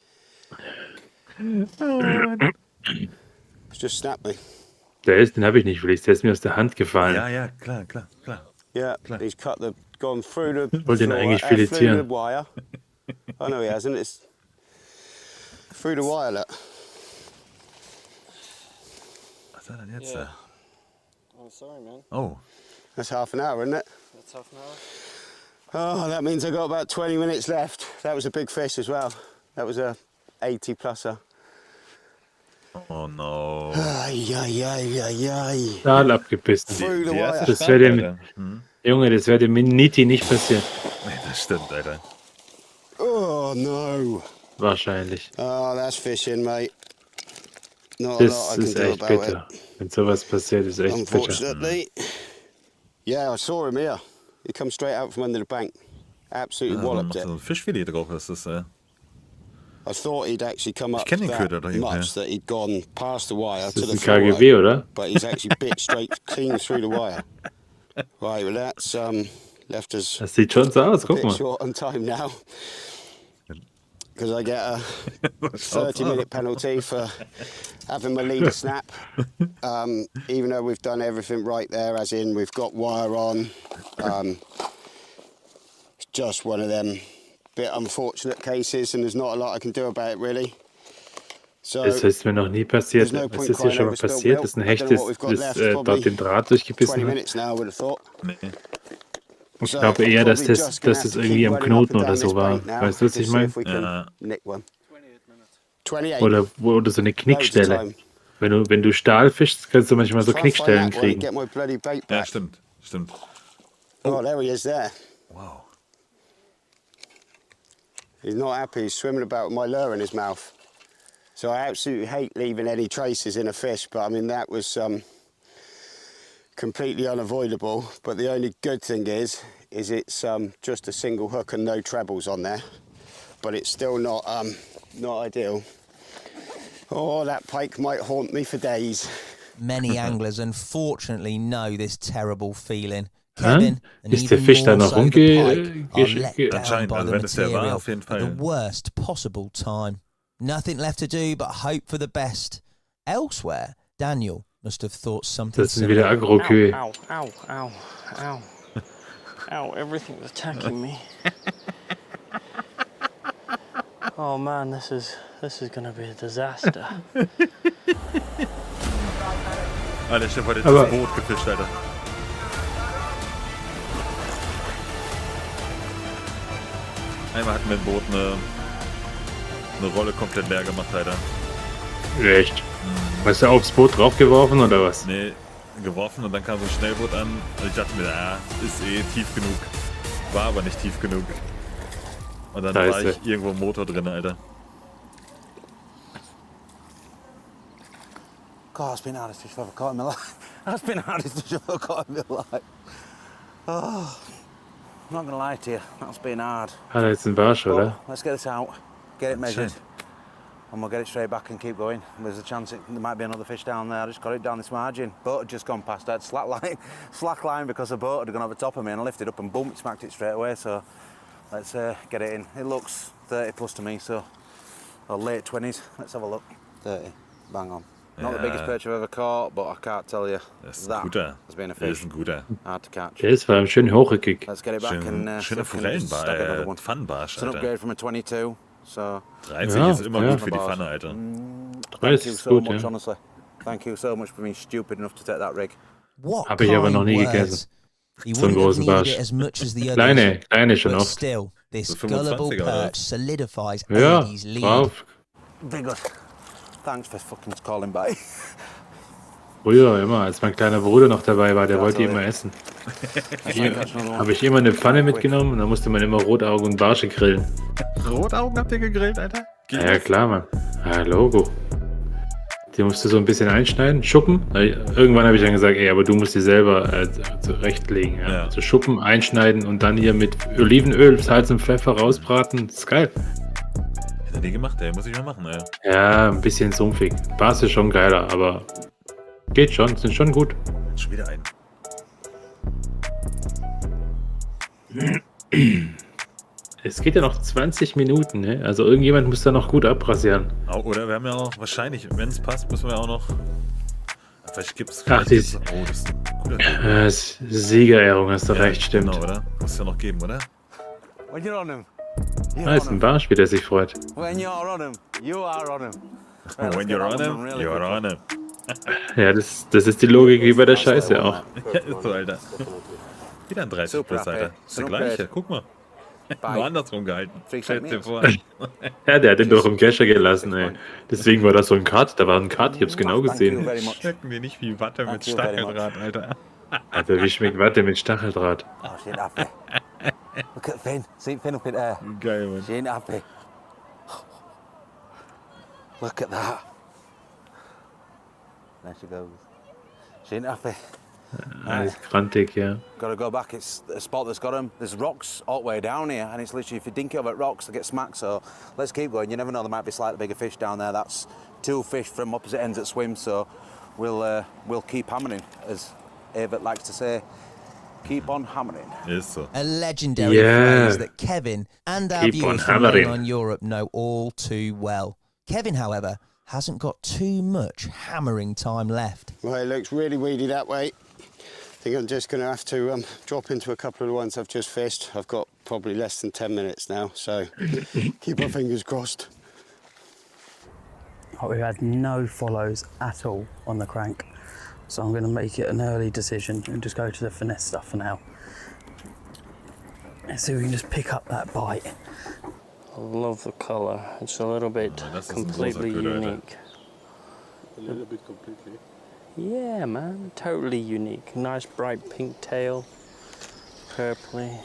It's just snapped me.
Den habe ich nicht released, der ist mir aus der Hand gefallen.
Ja, klar.
Yeah,
Klar.
he's gone through the
Wollte ihn eigentlich
through the
filetieren.
wire. Oh no, he hasn't. It's through the wire, look.
Was ist er denn jetzt da?
Oh, sorry, man.
Oh,
That's half an hour, isn't it?
That's half an hour.
Oh, that means I got about 20 minutes left. That was a big fish as well. That was a 80 pluser.
oh no.
Ay.
Total abgebissen.
Through the
Die erste
wire.
Das
Stadt,
wäre dem,
Alter.
Junge, das wäre dem Niti nicht passiert.
Nee, das stimmt, Alter.
Oh no.
Wahrscheinlich.
Oh, that's fishing, mate. Not a
Das
lot I can
ist
do
echt
about
bitter.
it.
Wenn sowas passiert, ist echt bitter.
Unfortunately. Yeah, I saw him here. He come straight out from under the bank. Absolutely
Ja, man
walloped
macht
it.
so ein Fischfilet drauf, das ist,
I thought he'd actually come up
kenn den
that
Köder da hinten,
much that he'd gone past the wire
Das
to
ist
the
ein
floor,
KGB, oder?
but he's actually bit straight clean through the wire. Right, well that's left us
Das sieht schon so aus,
a
guck
bit
mal.
short on time now. Because I get a 30-minute penalty for having my leader snap. Even though we've done everything right there, as in we've got wire on. It's just one of them bit unfortunate cases, and there's not a lot I can do about it really. So
Das ist mir noch nie passiert.
there's no
Es
point
ist dir
crying
schon mal
over spilled
passiert,
milk.
dass ein
I
Hecht
don't know what we've got
das,
left,
dort
probably
den Draht
20
durchgebissen hat.
minutes now, I would have thought.
Nee.
Ich
So
glaube
I'm
eher, dass
probably
das,
just gonna
dass
have
das
to
irgendwie
keep
am
running up
Knoten
and
oder
down
so
this
war.
bait now
Weißt du, was
to
ich
see
meine?
if we can
Ja.
nick one.
28 minutes.
28.
Oder so eine
Loads of
Knickstelle.
time.
Wenn du Stahl fischst, kannst du manchmal so
Try and find
Knickstellen
that one and
kriegen.
get my bloody bait
Ja,
back.
stimmt.
Oh, there he is there.
Wow.
He's not happy. He's swimming about with my lure in his mouth. So I absolutely hate leaving any traces in a fish, but I mean, that was completely unavoidable. But the only good thing is it's just a single hook and no trebles on there. But it's still not ideal. Oh, that pike might haunt me for days.
Many anglers unfortunately know this terrible feeling. Kevin, and
Ist der
even
Fisch da
more
noch
so the pike, are let down
Anscheinend,
by
also
the
wenn es der war,
material
auf jeden
at the
Fall.
worst possible time. Nothing left to do but hope for the best. Elsewhere, Daniel must have thought something
Das sind wieder
similar.
Agro-Kühe.
Ow, ow, ow, ow. Ow, everything's attacking me. Oh man, this is gonna be a disaster.
Alter, Steff hat jetzt
Aber-
das Boot gefischt, Alter. Einmal hatten wir im Boot eine Rolle komplett leer gemacht, Alter.
Echt? Hast du aufs Boot draufgeworfen oder was?
Nee, geworfen und dann kam so ein Schnellboot an und ich dachte mir, ist eh tief genug. War aber nicht tief genug. Und dann war
Scheiße.
ich irgendwo im Motor drin, Alter.
God, that's been the hardest fish I've ever caught in my life. That's been the hardest fish I've ever caught in my life. Oh, I'm not gonna lie to you, that's been hard.
Hat er jetzt einen Barsch,
But
oder?
let's get it out, get it measured,
Shit.
and we'll get it straight back and keep going. There's a chance there might be another fish down there. I just got it down this margin. Boat had just gone past. I had slack line because the boat had gone over top of me, and I lifted up and boom, it smacked it straight away. So let's get it in. It looks 30 plus to me, so or late 20s. Let's have a look. 30, bang on. Not the biggest
Ja.
perch I've ever caught, but I can't tell you
Das ist ein
that
guter.
has been a
Das ist
fish.
ein guter.
Hard to catch.
Der ist vor allem schön hochgekick.
Let's get it back and
Schöner
see if we can just stack another one.
Pfannenbarsch,
It's an
Alter.
upgrade from a 22, so
30
Ja,
ist immer
ja.
gut für die Pfanne, Alter.
thank
30
you
ist
so
gut,
much,
ja.
honestly. Thank you so much for being stupid enough to take that rig.
What
Hab ich aber noch nie
kind
gegessen.
words. He
So einen
wouldn't have
großen
needed
Barsch.
it as much as the others,
Kleine schon
but
oft.
still, this
So
gullible
25er oder
perch solidifies
Ja,
Eddie's lead.
drauf.
Big good. Thanks for fucking calling back.
früher immer, als mein kleiner Bruder noch dabei war, der wollte immer essen. Habe ich immer eine Pfanne mitgenommen und dann musste man immer Rotaugen und Barsche grillen.
Rotaugen habt ihr gegrillt, Alter?
Ja, klar, Mann. Ja, Logo. Die musst du so ein bisschen einschneiden, schuppen. Irgendwann habe ich dann gesagt, ey, aber du musst die selber zurechtlegen. Ja. Also schuppen, einschneiden und dann hier mit Olivenöl, Salz und Pfeffer rausbraten. Das ist geil.
Hätte er die gemacht, ey. Muss ich mal machen, ey.
Ja, ein bisschen sumpfig. Bars ist schon geiler, aber geht schon, sind schon gut.
Schon wieder ein.
Es geht ja noch 20 Minuten, ne? Also irgendjemand muss da noch gut abrasieren.
Oder wir haben ja auch, wahrscheinlich, wenn es passt, müssen wir ja auch noch. Vielleicht gibt's.
Ach,
das ist ein cooler Typ.
Siegerehrung, hast du recht, stimmt.
Genau, oder? Muss es ja noch geben, oder?
When you're on him.
Ist ein Barsch, wie der sich freut.
When you're on him, you are on him.
When you're on him, you're on him.
Ja, das ist die Logik wie bei der Scheiße auch.
Ja, ist so, Alter. Wieder ein 30 plus, Alter. Ist der gleiche, guck mal. Nur andersrum gehalten. Stell dir vor.
Ja, der hat den doch im Kescher gelassen, ey. Deswegen war das so ein Kart, da war ein Kart, ich hab's genau gesehen.
Schmecken wir nicht wie Watte mit Stacheldraht, Alter.
Alter, wie schmeckt Watte mit Stacheldraht?
Oh, she ain't happy. Look at Finn. See Finn up in there.
Geil, Mann.
She ain't happy. Look at that. There she goes. She ain't happy.
Alles grantig, ja.
Got to go back. It's a spot that's got them. There's rocks all the way down here, and it's literally if you dink it over at rocks, they get smacked. So let's keep going. You never know, there might be slightly bigger fish down there. That's 2 fish from opposite ends that swim. So we'll keep hammering, as Evert likes to say. Keep on hammering.
Ist so.
A legendary phrase that Kevin and our viewers from on Europe know all too well. Kevin, however, hasn't got too much hammering time left.
Well, it looks really weedy that way. I think I'm just going to have to drop into a couple of the ones I've just fished. I've got probably less than 10 minutes now, so keep our fingers crossed.
We've had no follows at all on the crank, so I'm going to make it an early decision and just go to the finesse stuff for now. Let's see if we can just pick up that bite.
I love the colour. It's a little bit completely unique.
A little bit completely.
Yeah, man, totally unique. Nice bright pink tail, purpley.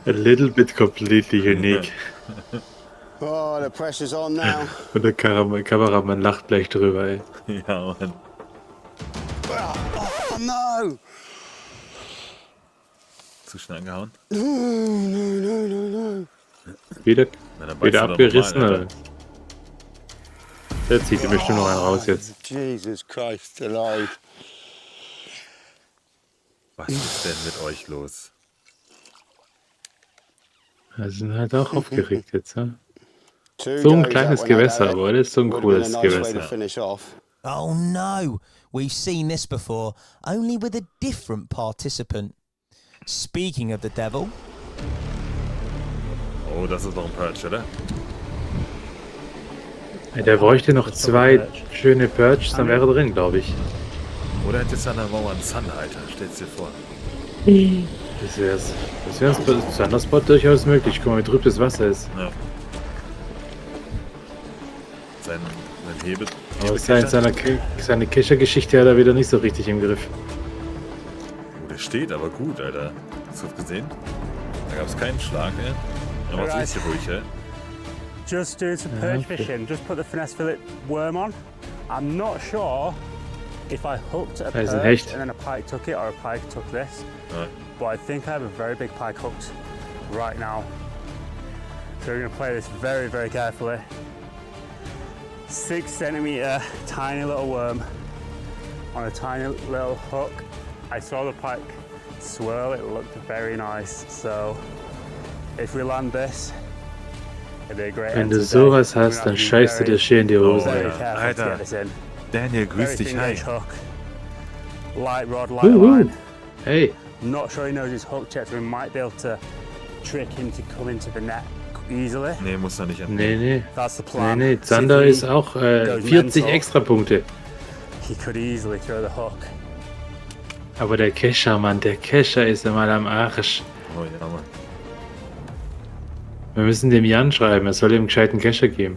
A little bit completely unique.
Oh, the pressure's on now.
Und der Kameramann lacht gleich drüber, ey.
Ja, Mann.
Oh, no!
Zu schnell angehauen.
No.
Wieder abgerissen, oder? Der zieht bestimmt noch einen raus jetzt.
Jesus Christ alive.
Was ist denn mit euch los?
Wir sind halt auch aufgeregt jetzt, ja? So ein kleines Gewässer, aber das ist so ein cooles Gewässer.
Oh no, we've seen this before, only with a different participant. Speaking of the devil.
Oh, das ist noch ein Perch, oder?
Ja, der bräuchte noch 2 schöne Perches, dann wäre er drin, glaube ich.
Oder hätte es an der Mauer einen Zander, Alter. Stell's dir vor.
Das wäre ein Zanderspot durchaus möglich. Guck mal, wie trüb das Wasser ist.
Ja. Sein Hebel.
Aber seine Kescher-Geschichte hat er wieder nicht so richtig im Griff.
Oh, der steht aber gut, Alter. Hast du das gesehen? Da gab es keinen Schlag, ey. Da macht's richtig ruhig, ey.
Just doing some perch fishing. Just put the finesse fillet worm on. I'm not sure if I hooked a perch and then a pike took it or a pike took this.
Right.
But I think I have a very big pike hooked right now. So we're going to play this very, very carefully. 6 centimeter tiny little worm on a tiny little hook. I saw the pike swirl, it looked very nice. So if we land this,
wenn du sowas hast, dann scheißt du dir schön in die Hose, ey.
Alter, Daniel, grüß dich, hi.
Light rod, light line.
Hey.
Not sure he knows his hook yet, so we might be able to trick him to come into the net easily.
Nee, muss er nicht.
Nee.
That's the plan.
Nee, Zander ist auch 40 Extrapunkte.
He could easily throw the hook.
Aber der Kescher, Mann, der Kescher ist einmal am Arsch.
Oh ja, Mann.
Wir müssen dem Jan schreiben, er soll ihm einen gescheiten Kescher geben.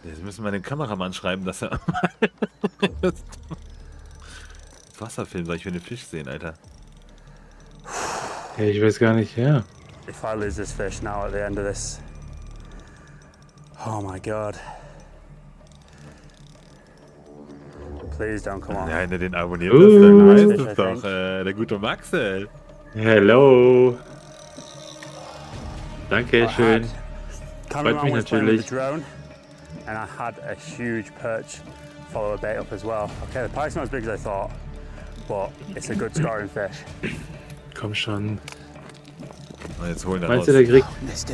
Jetzt müssen wir den Kameramann schreiben, dass er Wasserfilm soll ich für den Fisch sehen, Alter.
Ja, ich weiß gar nicht, ja.
If I lose this fish now at the end of this, oh my God. Please don't come on.
Ja, wenn du den abonniert hast, dann
nice
heißt
fish,
es
I
doch
think.
der gute Maxel.
Hello. Danke, schön.
Cameraman
mich
was playing with
natürlich.
the drone, and I had a huge perch follow a bait up as well. Okay, the pike's not as big as I thought, but it's a good scoring fish.
Komm schon.
Und jetzt holen wir
Meinst
raus.
du, der kriegt...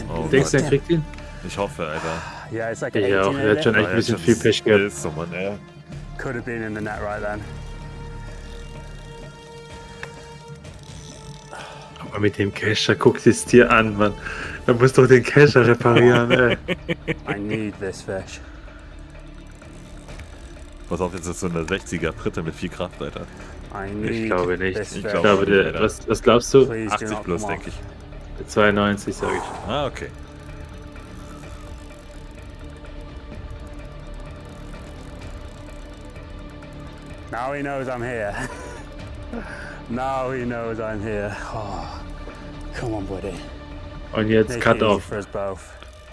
Oh
Denkst du,
Gott.
der kriegt ihn?
Ich hoffe, Alter.
Yeah, it's like a
Ich auch.
18
Der hat schon
in
echt ein bisschen viel Pech gehabt.
Ist so, Mann, ey.
Could have been in the net right then.
Aber mit dem Kescher, guck das Tier an, Mann. Da musst doch den Kescher reparieren, ey.
I need this fish.
Pass auf, jetzt ist so eine 60er Pritte mit viel Kraft, Alter.
I need
Ich glaube nicht.
this
Ich
fish.
Ich glaube, der, was glaubst du?
Please do
80
not
plus,
come
denke
off.
ich.
92, sage ich.
Ah, okay.
Now he knows I'm here. Now he knows I'm here. Oh, come on, buddy.
Und jetzt
Make
Cut
it easy
off.
for us both.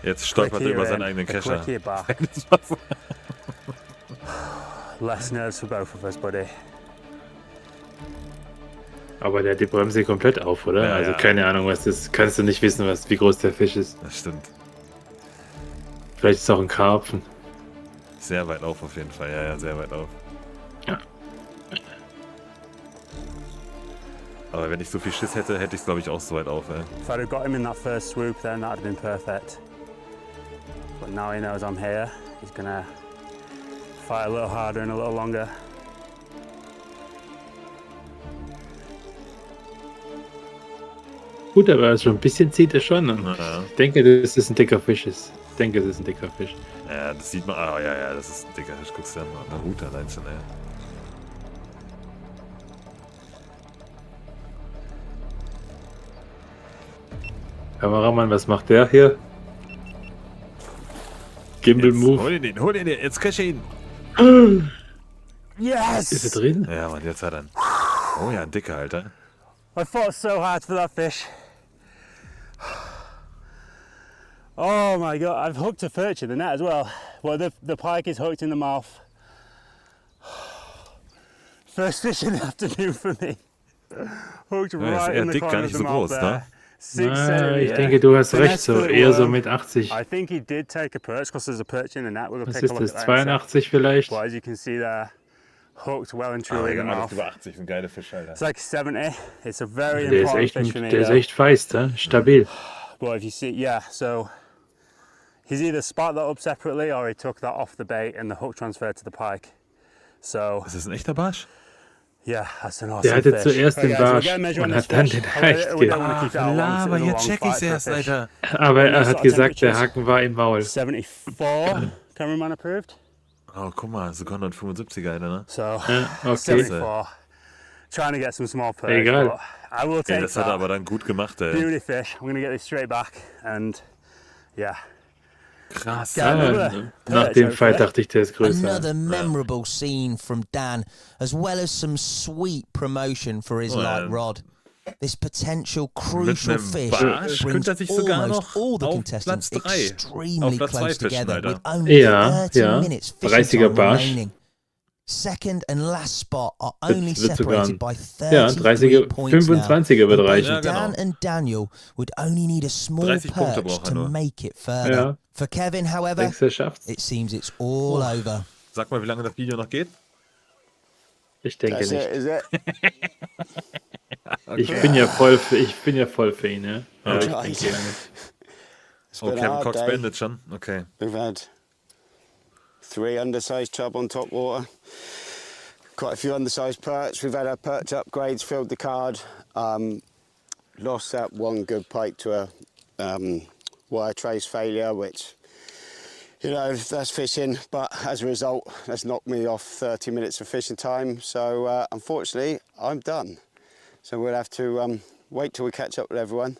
Jetzt stolpert er
Click
über
here
seinen
in,
eigenen
a
Kescher.
click here back. Less nerves for both of us, buddy.
Aber der hat die Bremse komplett auf, oder?
Ja,
Also
ja.
keine Ahnung, was das... Kannst du nicht wissen, wie groß der Fisch ist.
Das stimmt.
Vielleicht ist es auch ein Karpfen.
Sehr weit auf jeden Fall. Ja, ja, sehr weit auf.
Ja.
Aber wenn ich so viel Schiss hätte, hätte ich es, glaube ich, auch so weit auf, ey.
If I'd have got him in that first swoop, then that'd have been perfect. But now he knows I'm here. He's gonna fight a little harder and a little longer.
Gut, aber so ein bisschen zieht er schon. Und
Ja.
ich denke, dass es ein dicker Fisch ist. Ich denke, es ist ein dicker Fisch.
Ja, das sieht man. Ah, ja, ja, das ist ein dicker Fisch. Guckst du an. Der Hut allein schon, ey.
Kameramann, was macht der hier? Gimbal
Jetzt,
Move.
hol ihn, jetzt catch ihn.
Yes!
Ist er drin?
Ja, Mann, jetzt hat er ihn. Oh ja, ein dicker, Alter.
I fought so hard for that fish. Oh my God, I've hooked a perch in the net as well. Well, the pike is hooked in the mouth. First fish in the afternoon for me. Hooked
Ja, ist
right
eher
in the
dick, gar
corner of
nicht
the
so
mouth
groß,
there.
ne?
6
Ah, ich
centimeter.
denke, du hast recht,
Finesse
so
for the
eher so
worm.
mit 80.
I think he did take a perch because there's a perch in the net. We'll
Was
take a
ist
look
das,
at that in a sec.
82 vielleicht?
But as you can see there, hooked well and
Aber
truly in the
egal, alles
mouth.
über 80 sind geile Fische, Alter.
It's like 70. It's a very
Der ist
important
echt,
fish for me.
der ist
though.
echt feist, ne? Stabil.
But if you see, yeah, so he's either sparked that up separately or he took that off the bait and the hook transferred to the pike. So
Ist das ein echter Barsch?
yeah, that's an awesome
Der hatte
fish.
zuerst den
Right, guys, we'll
Barsch
get a measure on
und
this
hat dann
fish.
den
We
Hecht
don't
gemacht.
want to keep that long, 'cause
Laber,
it's a
jetzt
long
check
fight
ich's
for a
erst,
fish.
Alter.
Aber er
These
hat
sort of
gesagt, der
temperatures.
Haken war im Maul.
74, cameraman approved.
Oh, guck mal, sogar 175er, Alter, ne?
So
Ja, okay.
74. Trying to get some small perch,
Egal.
but I will
Ey,
take
das hat er
that.
aber dann gut gemacht, ey.
Beauty fish. I'm gonna get this straight back and yeah.
Krass.
Get another
Nach
perch,
dem Fight
hopefully.
dachte ich, der ist größer.
Another memorable scene from Dan, as well as some sweet promotion for his light rod. This potential crucial
einem
fish
Barsch
brings
könnte er sich sogar
almost
noch
all the
auf
contestants
Platz 3,
extremely
auf Platz 2
close
fischen,
together,
Alter.
with only
Ja,
30
ja.
minutes
30er
fishing time
Barsch.
remaining. Second and last spot are only
Wird sogar
separated
ein-
by
Ja,
33 points now.
25er wird
And both
reichen.
Ja, genau.
Dan and Daniel would only need a small
30 Punkte
perch
braucht er
to
nur.
make it further.
Ja.
For Kevin, however,
Denkst du, er schafft's?
it seems it's all over.
Sag mal, wie lange das Video noch geht?
Ich denke
That's it,
nicht.
is it?
Ich bin ja voll für ihn, ja.
Ja.
Ich
Right.
denke nicht.
It's
Oh,
been a
Kevin
hard
Cox
day.
beendet schon. Okay.
We've had 3 undersized chub on top water, quite a few undersized perch. We've had our perch upgrades, filled the card, lost that one good pike to a wire trace failure, which, you know, that's fishing, but as a result, that's knocked me off 30 minutes of fishing time. So unfortunately, I'm done. So we'll have to wait till we catch up with everyone.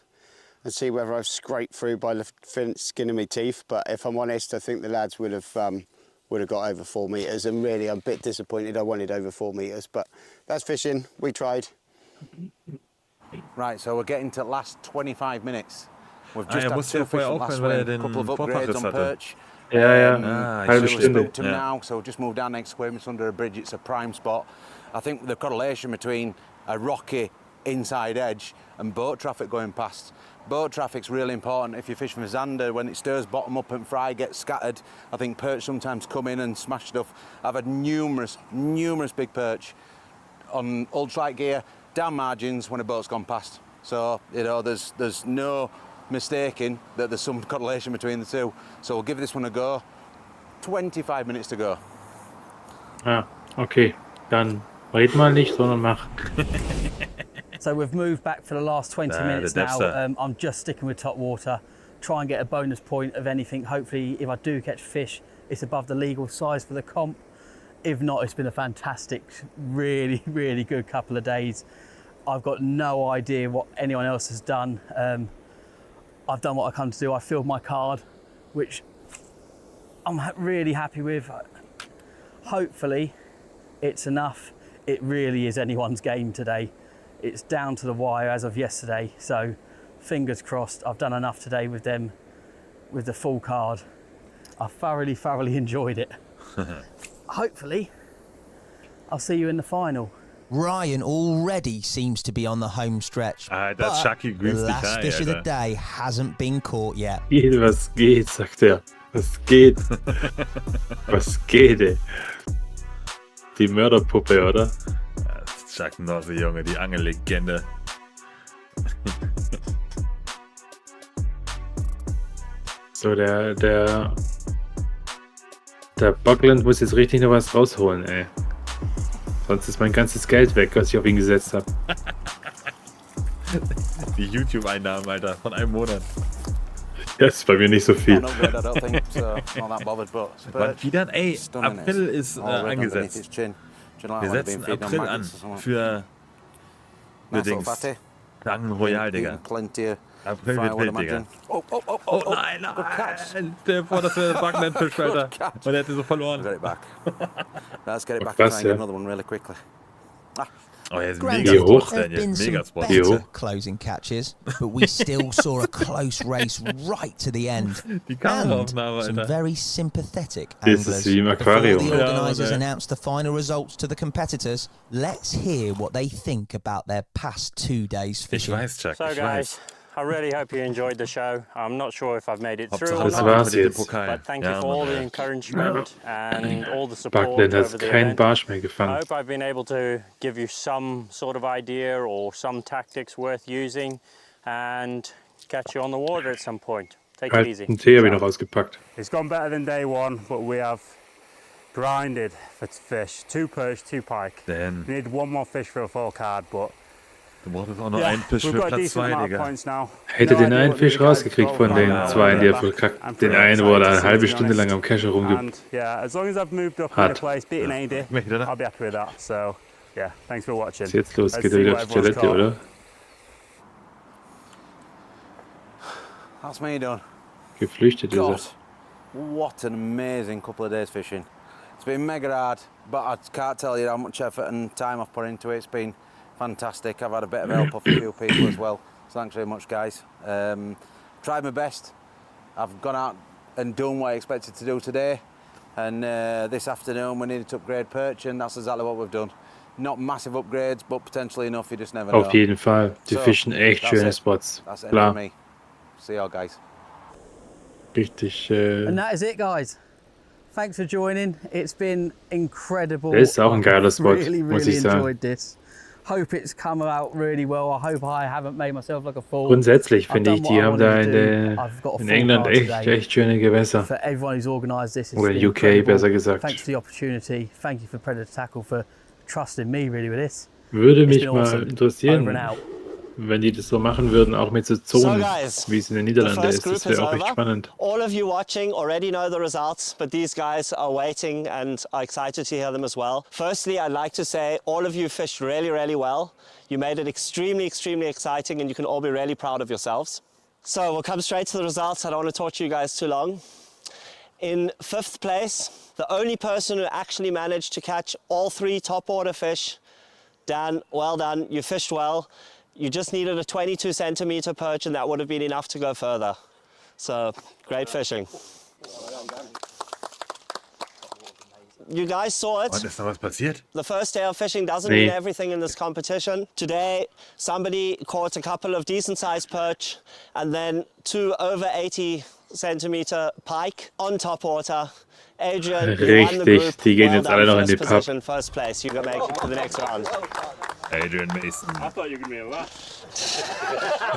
and see whether I've scraped through by the skin of my teeth. But if I'm honest, I think the lads would have got over 4 metres, and really I'm a bit disappointed. I wanted over 4 metres, but that's fishing. We tried.
Right, so we're getting to the last 25 minutes. We've just had
musste
2
ja
fish
vorher
from last
aufhören, weil
swim, a couple of upgrades
Vorfachriss
on
hatte.
perch.
Halbe
So we
Stunde.
spooked him now, so we'll just move down next swim. It's under a bridge, it's a prime spot. I think the correlation between a rocky inside edge and boat traffic going past. Boat traffic's really important. If you're fishing for zander, when it stirs bottom up and fry gets scattered, I think perch sometimes come in and smash stuff. I've had numerous big perch on ultralight gear, down margins when a boat's gone past. So, you know, there's no mistaking that there's some correlation between the two. So we'll give this one a go. 25 minutes to go.
Ah, okay. Dann red mal nicht, sondern mach.
So we've moved back for the last 20 minutes
the
now.
depthster.
I'm just sticking with top water, try and get a bonus point of anything. Hopefully, if I do catch fish, it's above the legal size for the comp. If not, it's been a fantastic, really, really good couple of days. I've got no idea what anyone else has done. I've done what I come to do. I filled my card, which I'm really happy with. Hopefully, it's enough. It really is anyone's game today. It's down to the wire as of yesterday, so fingers crossed. I've done enough today with them, with the full card. I thoroughly enjoyed it. Hopefully, I'll see you in the final.
Ryan already seems to be on the home stretch.
Das
but
Chucky
the
grüßt dich
last
ein,
fish of the
Alter.
day hasn't been caught yet.
Was geht, sagt er. Was geht? Was geht, ey? Die Mörderpuppe, oder?
Ja, das ist Chuck Nosse, Junge, die Angellegende.
So, der Buckland muss jetzt richtig noch was rausholen, ey. Sonst ist mein ganzes Geld weg, was ich auf ihn gesetzt habe.
Die YouTube-Einnahmen, Alter, von einem Monat.
Das ist bei mir nicht so viel.
Not good, I don't think, so not that bothered, but
Wann die dann, ey,
stunning it.
April ist
All red underneath
angesetzt.
its chin. Do you like
Wir
when they've
setzen
been feeding on
April an
maggots or something?
für
Nice little
Dings.
fatty.
Langen Royal, Digga.
Eating plenty of
April
fire,
wird
would
wild, Digga.
imagine. Oh,
Oh nein,
good catch.
nein! Stell dir vor, das wäre Bucklandfisch, Alter.
Good catch.
Und er hätte so
We'll
verloren.
get it back. Let's get it back
Krass,
and try and get
ja.
another one really quickly.
Oh, er ist ein
Granted,
Wie
mega
hoch?
Spot,
there have
Daniel.
been some
Mega Spot.
Wie
better
hoch?
closing catches, but we still saw a close race right to the end.
Die
And
Kameraaufnahme,
some
Alter.
very sympathetic
Das ist
anglers.
wie im
Before
Aquarium.
the
Ja,
organisers
Mann, ey.
announce the final results to the competitors, let's hear what they think about their past 2 days
Ich
fishing.
weiß, Chuck,
So
ich
guys,
weiß.
I really hope you enjoyed the show. I'm not sure if I've made it through
Hauptsache,
or
das
das
not,
war's
mit dem
jetzt.
Pokal.
but thank
Ja,
you for all
Mann,
the
ey.
encouragement and all the support
Buckland
over
hat
the
keinen
event.
Barsch mehr
I
gefangen.
hope I've been able to give you some sort of idea or some tactics worth using and catch you on the water at some point. Take it easy.
Einen Tee habe ich
Ciao.
noch ausgepackt.
It's gone better than day one, but we have grinded for fish. 2 perch, 2 pike.
Denn
We need one more fish for a full card, but
du brauchst auch noch
yeah,
einen Fisch
we've
für
got a
Platz
decent
2,
amount of
Digga.
points now.
Hätte
No
den
idea
einen
what the
Fisch
other guys
rausgekriegt von
both
den
found.
zwei, die er
I'm
verkackt.
pretty
Den einen, wo er
excited to
eine
see,
halbe
to be
Stunde lang
honest.
am Cache rumgibt.
And yeah, as long as I've moved up in
Hard.
the place, beaten 80,
Möchte, oder?
I'll be happy with that. So yeah, thanks for watching.
Was ist jetzt los?
Let's
Geht er
see
wieder
what
auf die
everyone's
Toilette,
caught.
oder?
That's me done.
Geflüchtet ist er.
God, what an amazing couple of days fishing. It's been mega hard, but I can't tell you how much effort and time I've put into it. It's been fantastic. I've had a bit of help off a few people as well. So thanks very much, guys. Tried my best. I've gone out and done what I expected to do today. And this afternoon we needed to upgrade perch, and that's exactly what we've done. Not massive upgrades, but potentially enough, you just never know.
Auf jeden Fall. Die
So,
fischen echt
that's
schöne
it.
Spots.
That's it
Klar.
for me. See y'all, guys.
Richtig.
And that is it, guys. Thanks for joining. It's been incredible.
Das ist auch ein geiler Spot,
Really,
muss
really
ich sagen.
enjoyed this. Hope it's come out really well. I hope I haven't made myself look a fool.
Grundsätzlich
I've
finde
done
ich,
what
die
I
haben da
wanted to
in,
do. I've got a
in
full
England
card
echt,
today.
echt schöne Gewässer.
For everyone who's organised this, it's
Oder
been
UK,
incredible.
besser gesagt.
Thanks for the opportunity. Thank you for Predator Tackle for trusting me really with this.
Würde
It's
mich
been
mal
awesome. Over and
interessieren,
out.
wenn die das so machen würden, auch mit so Zonen,
guys,
wie es in den
the
Niederlanden
first
ist.
group
Das wäre
is
auch echt
over.
spannend.
All of you watching already know the results, but these guys are waiting and are excited to hear them as well. Firstly, I'd like to say all of you fished really, really well. You made it extremely, extremely exciting, and you can all be really proud of yourselves. So we'll come straight to the results. I don't want to torture you guys too long. In 5th place, the only person who actually managed to catch all 3 topwater fish. Dan, well done. You fished well. You just needed a 22 centimeter perch and that would have been enough to go further. So, great fishing. You guys saw it.
Und ist noch was passiert?
The first day of fishing doesn't mean everything in this competition. Today, somebody caught a couple of decent-sized perch and then 2 over 80 centimeter pike on topwater. Adrian, you won the group.
Die gehen jetzt alle noch in die Pub.
Position, first place. You can make it to the next round.
Adrian Mason.
I thought you were giving me a laugh.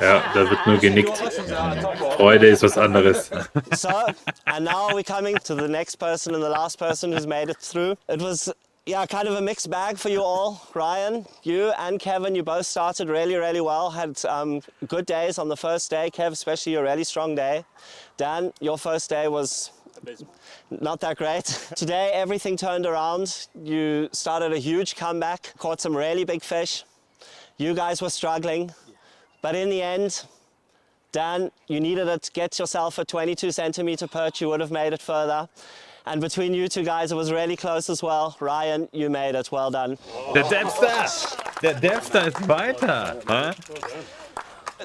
Ja, da wird nur genickt. Freude ist was anderes.
So, and now we're coming to the next person and the last person who's made it through. It was, yeah, kind of a mixed bag for you all. Ryan, you and Kevin, you both started really, really well. Had good days on the first day. Kev, especially a really strong day. Dan, your first day was not that great. Today, everything turned around. You started a huge comeback, caught some really big fish. You guys were struggling, but in the end, Dan, you needed to get yourself a 22 centimeter perch. You would have made it further. And between you 2 guys, it was really close as well. Ryan, you made it. Well done.
Der Dempster ist weiter.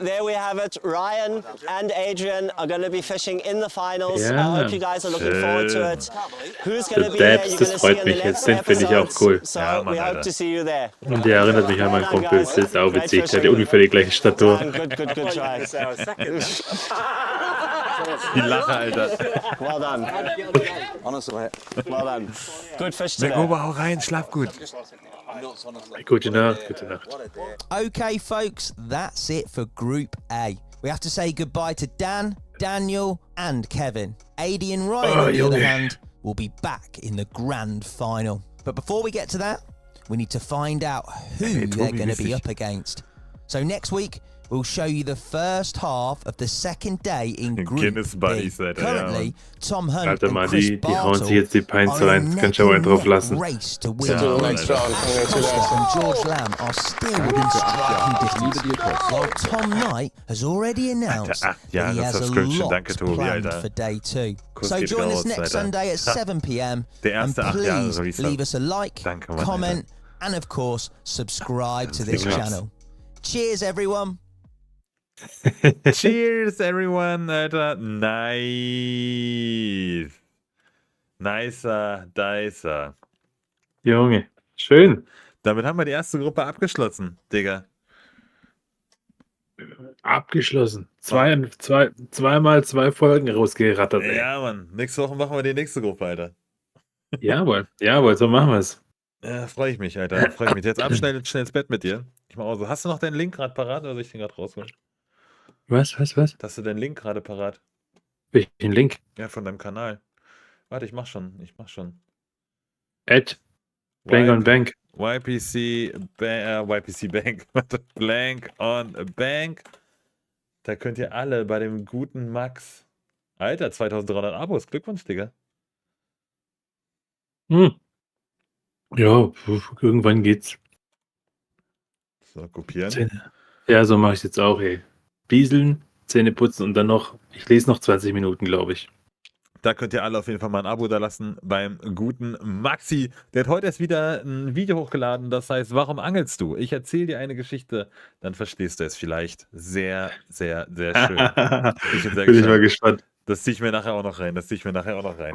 There we have it. Ryan and Adrian are going to be fishing in the finals.
Ja,
I hope you guys are looking forward to it. Who's going to
Der
be there?
Debs,
You're
das
going to see
freut
in the
mich.
next
Den finde ich auch
episodes.
cool.
So
Ja, Mann,
we hope
Alter.
to see you there.
Und der erinnert mich an meinen
Well done,
Kumpel.
guys.
Das ist auch
Great
witzig. Der hat
fishing.
ungefähr die gleiche Statur.
Good try.
Die Lache, Alter.
Well done.
Honestly, mate.
Well done. Good fish
Der
today.
Ober, hau rein, schlaf gut.
Gute Nacht, gute Nacht.
Okay, folks, that's it for Group A. We have to say goodbye to Dan, Daniel, and Kevin. Adi and Ryan, on the other hand, will be back in the grand final. But before we get to that, we need to find out who they're going to be up against. So next week, we'll show you the first half of the second day in Group
Guinness
B.
Buddies, Alter,
Currently, Tom Hunt
Alter,
and
Mann,
Chris
die hauen sich
Bartle
jetzt die Pints
are
rein.
in
Das kann ich aber einen drauf
neck-and-neck
lassen.
race to win
Ja,
the
Mann,
race.
Alter.
Costa and George Lamb are still within striking distance, while Tom Knight has already announced
Alter, 8 Jahre
that he has a
Subscription.
lot
Danke, Tobi,
planned
Alter.
for day 2.
Kuss
So
geht
join us
raus,
next
Alter.
Sunday at 7 p.m.
Der
and
erste 8 Jahre
please
Resub.
leave us a like,
Danke, Mann,
comment, and of course, subscribe to this
Krass.
channel. Cheers, everyone.
Cheers, everyone, Alter. Nice. Dicer.
Junge, schön.
Damit haben wir die erste Gruppe abgeschlossen, Digga.
Abgeschlossen. Zweimal 2 Folgen rausgerattert, ey.
Ja, Mann. Nächste Woche machen wir die nächste Gruppe, Alter.
Jawohl, so machen wir es.
Ja, freue ich mich, Alter. Freue ich mich. Jetzt ab, schnell ins Bett mit dir. Ich mach auch so. Hast du noch deinen Link gerade parat oder soll ich den gerade rausholen?
Was?
Hast du deinen Link gerade parat?
Welchen Link?
Ja, von deinem Kanal. Warte, ich mach schon.
Blank on Bank.
YPC Bank. Blank on Bank. Da könnt ihr alle bei dem guten Max. Alter, 2300 Abos. Glückwunsch, Digga.
Ja, irgendwann geht's.
So, kopieren.
Ja, so mache ich jetzt auch, ey. Bieseln, Zähne putzen und dann noch, ich lese noch 20 Minuten, glaube ich.
Da könnt ihr alle auf jeden Fall mal ein Abo da lassen beim guten Maxi. Der hat heute erst wieder ein Video hochgeladen, das heißt, warum angelst du? Ich erzähle dir eine Geschichte, dann verstehst du es vielleicht sehr, sehr, sehr schön.
Bin ich mal gespannt.
Das ziehe ich mir nachher auch noch rein.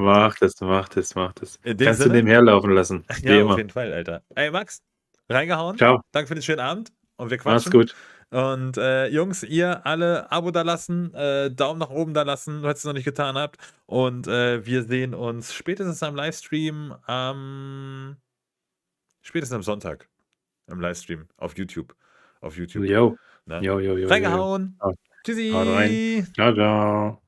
Mach das.
In dem
Kannst du
Sinne?
nebenher laufen lassen. Wie
Ja,
immer.
auf jeden Fall, Alter. Ey, Max, reingehauen.
Ciao.
Danke für den schönen Abend und wir
Mach's
quatschen.
gut.
Und Jungs, ihr alle Abo da lassen, Daumen nach oben da lassen, falls ihr es noch nicht getan habt. Und wir sehen uns spätestens am Livestream spätestens am Sonntag im Livestream auf YouTube.
Jo.
Ne?
Jo.
Reingehauen.
Haut
Tschüssi.
rein. Ciao.